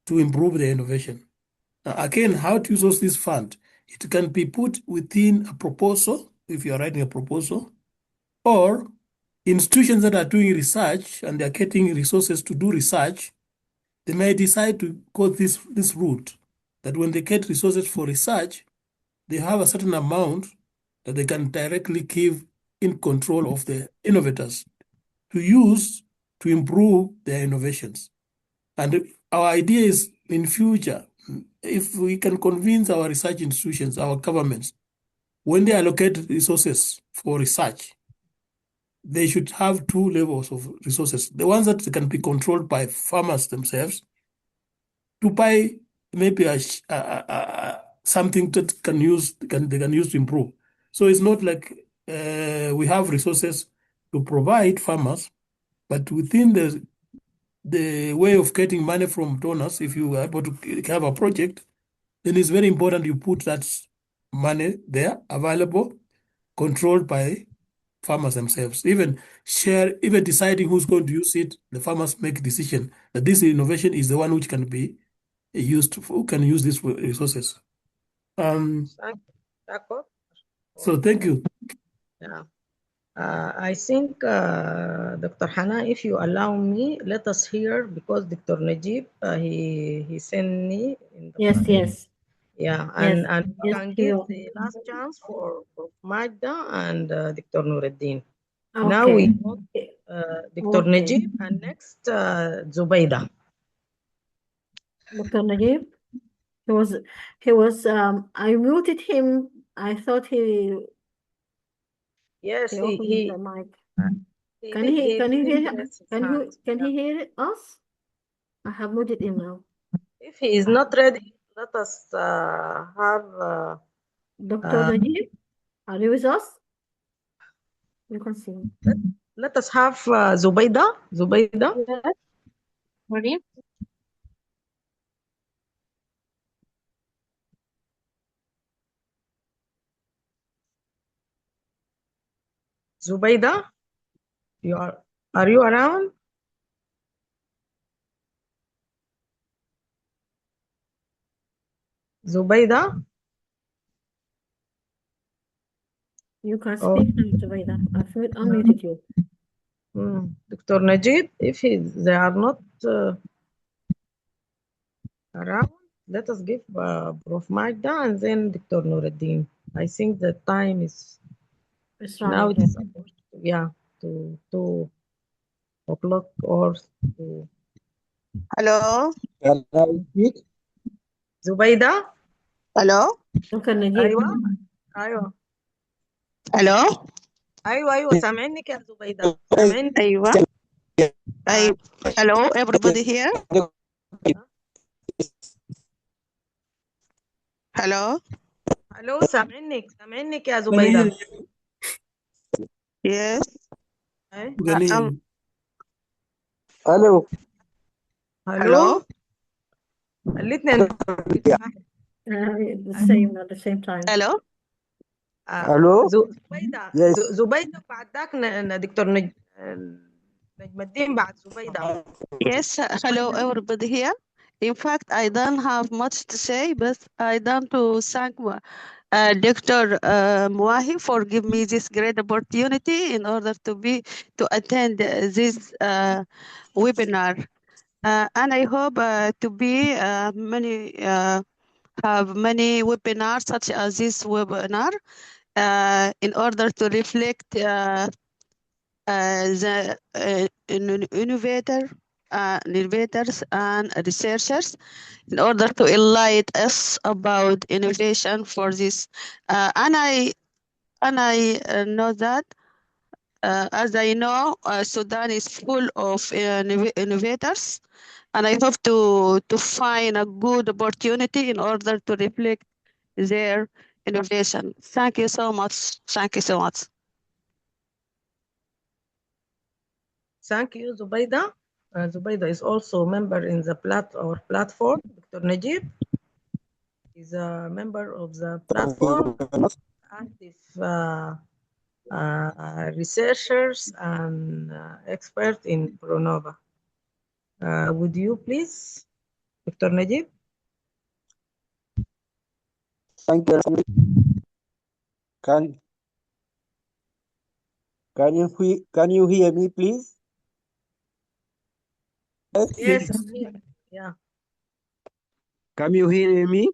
to improve their innovation. Now, again, how to use this fund? It can be put within a proposal, if you are writing a proposal, or institutions that are doing research and they're getting resources to do research, they may decide to go this route, that when they get resources for research, they have a certain amount that they can directly give in control of the innovators to use to improve their innovations. And our idea is in future, if we can convince our research institutions, our governments, when they allocate resources for research, they should have two levels of resources. The ones that can be controlled by farmers themselves to buy maybe something that they can use to improve. So it's not like we have resources to provide farmers, but within the way of getting money from donors, if you are able to have a project, then it's very important you put that money there available, controlled by farmers themselves. Even deciding who's going to use it, the farmers make a decision that this innovation is the one which can be used, who can use these resources. So thank you. Yeah. I think, Dr. Hana, if you allow me, let us hear, because Dr. Najib, he sent me. Yes. Yeah, and we can give the last chance for Magda and Dr. Nuruddin. Okay. Now we got Dr. Najib and next Zubaida. Dr. Najib, he was. I muted him. I thought he. Yes, he opened the mic. Can he hear us? I have muted him now. If he is not ready, let us have Dr. Najib, are you with us? You can see. Let us have Zubaida. Yes. Ready? Zubaida, are you around? Zubaida? You can speak now, Zubaida. I've unmuted you. Dr. Najib, if they are not around, let us give Prof. Magda and then Dr. Nuruddin. I think the time is now. It is supposed to 2 o'clock or to. Hello. Can I speak? Zubaida? Hello. Dr. Najib. أيوة. Hello. أيوة سامعنك يا زبيدة. سامعنك. أيوة. Hello, everybody here. Hello. سامعنك يا زبيدة. Yes. Hello. Hello. الاثنين at the same time. Hello? Hello? زبيدة Yes. زبيدة بعد ذاك دكتور نجم الدين بعد زبيدة. Yes, hello everybody here. In fact, I don't have much to say, but I want to thank Dr. Mwahi for giving me this great opportunity in order to attend this webinar. And I hope to be have many webinars such as this webinar in order to reflect the innovators and researchers in order to enlighten us about innovation for this. And I know that, as I know, Sudan is full of innovators, and I hope to find a good opportunity in order to reflect their innovation. Thank you so much. Thank you so much. Thank you, Zubaida. Zubaida is also a member in the our platform. Dr. Najib is a member of the platform, active researchers and expert in Pronova. Would you please, Dr. Najib? Thank you. Can you hear me, please? Yes, I'm here. Yeah. Can you hear me?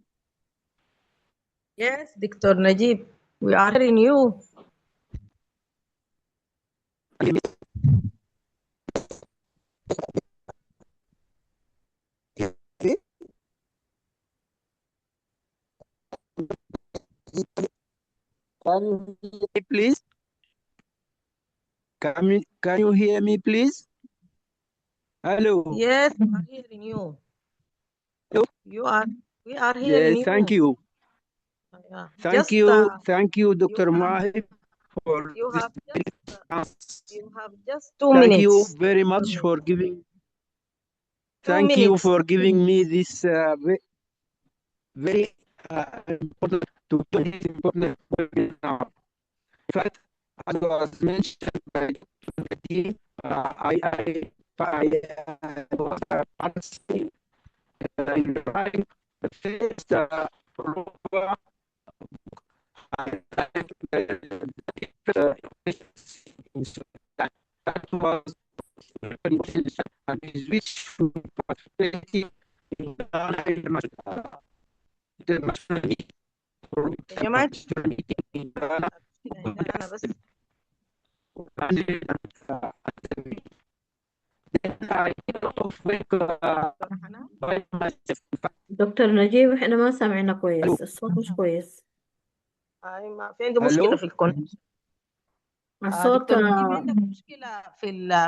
Yes, Dr. Najib, we are hearing you. Can you hear me, please? Can you hear me, please? Hello. Yes, we are hearing you. Hello. We are hearing Yes, you. thank you. Yeah. Thank you, Dr. Mahi, for You this. You have just 2 Thank minutes. you very much for giving. Thank you for giving me this very important to this important webinar. In fact, as was mentioned by the team, I was participating in the writing the first Prolinnova that was and is which participating in the international meeting in Ghana. دكتور نجيب احنا ما سامعنا كويس، الصوت مش كويس. في عنده مشكلة في الكونكشن. الصوت دكتور نجيب عندك مشكلة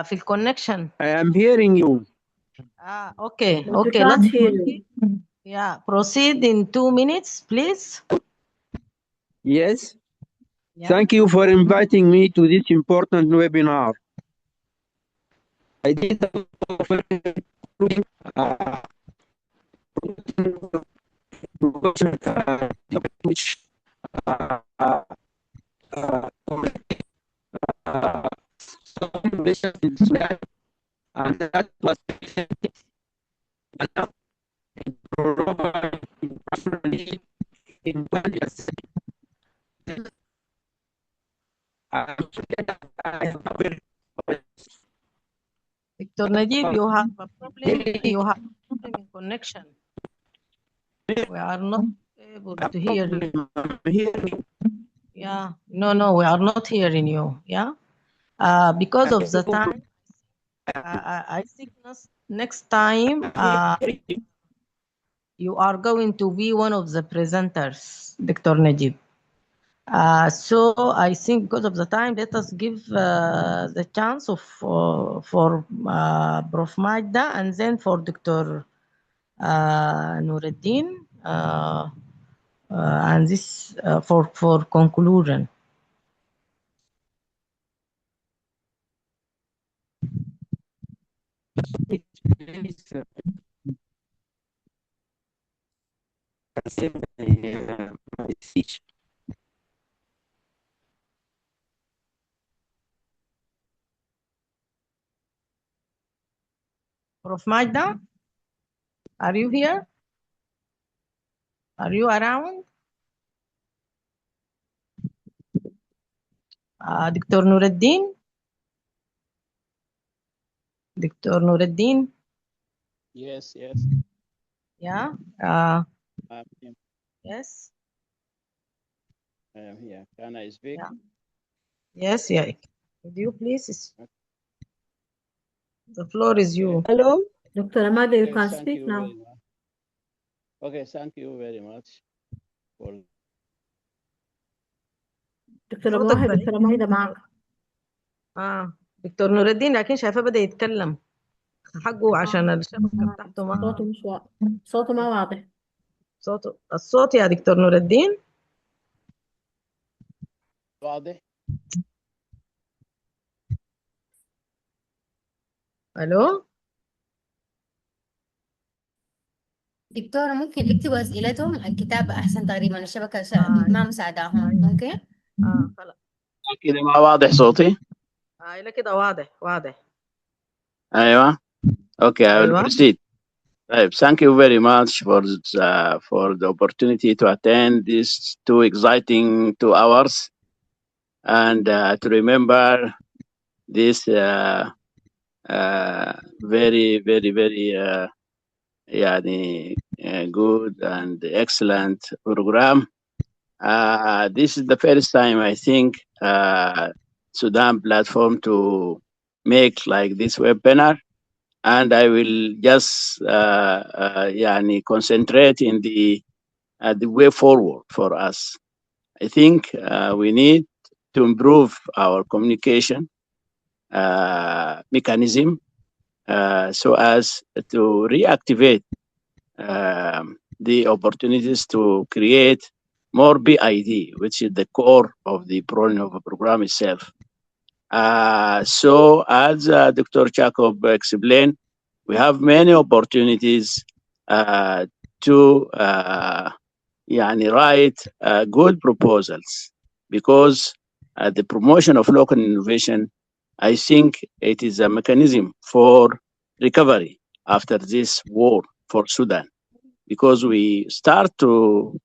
في الكونكشن. I am hearing you. Okay, but we okay. can't Let's hear proceed. you. Yeah, proceed in 2 minutes, please. Yes. Yeah. Thank you for inviting me to this important webinar. I did including which in Sudan, and that was in 2017. Dr. Najib, you have a problem. You have a problem in connection. We are not able to hear you. Yeah, no, we are not hearing you. Yeah, because of the time, I think next time you are going to be one of the presenters, Dr. Najib. So I think because of the time, let us give the chance of for Prof. Magda and then for Dr. Nuruddin, and this for conclusion. can say my speech. Prof. Magda, are you here? Are you around? Dr. Nuruddin? Dr. Nuruddin? Yes, yes. Yeah. I'm here. Yes. I am here. Can I speak? Yeah. Yes, yeah. Would you please? The floor is you. Hello? Dr. Amada, you Okay, can thank speak you now. very much. Okay, thank you very much for دكتور صوتك مواهب ضعيف. دكتورة ماهدة معك. دكتور نور الدين لكن شايفاه بدأ يتكلم حقه عشان الشبكة بتاعته ما صوته مش واضح. صوته ما واضح. الصوت يا دكتور نور الدين واضح. الو دكتورة ممكن يكتبوا أسئلتهم الكتابة أحسن تقريبا الشبكة ما مساعداهم ممكن؟ خلاص كده ما واضح صوتي؟ لا كده واضح أيوة. Okay, I will أيوة. proceed. Thank you very much for the opportunity to attend these 2 exciting 2 hours and to remember this very, very, very good and excellent program. This is the first time I think Sudan platform to make like this webinar, and I will just concentrate in the way forward for us. I think we need to improve our communication mechanism so as to reactivate the opportunities to create more BID, which is the core of the Prolinnova program itself. So as Dr. Jacob explained, we have many opportunities to write good proposals, because the promotion of local innovation, I think it is a mechanism for recovery after this war for Sudan, because we start to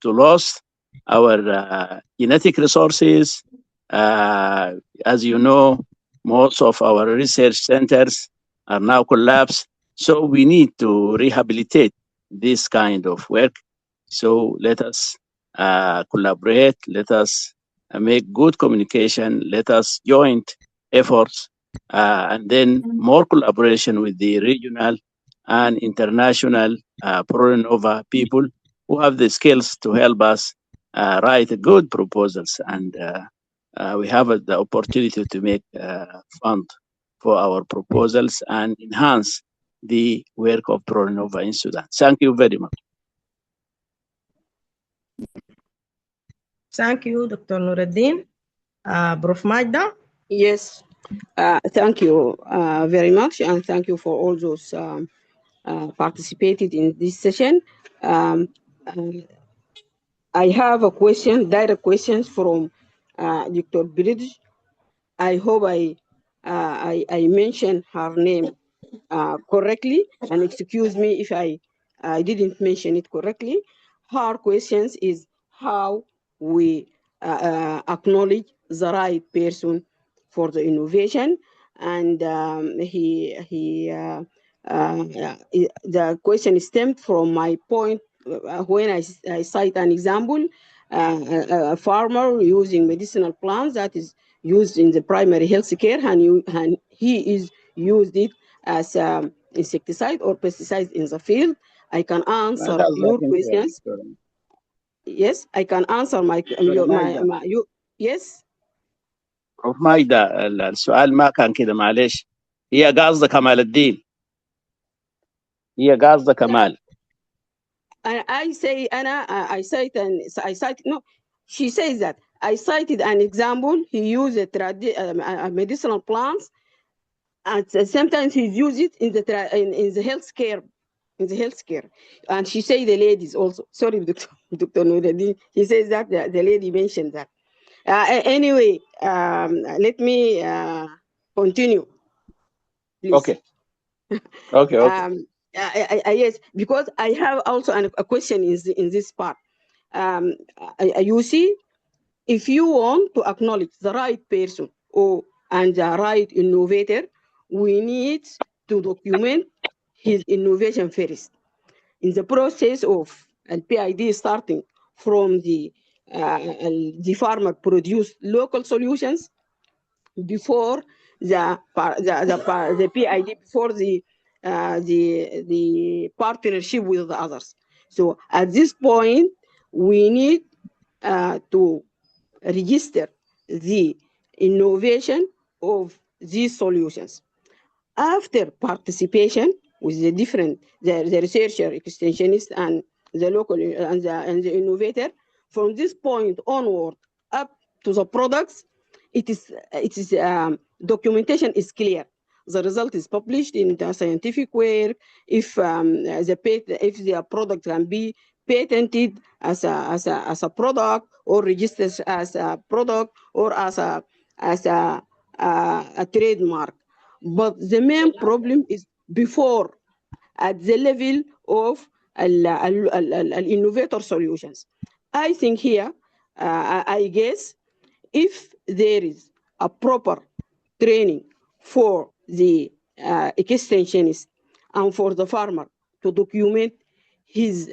lose our genetic resources. As you know, most of our research centers are now collapsed. So we need to rehabilitate this kind of work. So let us collaborate, let us make good communication, let us joint efforts, and then more collaboration with the regional and international Prolinnova people who have the skills to help us write good proposals. And we have the opportunity to make fund for our proposals and enhance the work of Prolinnova in Sudan. Thank you very much. Thank you, Dr. Nuruddin. Prof. Magda? Yes, thank you very much, and thank you for all those participated in this session. I have a question, direct questions from Dr. Bridge. I hope I mentioned her name correctly, and excuse me if I didn't mention it correctly. Her questions is how we acknowledge the right person for the innovation, and the question stemmed from my point when I cite an example, a farmer using medicinal plants that is used in the primary health care, and he is used it as insecticide or pesticide in the field. I can answer your questions. Yes, I can answer yes. Prof. Magda, السؤال ما كان كده معلش. هي قاصدة كمال الدين. هي قاصدة كمال. I say I cite no. She says that I cited an example. He used medicinal plants, and sometimes he used it in the healthcare in the healthcare. And she say the ladies also. Sorry, Dr. Nuruddin. He says that the lady mentioned that. Anyway, let me continue, please. Okay. Okay. Yes, because I have also a question in this part. You see, if you want to acknowledge the right person and the right innovator, we need to document his innovation first. In the process of PID starting from the farmer produce local solutions before the PID, before the partnership with the others. So at this point, we need to register the innovation of these solutions. After participation with the researcher, extensionist, and the local and the innovator, from this point onward up to the products, documentation is clear. The result is published in the scientific work. If the product can be patented as a product, or registered as a product, or as a trademark. But the main problem is before, at the level of innovator solutions. I think here, I guess, if there is a proper training for the extensionist and for the farmer to document his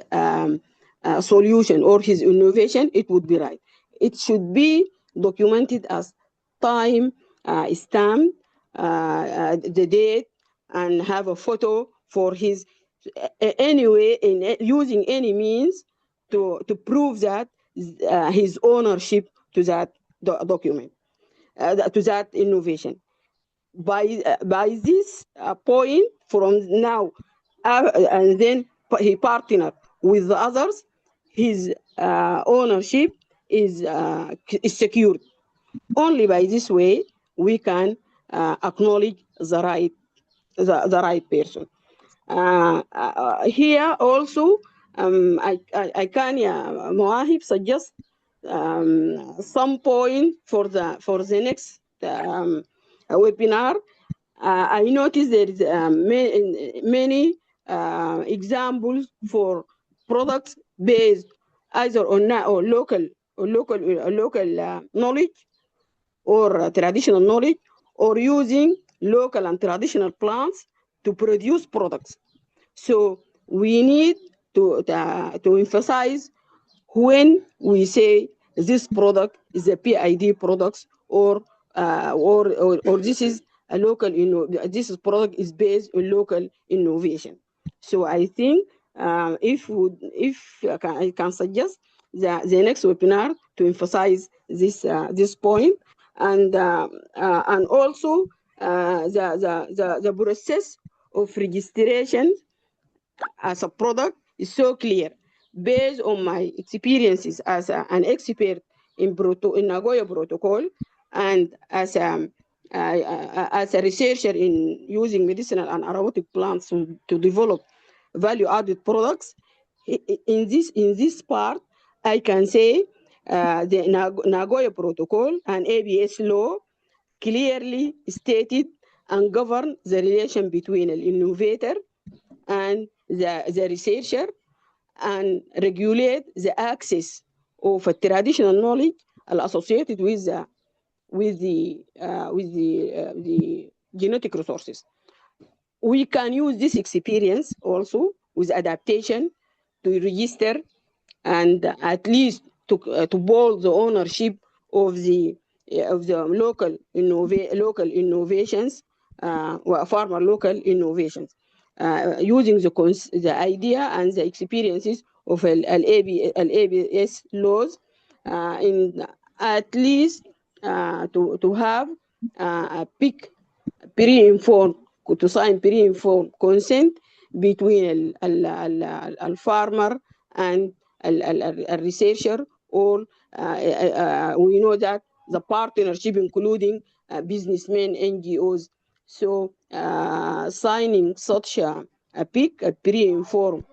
solution or his innovation, it would be right. It should be documented as time stamp, the date, and have a photo for his anyway, in using any means to prove that his ownership to that document, to that innovation. By this point, from now, and then he partnered with the others, his ownership is secured. Only by this way we can acknowledge the right person. Here also, I can Moahib suggest some point for the next webinar. I noticed there is many examples for products based either on local knowledge, or traditional knowledge, or using local and traditional plants to produce products. So we need to emphasize when we say this product is a PID product, or this is a local, this product is based on local innovation. So I think if I can suggest the next webinar to emphasize this point, and also the process of registration as a product is so clear. Based on my experiences as an expert in Nagoya Protocol, and as a researcher in using medicinal and aromatic plants to develop value-added products, in this part, I can say the Nagoya Protocol and ABS law clearly stated and govern the relation between an innovator and the researcher, and regulate the access of a traditional knowledge associated with the genetic resources. We can use this experience also with adaptation to register and at least to build the ownership of the local innovations, farmer local innovations, using the idea and the experiences of ABS laws, in at least to have a pre-informed, to sign pre-informed consent between the farmer and a researcher, or we know that the partnership including businessmen, NGOs. So signing such pick a pre-informed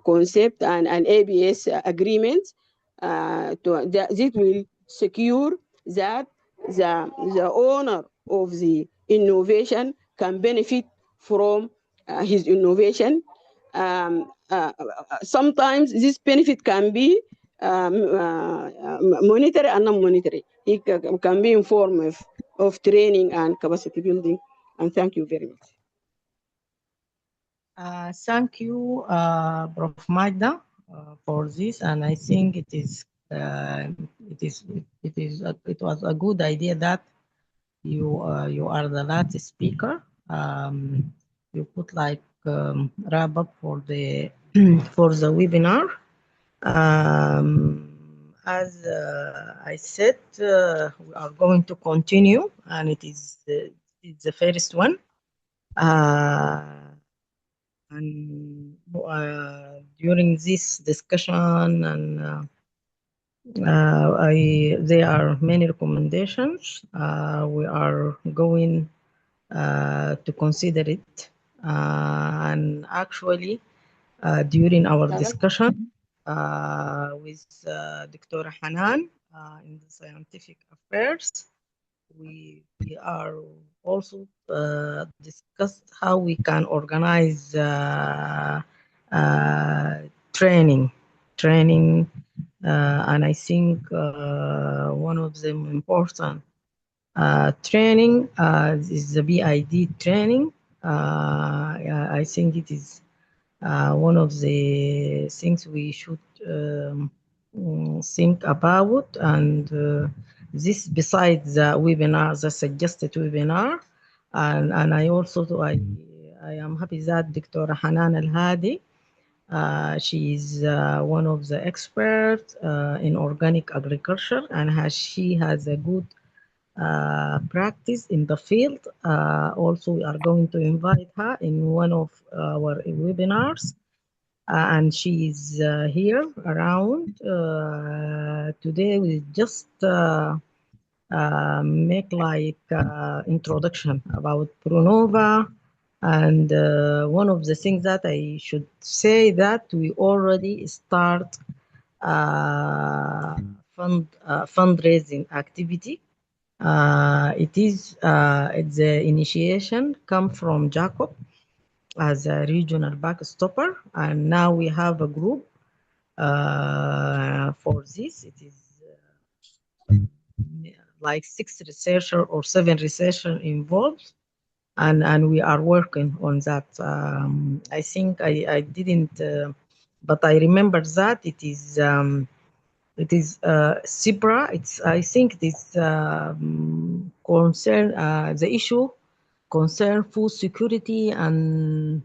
concept and an ABS agreement. This will secure that the owner of the innovation can benefit from his innovation. Sometimes this benefit can be monetary and non-monetary. It can be in form of training and capacity building. And thank you very much. Thank you, Prof. Magda, for this, and I think it was a good idea that you are the last speaker. You put like wrap up for the for the webinar. As I said, we are going to continue, and it's the first one. And during this discussion, and there are many recommendations. We are going to consider it, and actually, during our discussion with Dr. Hanan in the scientific affairs, we are also discussed how we can organize training, and I think one of the important training is the BID training. I think it is one of the things we should think about, and this besides the webinar, the suggested webinar, and I also I am happy that Dr. Hanan Al-Hadi, she is one of the experts in organic agriculture, and she has a good practice in the field. Also, we are going to invite her in one of our webinars, and she is here around today. We just make like introduction about Pronova, and one of the things that I should say that we already start fundraising activity. It is the initiation come from Jacob as a regional backstopper, and now we have a group for this. It is like 6 researchers or 7 researchers involved, and we are working on that. I think I didn't, but I remember that it is CIPRA. I think it is concern the issue concern food security and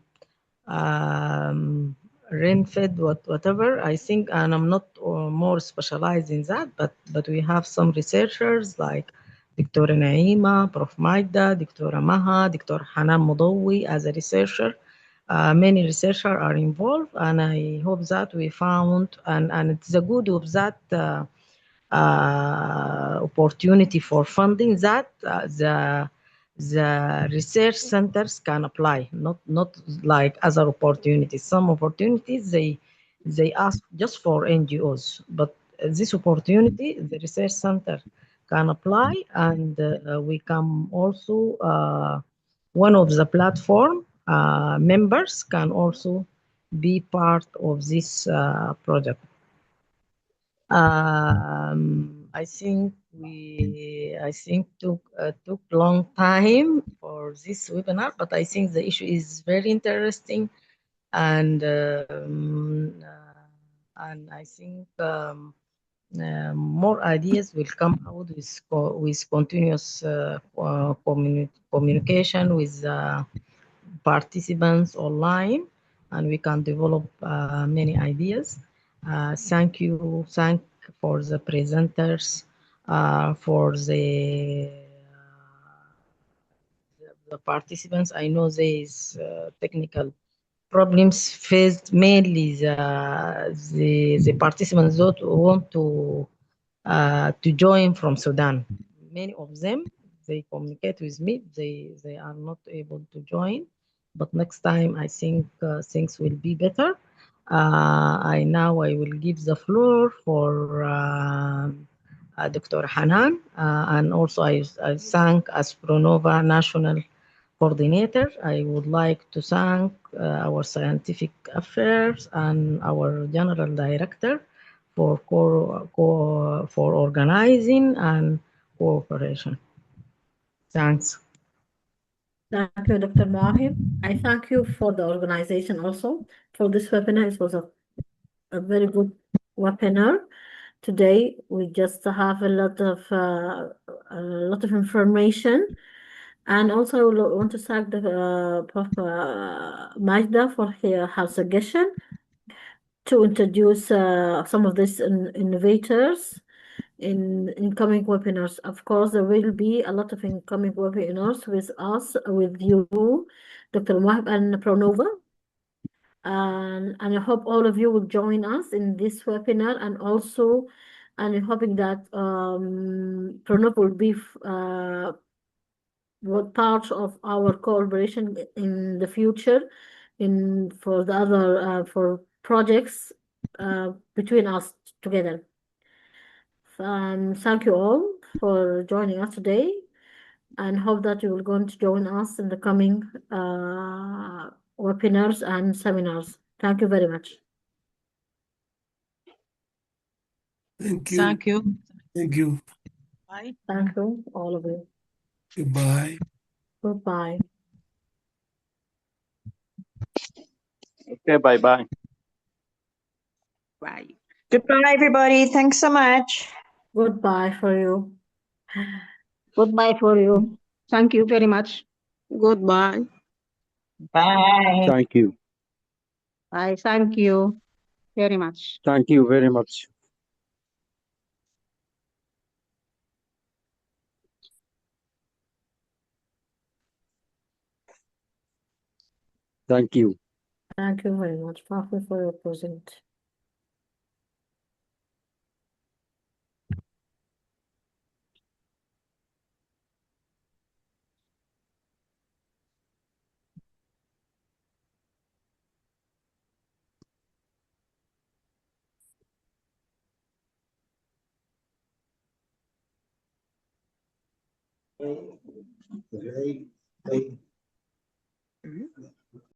rain-fed whatever. I think, and I'm not more specialized in that, but we have some researchers like Dr. Naima, Prof. Magda, Dr. Maha, Dr. Hanan Mudawi as a researcher. Many researchers are involved, and I hope that we found, and it's a good of that opportunity for funding that the research centers can apply, not like other opportunities. Some opportunities they ask just for NGOs, but this opportunity the research center can apply, and we can also one of the platform members can also be part of this project. I think took long time for this webinar, but I think the issue is very interesting, and I think more ideas will come out with continuous communication with participants online, and we can develop many ideas. Thank you for the presenters, for the participants. I know there is technical problems faced, mainly the participants that want to join from Sudan. Many of them, they communicate with me, they are not able to join but next time I think things will be better. I will give the floor for Dr. Hanan, and also I thank as Pronova National Coordinator. I would like to thank our Scientific Affairs and our General Director for for organizing and cooperation. Thanks. Thank you, Dr. Mohib. I thank you for the organization also for this webinar. It was a very good webinar. Today we just have a lot of information, and also I want to thank the Prof. Magda for her suggestion to introduce some of these innovators in incoming webinars. Of course, there will be a lot of incoming webinars with us, with you, Dr. Mohib and Pronova. And I hope all of you will join us in this webinar, and also I'm hoping that Pronova will be part of our cooperation in the future for the other for projects between us together. Thank you all for joining us today, and hope that you will going to join us in the coming webinars and seminars. Thank you very much. Thank you. Thank you. Thank you. Bye. Thank you, all of you. Goodbye. Goodbye. Okay, bye-bye. Bye. Goodbye, everybody. Thanks so much. Goodbye for you. Goodbye for you. Thank you very much. Goodbye. Bye. Thank you. I thank you very much. Thank you very much. Thank you. Thank you very much. Thank you for your present.